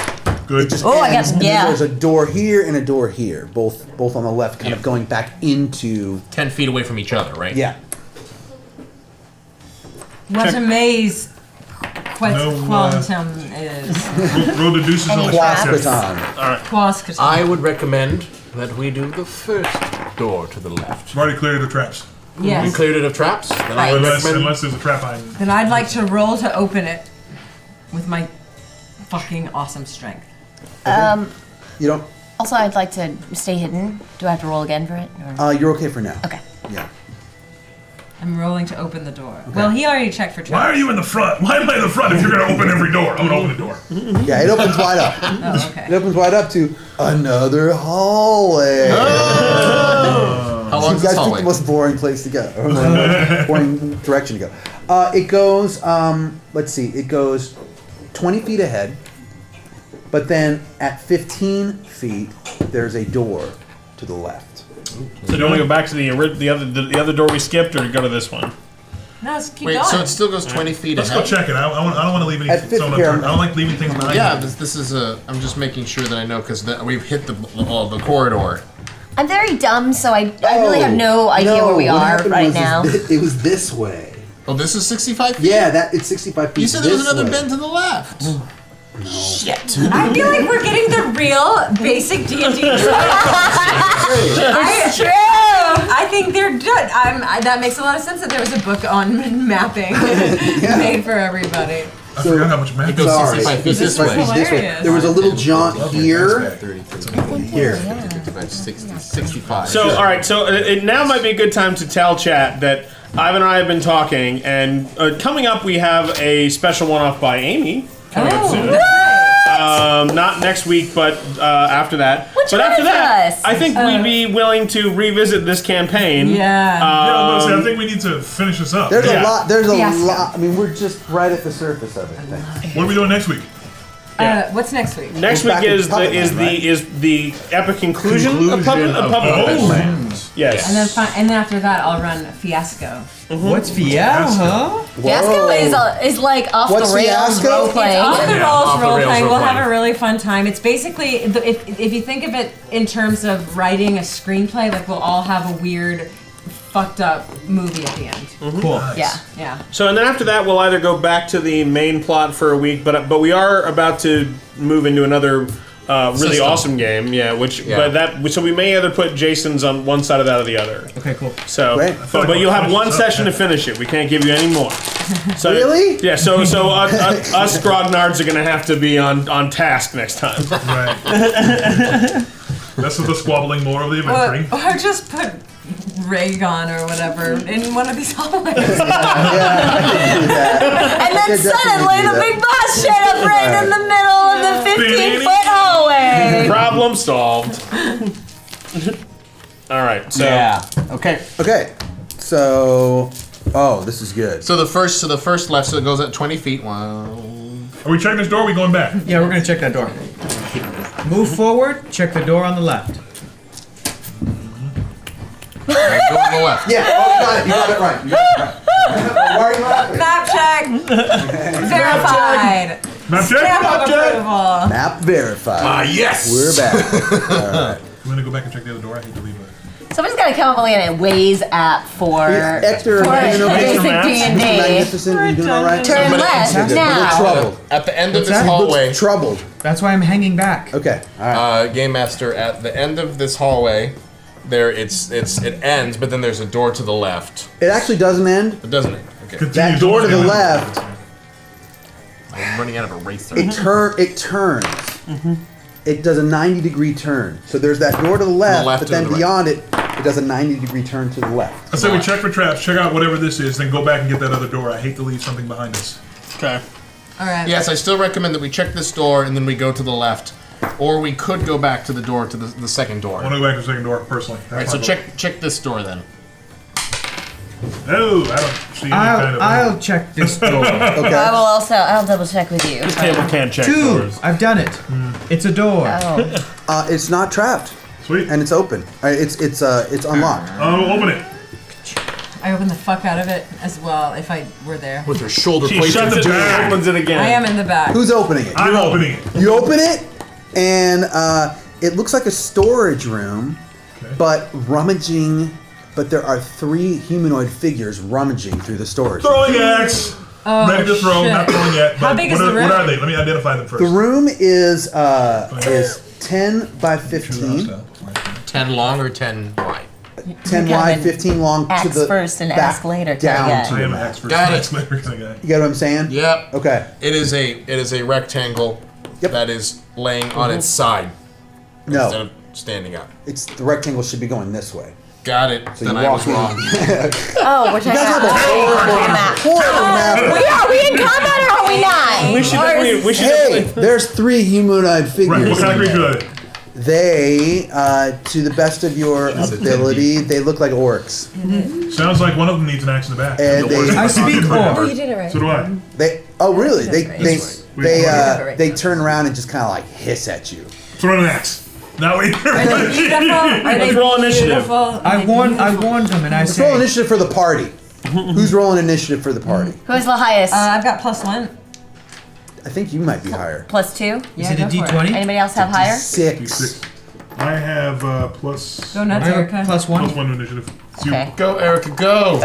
S4: Good.
S1: Just
S8: Oh, I got-
S1: ends, and then
S8: yeah.
S1: there's a door here and a door here, both on the left, kind of
S7: Yeah.
S1: going back into.
S7: 10 feet away from each other, right?
S1: Yeah.
S3: What a maze
S4: No,
S3: quantum is.
S4: Roll the deuces on the traps.
S1: Quasqueton.
S3: Quasqueton.
S7: I would recommend that we do the first door to the left.
S4: I've already cleared the traps.
S7: We
S3: Yes.
S7: cleared it of traps. Then I would
S4: Unless
S7: recommend
S4: there's a trap I.
S3: Then I'd like to roll to open it with my fucking awesome strength.
S1: You don't.
S8: Also, I'd like to stay hidden. Do I have to roll again for it? Or?
S1: You're okay for now.
S8: Okay.
S1: Yeah.
S3: I'm rolling to open the door. Well, he already checked for
S4: Why
S3: traps.
S4: are you in the front? Why am I in the front if you're gonna open every door? I'm gonna open the door.
S1: Yeah, it opens wide up.
S3: Oh,
S1: It
S3: okay.
S1: opens wide up to another hallway.
S7: how long
S1: You
S7: is
S1: guys
S7: this
S1: picked
S7: hallway?
S1: the most boring place to go. Or boring direction to go. It goes, let's see, it goes 20 feet ahead, but then at 15 feet, there's a door to the left.
S5: So do you want to go back to the other door we skipped, or to go to this one?
S3: No, let's keep
S7: Wait,
S3: going.
S7: so it still goes 20 feet
S4: Let's go
S7: ahead?
S4: check it. I don't want to leave
S1: At
S4: anything.
S1: 50 here,
S4: I don't like leaving things behind.
S7: Yeah, this is a. I'm just making sure that I know because we've hit the corridor.
S8: I'm very dumb, so I really have no idea where we
S1: what
S8: are
S1: happened
S8: right
S1: was
S8: now.
S1: It was this way.
S7: Oh, this is 65 feet?
S1: Yeah, it's 65 feet.
S7: You said there was
S1: this
S7: another
S1: way.
S7: bend to the left. Shit.
S3: I feel like we're getting the real basic D&D I think they're good. That makes a lot of sense that there was a book on mapping made for everybody.
S4: I forgot how much math.
S7: It goes
S1: Sorry.
S7: 65 feet
S3: This
S7: this
S3: is
S7: way.
S1: This way.
S3: hilarious.
S1: There was a little jaunt here.
S7: 30, 40,
S1: Here.
S7: 55, 60, 65.
S5: So, all right. So it now might be a good time to tell chat that Ivan and I have been talking, and coming up we have a special one-off by Amy coming up soon. Not next week, but after that.
S8: What's
S5: but after
S8: better for
S5: that,
S8: us?
S5: I think we'd be willing to revisit this campaign.
S3: Yeah.
S4: I think we need to finish this up.
S1: There's
S5: Yeah.
S1: a lot. There's a
S3: Fiasco.
S1: lot. I mean, we're just right at the surface of it.
S4: What are we doing next week?
S3: What's next week?
S5: Next
S1: We're
S5: week
S1: back in
S5: is
S1: Puppet Land, right?
S5: the epic conclusion of Puppet
S7: of
S5: Land.
S7: Puppet
S5: Yes.
S3: And then after that, I'll run Fiasco.
S6: What's Fiasco?
S8: Fiasco is like off
S1: What's
S8: the rails
S1: Fiasco?
S8: role
S3: It's
S8: playing.
S3: off the
S7: Yeah,
S3: rolls
S7: off the
S3: role
S7: rails
S3: playing.
S7: role
S3: We'll have
S7: playing.
S3: a really fun time. It's basically if you think of it in terms of writing a screenplay, like we'll all have a weird, fucked up movie at the end.
S6: Cool.
S3: Yeah, yeah.
S5: So and then after that, we'll either go back to the main plot for a week, but we are about to move into another really
S7: System.
S5: awesome game. Yeah, so we may either put Jason's on one side of that or the other.
S6: Okay, cool.
S5: So,
S1: Great.
S5: but you'll have one session to finish it. We can't give you any more. So,
S1: Really?
S5: Yeah. So us grognards are gonna have to be on task next time.
S4: Right. That's the squabbling more of the adventuring.
S3: Or just put Raygon or whatever in one of these hallways.
S9: And then suddenly the big boss showed up right in the middle of the 15-foot hallway.
S5: Problem solved. All right. So
S7: Okay.
S1: Okay. So, this is good.
S7: So the first left, so it goes at 20 feet. Wow.
S4: Are we checking this door? Or are we going back?
S6: Yeah, we're gonna check that door. Move forward. Check the door on the left.
S7: Alright, go on the left.
S1: Yeah. You got it right. Why are you laughing?
S3: Map check. Verified.
S4: Map check.
S3: Stamp of approval.
S1: Map verified.
S7: Yes.
S1: We're back. All right.
S4: I'm gonna go back and check the other door. I hate to leave it.
S9: Somebody's got to come up with like a Waze app for
S1: Extra
S9: basic D&D.
S1: magnificent. You doing all right?
S9: Turn left
S1: You're
S9: now.
S1: troubled.
S7: At the end of this
S6: that?
S7: hallway,
S1: Troubled.
S6: That's why I'm hanging back.
S1: Okay. All right.
S7: Game Master, at the end of this hallway, it ends, but then there's a door to the left.
S1: It actually doesn't end.
S7: It doesn't it? Okay.
S1: That door to the left,
S7: I'm running out of eraser.
S1: it turns. It does a 90-degree turn. So there's that door to the left,
S7: left
S1: but
S7: or
S1: then
S7: the right?
S1: beyond it, it does a 90-degree turn to the left.
S4: I say we check for traps, check out whatever this is, then go back and get that other door. I hate to leave something behind us.
S5: okay.
S3: All right.
S7: Yes, I still recommend that we check this door and then we go to the left, or we could go back to the door to the second door.
S4: I want to go back to the second door personally.
S7: All right, so check this door then.
S4: No, I don't see any kind of.
S6: I'll check this door.
S1: Okay.
S9: I'll double check with you.
S5: This table can't check
S6: 2.
S5: doors.
S6: I've done it. It's a door.
S9: Oh.
S1: It's not trapped,
S4: Sweet.
S1: and it's open. It's unlocked.
S4: Oh, open it.
S3: I opened the fuck out of it as well if I were there.
S7: With her shoulder
S5: She
S7: placed
S5: shuts
S7: in
S5: it
S7: the
S5: and opens it again.
S3: I am in the back.
S1: Who's opening it?
S4: I'm opening it.
S1: You open it, and it looks like a storage room,
S4: Okay.
S1: but rummaging. But there are 3 humanoid figures rummaging through the storage.
S4: Throwing axe.
S3: Oh,
S4: Ready to throw,
S3: shit.
S4: not throwing yet.
S3: How
S4: but
S3: big
S4: what
S3: is the room?
S4: What are they? Let me identify them first.
S1: The room is 10 by 15,
S7: 10 long or 10 wide?
S1: 10
S9: You
S1: wide,
S9: can
S1: 15 long. to
S9: axe
S1: the
S9: first and
S1: back,
S9: ask later kinda
S1: Down
S9: guy.
S1: to
S4: I
S1: the
S4: am an
S1: back.
S4: axe first.
S7: Got it.
S4: axe later kind of guy.
S1: You get what I'm saying?
S7: Yep.
S1: Okay.
S7: It is a rectangle
S1: Yep.
S7: that is laying on its side instead
S1: No,
S7: of standing up.
S1: it's the rectangle should be going this way.
S7: Got it.
S1: So
S7: then
S1: you
S7: I
S1: walk
S7: was wrong.
S9: Oh, we're checking out the horrible map.
S1: Horrible map.
S9: Are we in combat or are we not?
S5: We should
S1: Hey,
S5: definitely.
S1: there's 3 humanoid figures.
S4: Right, what kind of
S1: in
S4: creature
S1: there.
S4: are they?
S1: They, to the best of your ability, they look like orcs.
S4: Sounds like one of them needs an axe in the back.
S1: And they-
S6: I speak orc.
S3: You did it right.
S4: So do I.
S1: Oh, really? They
S4: Right.
S1: turn around and just kind of like hiss at you.
S4: Throw an axe. Now we.
S3: Are they beautiful? Are they
S5: roll initiative.
S3: beautiful?
S6: I warned them, and I
S1: Let's roll
S6: say,
S1: initiative for the party. Who's rolling initiative for the party?
S9: Who's the highest?
S3: I've got +1.
S1: I think you might be higher.
S9: +2?
S6: is it a
S3: go for
S6: D20?
S9: Anybody else have higher?
S1: 6.
S4: I have plus.
S3: Go nuts,
S6: I have
S3: Erica.
S6: +1.
S4: Plus 1 to initiative. It's you.
S9: Okay.
S7: Go, Erica, go!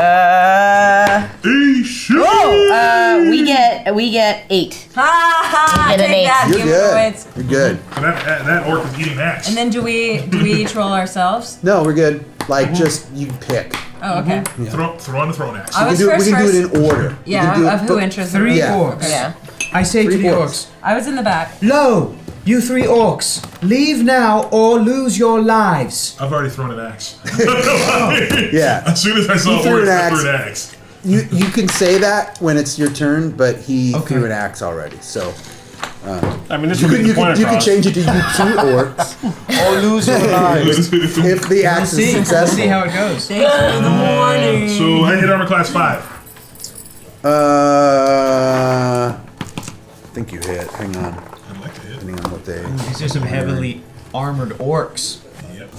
S9: We get 8.
S3: Ha ha!
S9: You get an
S3: Take
S9: 8.
S3: that,
S1: You're
S3: humanoids.
S1: good. You're good.
S4: And that orc is eating axe.
S3: And then do we each roll ourselves?
S1: No, we're good. Like, just you pick.
S3: Oh, okay.
S4: Throw on the throwing axe.
S3: I
S1: We
S3: was
S1: can
S3: first.
S1: do it in order. We
S3: Yeah,
S1: can do it-
S3: of who enters the
S6: 3
S3: room.
S1: Yeah.
S6: orcs.
S3: Yeah.
S6: I say to
S1: 3
S6: the
S1: orcs.
S6: orcs,
S3: I was in the back.
S6: Lo, you 3 orcs, leave now or lose your lives.
S4: I've already thrown an axe.
S1: Yeah.
S4: As soon as I saw
S1: He threw
S4: orcs,
S1: an
S4: I
S1: axe.
S4: threw an axe.
S1: You can say that when it's your turn, but he
S6: Okay.
S1: threw an axe already. So
S5: I mean, this
S1: you
S5: would
S1: can,
S5: be
S1: you
S5: the point
S1: can, you can
S5: across.
S1: change it to you 2 orcs or lose your lives if the axe is
S6: We'll
S1: successful.
S6: see how it goes.
S3: Thanks for the warning.
S4: So I hit armor class 5.
S1: I think you hit. Hang on.
S4: I'd like to hit.
S1: Depending on what they.
S6: These are some heavily armored orcs.
S4: Yep.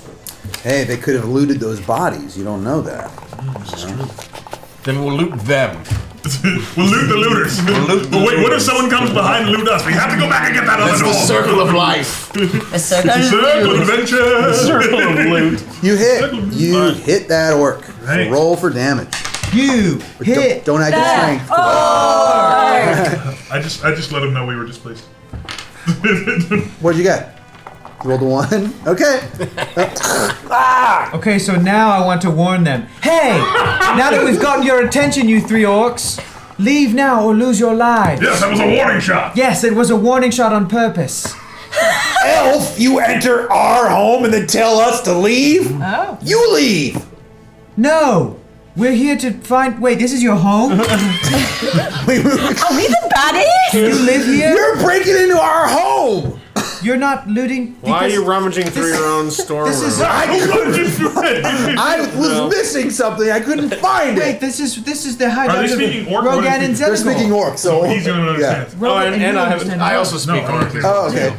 S1: Hey, they could have looted those bodies. You don't know that.
S7: Then we'll loot them.
S4: We'll loot the looters. But wait, what if someone comes behind and loot us? We have to go back and get that other
S7: That's
S4: door.
S7: the circle of life.
S9: The circle.
S4: Circle of adventure.
S5: Circle of loot.
S1: You hit. You hit that orc. So
S4: Right.
S1: roll for damage.
S6: You
S1: But
S6: hit.
S1: don't add your strength.
S4: I just let him know we were displeased.
S1: What'd you get? Rolled a 1. Okay.
S6: Okay, so now I want to warn them. Hey! Now that we've gotten your attention, you 3 orcs, leave now or lose your lives.
S4: Yes, that was a warning shot.
S6: Yes, it was a warning shot on purpose.
S10: Elf, you enter our home and then tell us to leave?
S9: Oh.
S10: You leave!
S6: No! We're here to find. Wait, this is your home?
S8: Are we the baddies?
S6: You live here?
S10: You're breaking into our home!
S6: You're not looting.
S5: Why are
S6: because-
S5: you rummaging through your own storeroom?
S6: This is.
S10: I was missing something. I couldn't find
S6: Wait,
S10: it.
S6: this is the hideout
S4: Are they
S6: of
S4: speaking orc?
S6: Rogan
S4: What
S6: and
S4: is
S10: They're
S6: Zelagor.
S10: speaking orc, so
S4: He's gonna understand.
S5: Oh, and
S6: you
S5: I
S6: understand
S7: I
S6: orc.
S7: also speak
S4: No,
S7: orc.
S10: Oh, okay.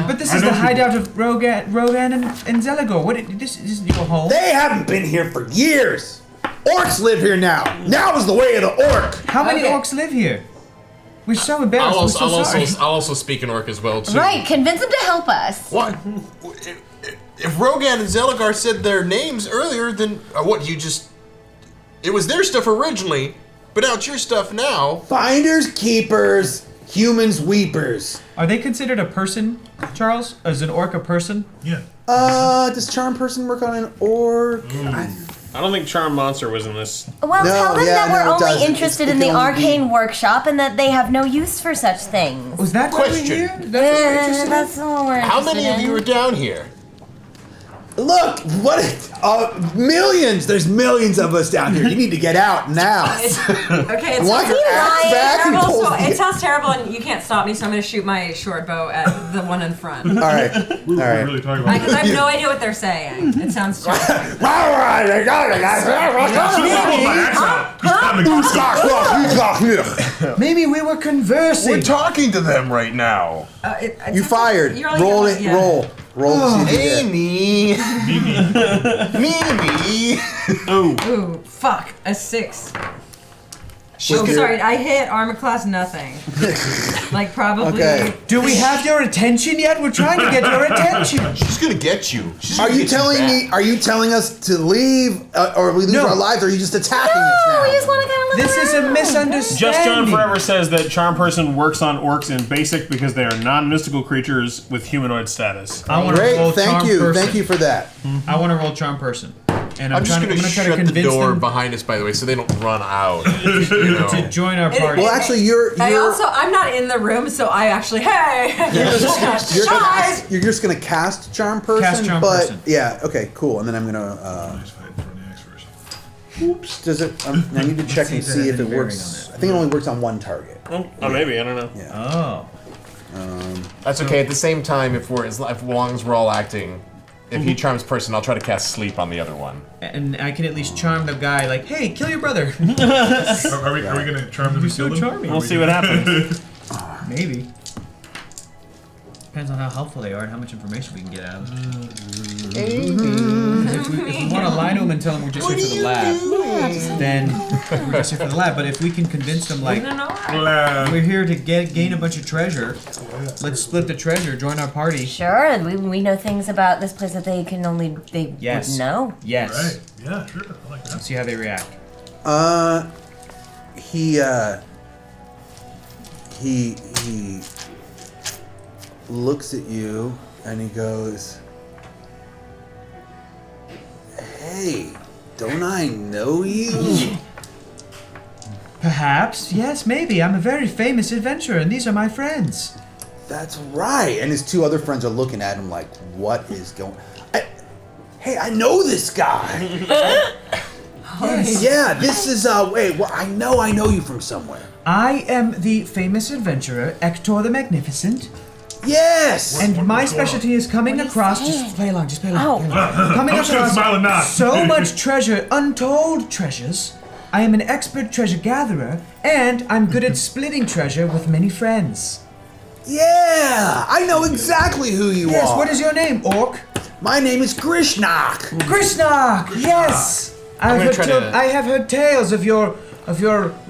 S6: But this
S4: I
S6: is
S4: know
S6: the
S4: people.
S6: hideout of Rogan and Zelagor. This is your home.
S10: They haven't been here for years. Orcs live here now. Now is the way of the orc.
S6: How many
S9: Okay.
S6: orcs live here? We're so embarrassed.
S7: I'll
S6: We're so sorry.
S7: also speak an orc as well too.
S8: Right, convince them to help us.
S7: What? If Rogan and Zelagar said their names earlier, then what? You just. It was their stuff originally, but now it's your stuff now.
S10: Finders, keepers, humans, weepers.
S6: Are they considered a person, Charles? Is an orc a person?
S4: Yeah.
S10: Does charm person work on an orc?
S5: I don't think Charm Monster was in this.
S8: Well,
S10: No,
S8: tell them
S10: yeah,
S8: that
S10: no,
S8: we're
S10: it
S8: only
S10: doesn't.
S8: interested
S10: It
S8: in the
S10: can only be-
S8: arcane workshop and that they have no use for such things.
S6: Was that why we're
S7: Question.
S6: here? That's what we're interested in?
S8: That's what we're
S7: How
S8: interested
S7: many of
S8: in.
S7: you are down here?
S10: Look, what? Millions. There's millions of us down here. You need to get out now.
S3: Okay, it
S10: Want
S3: sounds
S10: your axe back and
S3: terrible.
S10: pull
S3: So
S10: the-
S3: it sounds terrible, and you can't stop me. So I'm going to shoot my short bow at the one in front.
S10: All right.
S4: We were
S10: All right.
S4: really talking about
S3: Because I have no idea what they're saying. It sounds terrible.
S4: She didn't pull my axe out. He's trying to
S6: Maybe we were conversing.
S7: We're talking to them right now.
S10: You fired.
S3: You're only
S10: Roll
S3: gonna-
S10: it.
S3: yeah.
S10: Roll. Roll to see if you get.
S7: Amy. Mimi.
S3: Ooh, fuck, a 6. Oh,
S10: your-
S3: sorry, I hit armor class nothing. Like probably.
S10: Okay.
S6: Do we have your attention yet? We're trying to get your attention.
S7: She's gonna get you. She's
S10: Are
S7: gonna
S10: you
S7: get
S10: telling
S7: back.
S10: me? Are you telling us to leave, or we lose
S6: No.
S10: our lives? Or are you just attacking us
S8: No,
S10: now?
S8: we just want to kind of look
S6: This is a
S8: around.
S6: misunderstanding.
S5: Just John Forever says that Charm Person works on orcs in basic because they are non-mystical creatures with humanoid status.
S6: I want to roll
S10: Great.
S6: charm
S10: Thank you.
S6: person.
S10: Thank you for that.
S6: I want to roll charm person, and
S7: I'm just
S6: I'm
S7: gonna
S6: gonna try to
S7: shut the
S6: convince
S7: door
S6: them
S7: behind us, by the way, so they don't run out. You know.
S6: to join our party.
S10: Well, actually, you're
S3: I'm not in the room, so I actually, hey!
S10: you're just gonna cast charm person.
S6: Cast charm
S10: but
S6: person.
S10: yeah, okay, cool. And then I'm gonna.
S4: Nice fight for the axe first.
S10: Oops. Does it? I need to check and see if it works. I think it only works on one target.
S5: Oh, maybe, I don't know.
S6: Oh.
S7: That's okay. At the same time, if long as we're all acting, if he charms person, I'll try to cast sleep on the other one.
S6: And I can at least charm the guy, like, hey, kill your brother.
S4: Are we gonna charm them and
S6: so
S4: kill them?
S6: charming.
S5: We'll see what happens.
S6: Maybe. Depends on how helpful they are and how much information we can get out of them. If we want to lie to them and tell them we're just here for the lab, then we're just here for the lab. But if we can convince them, like, we're here to gain a bunch of treasure, let's split the treasure, join our party.
S8: Sure, and we know things about this place that they
S6: Yes.
S8: would know.
S6: Yes.
S4: Right. Yeah, sure. I like that.
S6: Let's see how they react.
S10: He looks at you and he goes, "Hey, don't I know you?"
S6: Perhaps, yes, maybe. I'm a very famous adventurer, and these are my friends.
S10: That's right. And his 2 other friends are looking at him like, "What is going?" Hey, I know this guy.
S6: Yes.
S10: Yeah, this is wait. Well, I know you from somewhere.
S6: I am the famous adventurer, Ector the Magnificent,
S10: Yes.
S6: and my
S4: what's going
S6: specialty is coming
S8: What is
S6: across.
S8: that?
S6: Just play along, just play along.
S8: Oh.
S6: Play along. Coming
S4: I'm just gonna
S6: across
S4: smile and nod.
S6: so much treasure, untold treasures. I am an expert treasure gatherer, and I'm good at splitting treasure with many friends.
S10: Yeah, I know exactly who you
S6: Yes,
S10: are.
S6: what is your name, Orc?
S10: My name is Grishnak.
S6: Krishnak! Yes! I
S7: gonna try to-
S6: have heard tales of your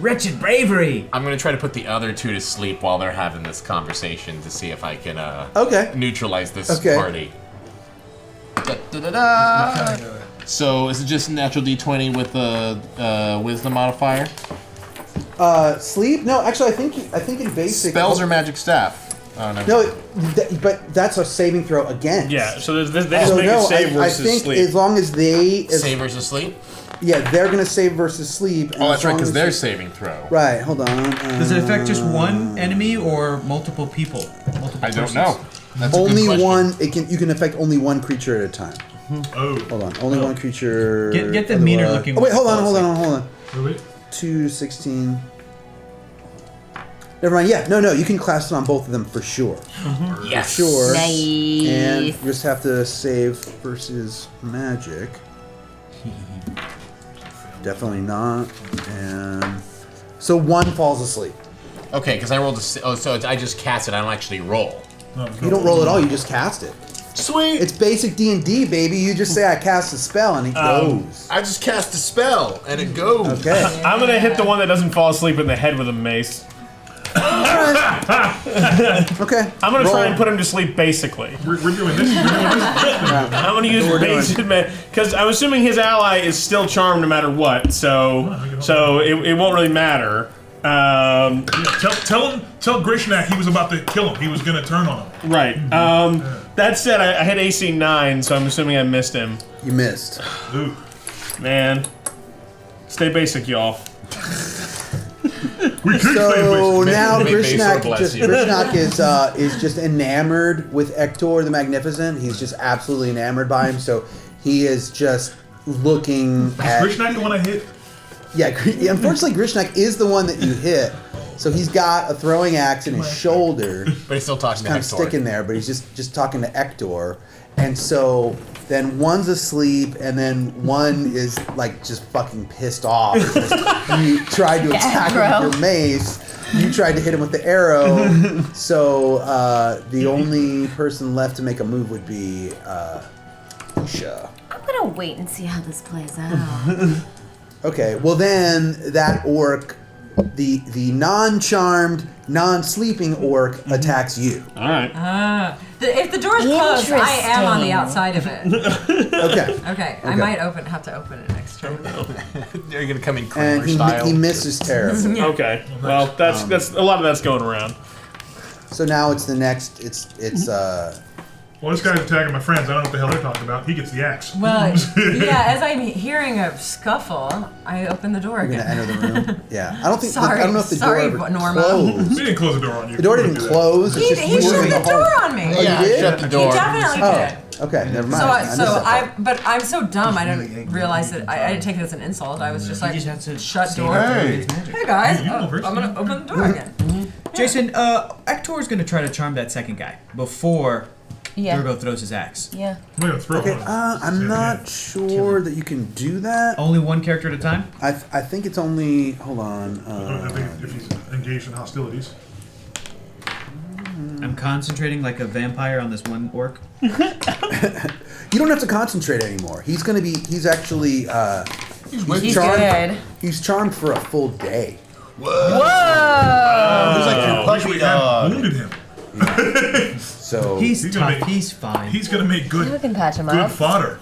S6: wretched bravery.
S7: I'm gonna try to put the other 2 to sleep while they're having this conversation to see if I can
S10: Okay.
S7: neutralize this
S10: Okay.
S7: party. Da-da-da-da. So is it just natural D20 with the wisdom modifier?
S10: Sleep? No, actually, I think in basic
S7: Spells or magic staff? Oh, no.
S10: No, but that's a saving throw against.
S5: Yeah, so they just
S10: So
S5: make
S10: no,
S5: a save
S10: I
S5: versus
S10: think
S5: sleep.
S10: as long as they...
S7: Save versus sleep?
S10: Yeah, they're going to save versus sleep.
S7: Oh, that's right, because they're saving throw.
S10: Right, hold on.
S6: Does it affect just one enemy or multiple people? Multiple
S7: I don't
S6: persons?
S7: know. That's a
S10: Only
S7: good
S10: one. You can affect only one creature at a time.
S4: Oh.
S10: Hold on. Only one creature.
S6: Get the meaner looking
S10: Oh wait,
S6: one.
S10: hold on.
S4: Really?
S10: 2 to 16. Never mind. Yeah, no. You can class it on both of them for sure.
S7: Yes.
S10: Sure.
S8: Nice.
S10: And you just have to save versus magic. Definitely not. And so one falls asleep.
S7: Okay, because I rolled I just cast it. I don't actually roll.
S10: You don't roll at all. You just cast it.
S7: Sweet.
S10: It's basic D&D, baby. You just say I cast a spell and it goes.
S7: I just cast a spell and it goes.
S10: Okay.
S5: I'm gonna hit the one that doesn't fall asleep in the head with a mace.
S10: Okay.
S5: I'm gonna
S10: Roll.
S5: try and put him to sleep basically.
S4: We're doing this.
S5: I'm gonna use basic because I'm assuming his ally is still charmed no matter what, so it won't really matter.
S4: Tell Grishnak he was about to kill him. He was gonna turn on him.
S5: Right. That said, I hit AC 9, so I'm assuming I missed him.
S10: You missed.
S4: Ooh.
S5: Man, stay basic, y'all.
S4: We could
S10: So now
S7: May
S10: Grishnak
S7: Basil bless you.
S10: is just enamored with Ector the Magnificent. He's just absolutely enamored by him. So he is just looking at.
S4: Grishnak the one I hit?
S10: Yeah, unfortunately, Grishnak is the one that you hit. So he's got a throwing axe in his shoulder.
S7: But he's still talking to
S10: Kind of
S7: Hector.
S10: sticking there, but he's just talking to Ector. And so then one's asleep, and then one is like just fucking pissed off. You tried to attack him with your mace. You tried to hit him with the arrow. So the only person left to make a move would be Isha.
S8: I'm gonna wait and see how this plays out.
S10: Okay, well then that orc, the non-charmed, non-sleeping orc attacks you.
S5: All right.
S3: If the door's closed, I am on the outside of it.
S10: Okay.
S3: Okay, I might have to open it next turn.
S7: You're gonna come in
S10: And
S7: Kramer style.
S10: he misses terribly.
S5: Okay. Well, that's a lot of that's going around.
S10: So now it's the next.
S4: Well, this guy's attacking my friends. I don't know what the hell they're talking about. He gets the axe.
S3: Well, yeah, as I'm hearing a scuffle, I open the door
S10: You're gonna
S3: again.
S10: enter the room. Yeah, I don't think.
S3: Sorry,
S10: I don't know if the
S3: sorry,
S10: door ever
S3: Norma.
S10: closed.
S4: We didn't close the door on you.
S10: The door
S4: We
S10: didn't
S4: do that.
S10: close. It's
S3: He
S10: just you
S3: shut
S10: were in
S3: the
S10: the
S3: door
S10: hole.
S3: on me.
S10: Oh,
S7: Yeah,
S10: you did?
S7: shut the
S3: He
S7: door.
S3: definitely did.
S10: Okay, never mind.
S3: So,
S10: I missed that part.
S3: but I'm so dumb. I didn't realize that. I didn't take it as an insult. I was just like,
S6: just have to
S3: shut
S6: save
S3: door.
S6: it
S10: Hey.
S6: with magic.
S3: Hey guys,
S4: You go first.
S3: I'm gonna open the door again.
S6: Jason, Ector's gonna try to charm that second guy before Durgo throws his axe.
S8: Yeah.
S4: I'm gonna throw
S10: Okay,
S4: one.
S10: I'm not sure that you can do that.
S6: Only one character at a time?
S10: I think it's only. Hold on.
S4: I think if he's engaged in hostilities.
S6: I'm concentrating like a vampire on this one orc.
S10: You don't have to concentrate anymore. He's gonna be. He's actually.
S8: He's
S10: charmed.
S8: good.
S10: He's charmed for a full day.
S8: Whoa!
S7: He's like your
S4: I wish
S7: puppy
S4: we had
S7: dog.
S4: wounded him.
S10: So.
S6: He's
S4: He's
S6: tough,
S4: gonna make-
S6: he's fine.
S4: He's gonna make
S8: We
S4: good
S8: can patch him
S4: good
S8: up.
S4: fodder.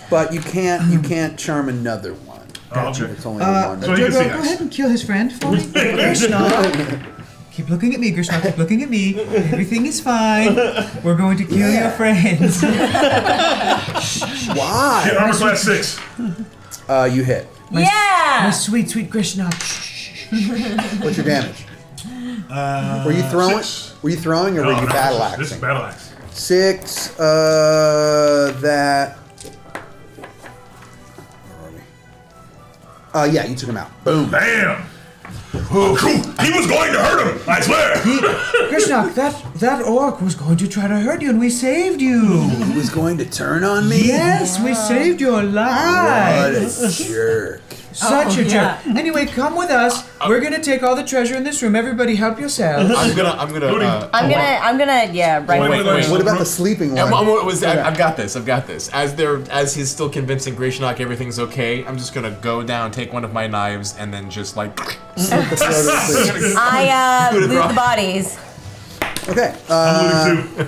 S10: But you can't charm another one.
S4: Gotcha.
S10: It's only one.
S4: So he can see
S6: Durgo, go
S4: us.
S6: ahead and kill his friend for me. Grishnak. Keep looking at me, Grishnak. Keep looking at me. Everything is fine. We're going to kill your friends.
S10: Why?
S4: Hit armor class 6.
S10: You hit.
S6: My
S3: Yeah.
S6: sweet, sweet Grishnak.
S10: What's your damage? Were you throwing?
S4: 6.
S10: Were you throwing or were
S4: Oh,
S10: you
S4: no,
S10: battle
S4: This is
S10: axing?
S4: battle axe.
S10: 6. That. Where are we? Yeah, you took him out. Boom.
S4: Bam! He was going to hurt him, I swear!
S6: Grishnak, that orc was going to try to hurt you and we saved you.
S10: He was going to turn on me?
S6: Yes, we saved your
S10: What
S6: life.
S10: a jerk.
S6: Such a
S3: yeah.
S6: jerk. Anyway, come with us. We're gonna take all the treasure in this room. Everybody help yourselves.
S7: I'm gonna.
S8: I'm gonna, yeah, right.
S4: Wait.
S10: What about the sleeping one?
S7: I've got this. As he's still convincing Grishnak everything's okay, I'm just gonna go down, take one of my knives, and then just like.
S8: I move the bodies.
S10: Okay.
S4: I'm looting too.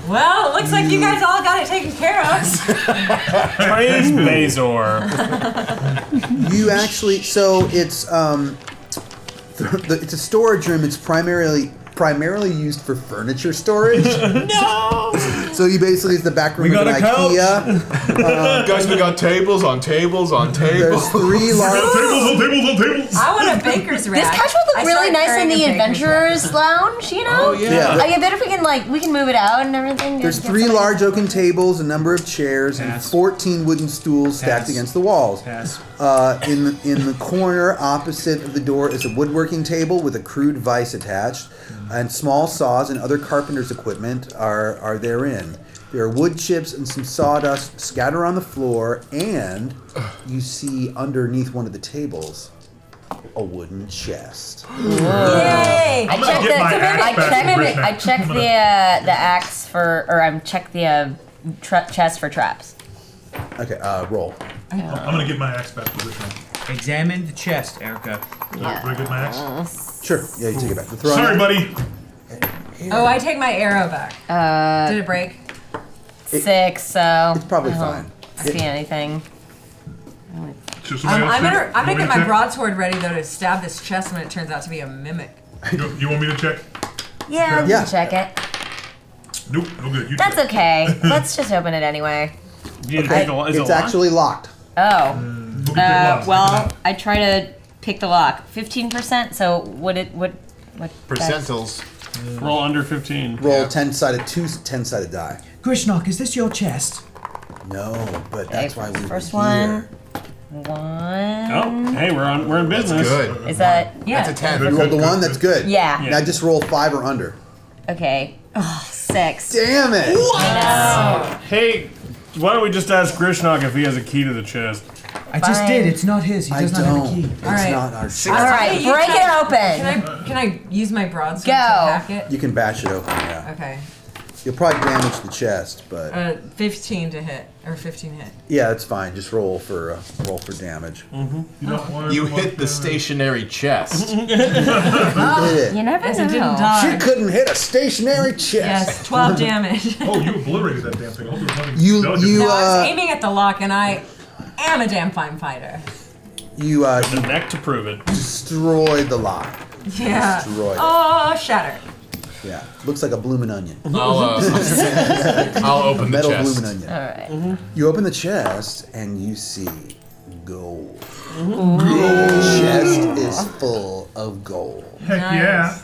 S3: Well, it looks like you guys all got it taken care of.
S5: Praise Bazor.
S10: You actually. So it's it's a storage room. It's primarily primarily used for furniture storage.
S5: No.
S10: So you basically, it's the back room
S6: We
S10: of
S6: got
S10: an
S6: a couch.
S10: IKEA.
S7: Guys, we got tables on tables on tables.
S10: There's 3 large.
S4: tables.
S3: I want a baker's rack.
S9: This couch would
S3: I
S9: look really
S3: start
S9: nice in
S3: carrying
S9: the
S3: a baker's
S9: Adventurers Lounge, you know?
S7: Oh, yeah.
S9: I bet if we can move it out and everything.
S10: There's
S9: get
S10: 3
S9: somebody-
S10: large oaken tables, a number of chairs, and
S6: Pass.
S10: 14 wooden stools stacked
S6: Pass.
S10: against the walls.
S6: Pass.
S10: In the corner opposite of the door is a woodworking table with a crude vise attached, and small saws and other carpenter's equipment are therein. There are wood chips and some sawdust scattered on the floor, and you see underneath one of the tables a wooden chest.
S3: Yay!
S4: I'm gonna get my axe back from Grishnak.
S9: I checked the axe for, or I checked the chest for traps.
S10: Okay, roll.
S4: I'm gonna get my axe back to Grishnak.
S6: Examine the chest, Erica.
S4: Did I get my axe?
S10: Sure. Yeah, you take it back. The throne.
S4: Sorry, buddy.
S3: Oh, I take my arrow back. Did it break?
S9: 6, so
S10: It's probably
S9: I
S10: fine.
S9: don't see anything.
S3: I'm gonna get my broadsword ready though to stab this chest when it turns out to be a mimic.
S4: You want me to check?
S9: Yeah, we
S10: Yeah.
S9: can check it.
S4: Nope, no good. You
S9: That's
S4: check.
S9: okay. Let's just open it anyway.
S5: You didn't take a, is
S10: It's
S5: it locked?
S10: actually locked.
S9: Oh.
S4: We'll get the lock.
S9: Well, I try to pick the lock. 15%. So what?
S7: Percentiles.
S5: Roll under 15.
S10: Roll 10-sided die.
S6: Grishnak, is this your chest?
S10: No, but that's why we
S9: First
S10: were
S9: one.
S10: here.
S9: 1.
S5: Oh, hey, we're in business.
S7: Good.
S9: Is that?
S3: Yeah.
S7: That's a 10.
S10: You rolled the one. That's good.
S9: Yeah.
S10: Now just roll 5 or under.
S9: Okay. Oh, 6.
S10: Damn it!
S5: Hey, why don't we just ask Grishnak if he has a key to the chest?
S6: I just
S9: Fine.
S6: did. It's not his. He
S10: I
S6: does not have a
S10: don't.
S6: key.
S10: It's
S3: right.
S10: not our shit.
S9: All right,
S3: You
S9: break it
S3: can-
S9: open.
S3: Can I use my broadsword
S9: Go.
S3: to hack it?
S10: You can bash it open. Yeah.
S3: Okay.
S10: You'll probably damage the chest, but
S3: 15 to hit or 15 hit.
S10: yeah, it's fine. Just roll for damage.
S4: You don't want
S7: You
S4: to
S7: hit
S4: walk
S7: the
S4: down.
S7: stationary chest.
S10: You hit
S9: You
S10: it.
S9: never
S3: Yes,
S9: know.
S3: it didn't
S10: She
S3: die.
S10: couldn't hit a stationary chest.
S3: Yes, 12 damage.
S4: Oh, you obliterated that damn thing. I hope it was nothing
S10: You-
S4: delicate.
S10: you-
S3: No, I was
S10: Uh,
S3: aiming at the lock, and I am a damn fine fighter.
S10: You
S5: The neck to prove it.
S10: destroyed the lock.
S3: Yeah.
S10: Destroyed it.
S3: Oh, shatter.
S10: Yeah. Looks like a bloomin' onion.
S7: I'll open the
S10: Metal
S7: chest.
S10: bloomin' onion.
S9: All right.
S10: You open the chest and you see gold. The chest is full of gold.
S4: Heck yeah.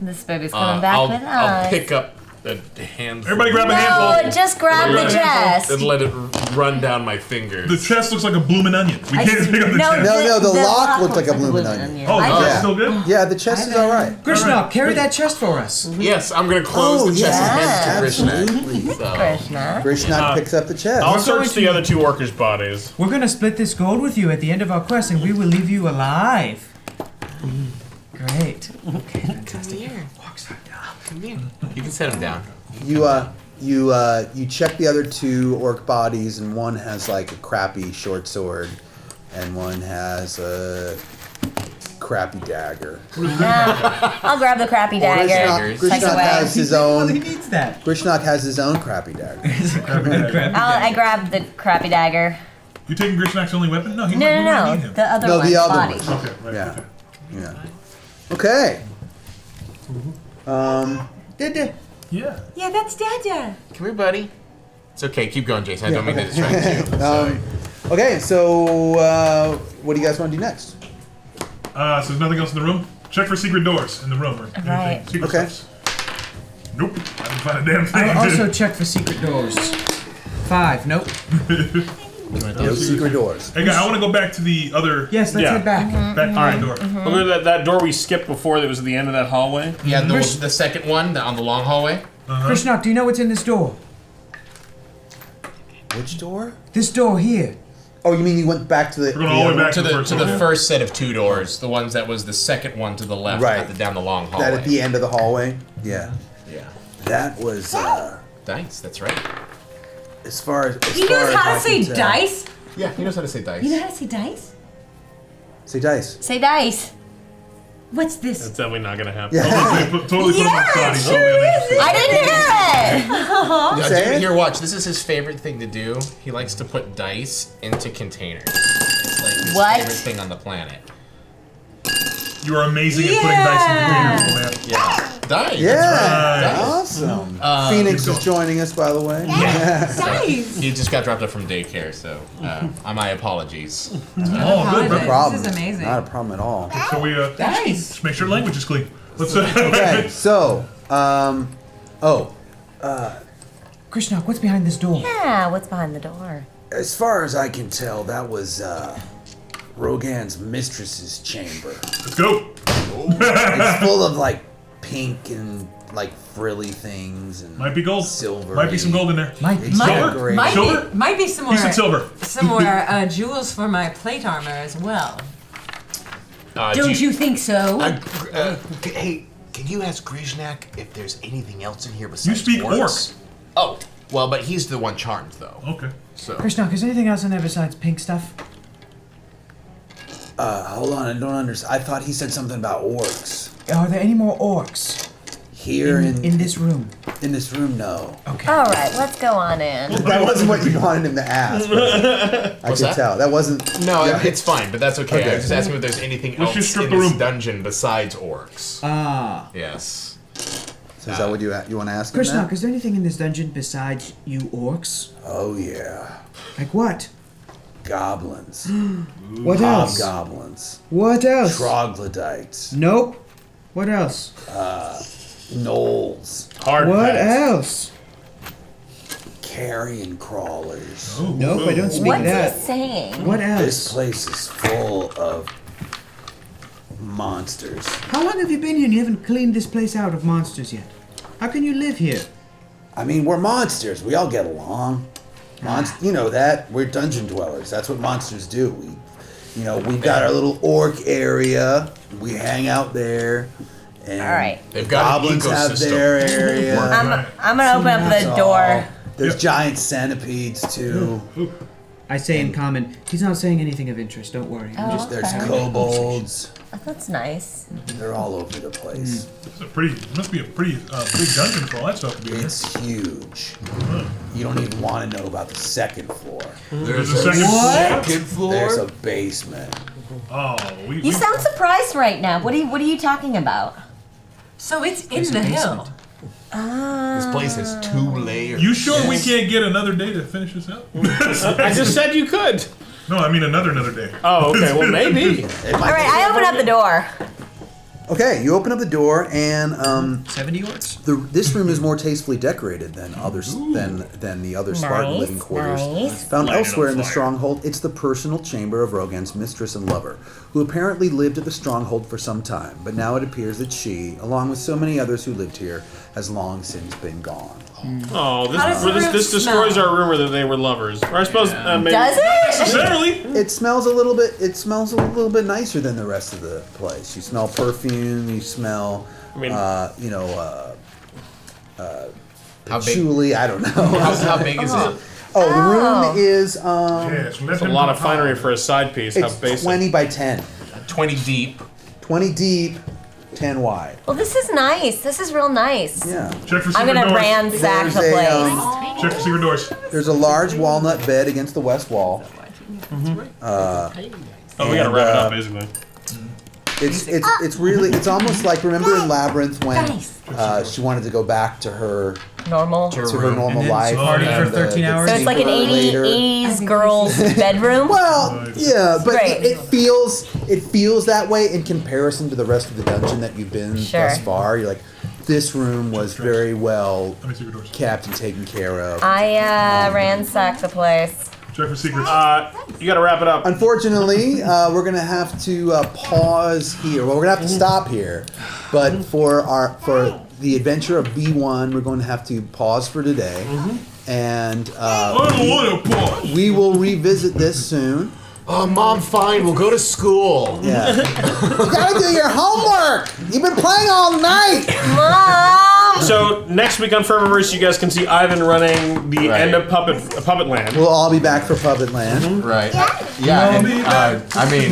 S9: This baby's coming back
S7: I'll,
S9: with us.
S7: I'll pick up a handful.
S4: Everybody grab a
S9: No,
S4: handful.
S9: just grab the chest.
S7: And let it run down my fingers.
S4: The chest looks like a bloomin' onion. We
S9: I
S4: can't
S9: see-
S4: pick up the
S9: no,
S4: chest.
S10: No, the lock
S9: lock
S10: looked like a
S9: looks
S10: bloomin' onion.
S4: Oh, the chest
S10: yeah.
S4: is still good?
S10: Yeah, the chest is all right.
S6: Grishnak, carry that chest for us.
S7: Yes, I'm gonna close the chest and hand it to
S10: absolutely.
S7: So.
S9: Krishna.
S10: Krishna picks up the chest.
S5: I'll
S6: We're going
S5: search the
S6: to-
S5: other 2 orcish bodies.
S6: We're gonna split this gold with you at the end of our quest, and we will leave you alive. Great. Okay, fantastic. Walk side down.
S7: You can set him down.
S10: You check the other 2 orc bodies, and one has like a crappy short sword, and one has a crappy dagger.
S9: I'll grab the crappy dagger.
S7: daggers.
S9: Tuck
S10: Krishnak
S9: away.
S10: has his
S6: Well, he
S10: own.
S6: needs that.
S10: Krishnak has his own crappy dagger.
S9: I grab the crappy dagger.
S4: You taking Grishnak's only weapon? No, he
S9: No,
S4: might
S9: no,
S4: need
S9: no.
S4: him.
S9: The other
S10: No,
S9: one.
S10: the other
S9: body.
S10: one.
S4: Okay, right.
S10: Yeah.
S4: Okay.
S10: Yeah. Okay.
S4: Yeah.
S3: Yeah, that's Dada.
S7: Come here, buddy. It's okay. Keep going, Jason. I don't mean to distract you. Sorry.
S10: Okay, so what do you guys want to do next?
S4: So there's nothing else in the room? Check for secret doors in the room or anything.
S9: Right.
S4: Secret
S10: Okay.
S4: stuffs. Nope. I didn't find a damn thing.
S6: I'll also check for secret doors. 5. Nope.
S10: No secret doors.
S4: Hey, guys, I want to go back to the other.
S6: Yes, let's
S5: Yeah.
S6: head back.
S4: Back to the door.
S5: Look at that door we skipped before that was at the end of that hallway.
S7: Yeah, the second one on the long hallway.
S6: Krishnak, do you know what's in this door?
S10: Which door?
S6: This door here.
S10: Oh, you mean you went back to the?
S4: We're going all the way back
S7: To the
S4: first
S7: to the
S4: one.
S7: first set of 2 doors, the ones that was the second one to the left,
S10: Right.
S7: down the long hallway.
S10: That at the end of the hallway. Yeah.
S7: Yeah.
S10: That was
S7: Dice. That's right.
S10: as far as.
S3: He knows how to say dice.
S7: Yeah, he knows how to say dice.
S3: You know how to say dice?
S10: Say dice.
S9: Say dice.
S3: What's this?
S5: That's definitely not gonna happen.
S10: Yeah.
S4: Totally put him on spot. He's totally uninterested.
S9: I didn't hear it.
S7: Yeah,
S10: Say
S7: dude,
S10: it?
S7: here, watch. This is his favorite thing to do. He likes to put dice into containers. It's like his
S9: What?
S7: favorite thing on the planet.
S4: You are amazing at putting dice in containers, man.
S7: Yeah. Nice.
S10: Yeah, awesome. Phoenix is joining us, by the way.
S3: Nice.
S7: He just got dropped off from daycare, so my apologies.
S10: No problem.
S3: This is amazing.
S10: Not a problem at all.
S4: So we just make sure language is clean. Let's
S10: Okay, so
S6: Krishna, what's behind this door?
S8: Yeah, what's behind the door?
S10: as far as I can tell, that was Rogan's mistress's chamber.
S4: Let's go.
S10: It's full of like pink and like frilly things and
S4: Might be gold.
S10: silver.
S4: Might be some gold in there.
S10: It's
S4: Silver?
S10: decorated.
S4: Silver?
S3: Might be some more.
S4: You said silver.
S3: Some more jewels for my plate armor as well.
S2: Don't you think so?
S11: Hey, can you ask Grizhnak if there's anything else in here
S4: You
S11: besides
S4: speak
S11: orcs?
S7: Oh, well, but he's the one charmed, though.
S4: Okay.
S7: So
S6: Krishna, is there anything else in there besides pink stuff?
S10: Hold on, I don't understand. I thought he said something about orcs.
S6: Are there any more orcs
S10: Here
S6: in this room?
S10: in this room, no.
S6: Okay.
S8: All right, let's go on in.
S10: That wasn't what you wanted him to ask. I could
S7: that?
S10: tell. That wasn't.
S7: no,
S10: Yeah.
S7: it's fine, but that's okay.
S10: Okay.
S7: I was just asking if there's anything
S4: Let's
S7: else
S4: just strip
S7: in
S4: the
S7: this
S4: room.
S7: dungeon besides orcs.
S6: Ah.
S7: Yes.
S10: So is that what you want to ask him?
S6: Krishna,
S10: now?
S6: is there anything in this dungeon besides you orcs?
S10: Oh yeah,
S6: Like what?
S10: goblins,
S6: What else?
S10: hobgoblins,
S6: What else?
S10: troglodytes,
S6: Nope. What else?
S10: gnolls,
S5: Hard
S6: What
S5: pass.
S6: else?
S10: carrion crawlers.
S6: Nope, I don't speak
S8: What's
S6: that.
S8: he saying?
S6: What
S10: This
S6: else?
S10: place is full of monsters.
S6: How long have you been here and you haven't cleaned this place out of monsters yet? How can you live here?
S10: I mean, we're monsters. We all get along. You know that. We're dungeon dwellers. That's what monsters do. We've got our little orc area. We hang out there. And
S8: All right.
S7: They've got an
S10: goblins have
S7: ecosystem.
S10: their area.
S8: I'm gonna open up the door.
S10: There's giant centipedes too.
S6: I say in common, he's not saying anything of interest, don't worry. I'm just
S10: There's
S8: Okay.
S10: kobolds.
S8: Oh, that's nice.
S10: They're all over the place.
S4: It must be a pretty big dungeon for all that stuff to be in here.
S10: It's huge. You don't even want to know about the second floor.
S4: There's a second floor.
S10: There's a basement.
S4: Oh,
S8: You sound surprised right now. What are you talking about?
S3: So it's in the hill.
S11: This place has 2 layers.
S4: You sure we can't get another day to finish this out?
S5: I just said you could.
S4: No, I mean another day.
S5: Oh, okay. Well, maybe.
S10: It
S8: All
S10: might
S8: right,
S10: be-
S8: I open up the door.
S10: Okay, you open up the door, and
S6: 70 orcs?
S10: this room is more tastefully decorated than others than the other Spartan living quarters
S8: nice.
S10: found
S4: Light it
S10: elsewhere
S4: on
S10: in the
S4: fire.
S10: stronghold. It's the personal chamber of Rogan's mistress and lover, who apparently lived at the stronghold for some time. But now it appears that she, along with so many others who lived here, has long since been gone.
S5: Oh,
S3: How does the room
S5: this destroys
S3: smell?
S5: our rumor that they were lovers. Or I suppose maybe.
S8: Does it?
S4: Necessarily.
S10: It smells a little bit. It smells a little bit nicer than the rest of the place. You smell perfume. You smell,
S5: I mean-
S7: How big?
S10: patchouli. I don't know.
S7: How big is it?
S10: Oh, the room is
S4: Yes, let
S5: It's a
S4: him
S5: lot of
S4: recall.
S5: finery for a side piece. How
S10: it's
S5: basic.
S10: 20 by 10,
S7: 20 deep.
S10: 20 deep, 10 wide.
S8: Well, this is nice. This is real nice.
S10: Yeah.
S4: Check for secret
S8: I'm gonna
S4: doors.
S8: ransack the
S10: There's a,
S8: place.
S4: Check for secret doors.
S10: There's a large walnut bed against the west wall.
S5: Oh, we gotta
S10: and,
S5: wrap it up basically.
S10: It's really almost like, remember in Labyrinth when
S8: Guys.
S10: she wanted to go back to her
S8: Normal.
S10: to her normal life.
S6: party
S10: and
S6: for 13 hours?
S8: So it's like an
S10: chamber
S8: 80,
S10: later.
S8: 80s girls' bedroom.
S10: Well, yeah, but
S8: Great.
S10: it feels that way in comparison to the rest of the dungeon that you've been
S8: Sure.
S10: thus far. You're like, this room was very well
S4: Let me see your doors.
S10: kept and taken care of.
S8: I ransacked the place.
S4: Check for secrets.
S5: You gotta wrap it up.
S10: Unfortunately, we're gonna have to pause here. Well, we're gonna have to stop here. But for the adventure of B1, we're going to have to pause for today, and
S4: I don't want to pause.
S10: we will revisit this soon.
S11: Oh, Mom, fine. We'll go to school.
S10: Yeah, you gotta do your homework. You've been playing all night.
S8: Mom!
S5: So next week on ForeverVerse, you guys can see Ivan running the end of Puppet Land.
S10: We'll all be back for Puppet Land.
S7: Right. Yeah. And, I mean,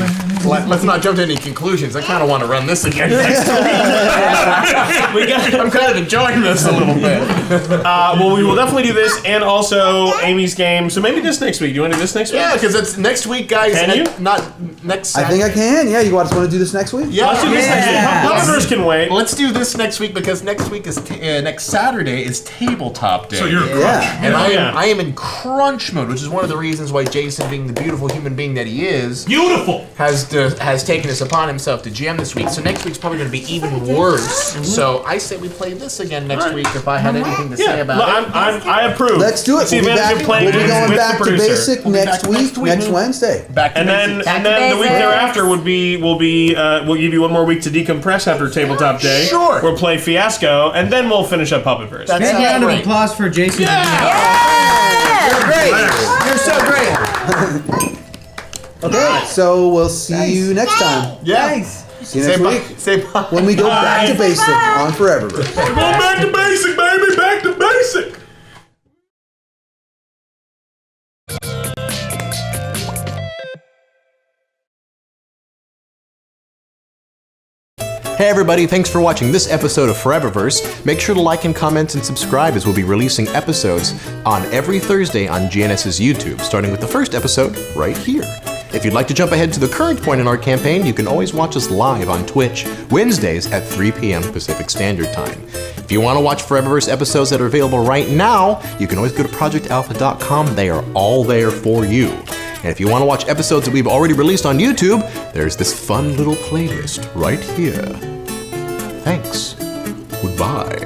S7: let's not jump to any conclusions. I kind of want to run this again next week. I'm kind of enjoying this a little bit.
S5: Well, we will definitely do this, and also Amy's game. So maybe this next week. Do you want to do this next week?
S7: Yeah, because it's next week, guys.
S5: Can you?
S7: Not next Saturday.
S10: I think I can. Yeah, you guys want to do this next week?
S7: Yeah.
S5: Let's do this next week. ForeverVerse can wait.
S7: Let's do this next week because next week is next Saturday is tabletop day.
S4: So you're in crunch.
S7: And I am in crunch mode, which is one of the reasons why Jason, being the beautiful human being that he is, has taken this upon himself to jam this week. So next week's probably going to be even worse. So I say we play this again next week if I had anything to say about it.
S5: I approve.
S10: Let's do it.
S5: We'll be
S10: going back to basic next week, next Wednesday.
S5: And then the week thereafter we'll give you one more week to decompress after tabletop day.
S7: Sure.
S5: We'll play Fiasco, and then we'll finish up Puppetverse.
S6: Big round of applause for Jason.
S10: You're great. You're so great. Okay, so we'll see you next time.
S7: Yeah.
S10: See you next week.
S7: Say bye.
S10: When we go back to basic on ForeverVerse.
S4: We're going back to basic, baby. Back to basic.
S7: Hey everybody, thanks for watching this episode of ForeverVerse. Make sure to like and comment and subscribe as we'll be releasing episodes on every Thursday on GNS's YouTube, starting with the first episode right here. If you'd like to jump ahead to the current point in our campaign, you can always watch us live on Twitch, Wednesdays at 3 p.m. Pacific Standard Time. If you want to watch ForeverVerse episodes that are available right now, you can always go to ProjectAlpha.com. They are all there for you. And if you want to watch episodes that we've already released on YouTube, there's this fun little playlist right here. Thanks. Goodbye.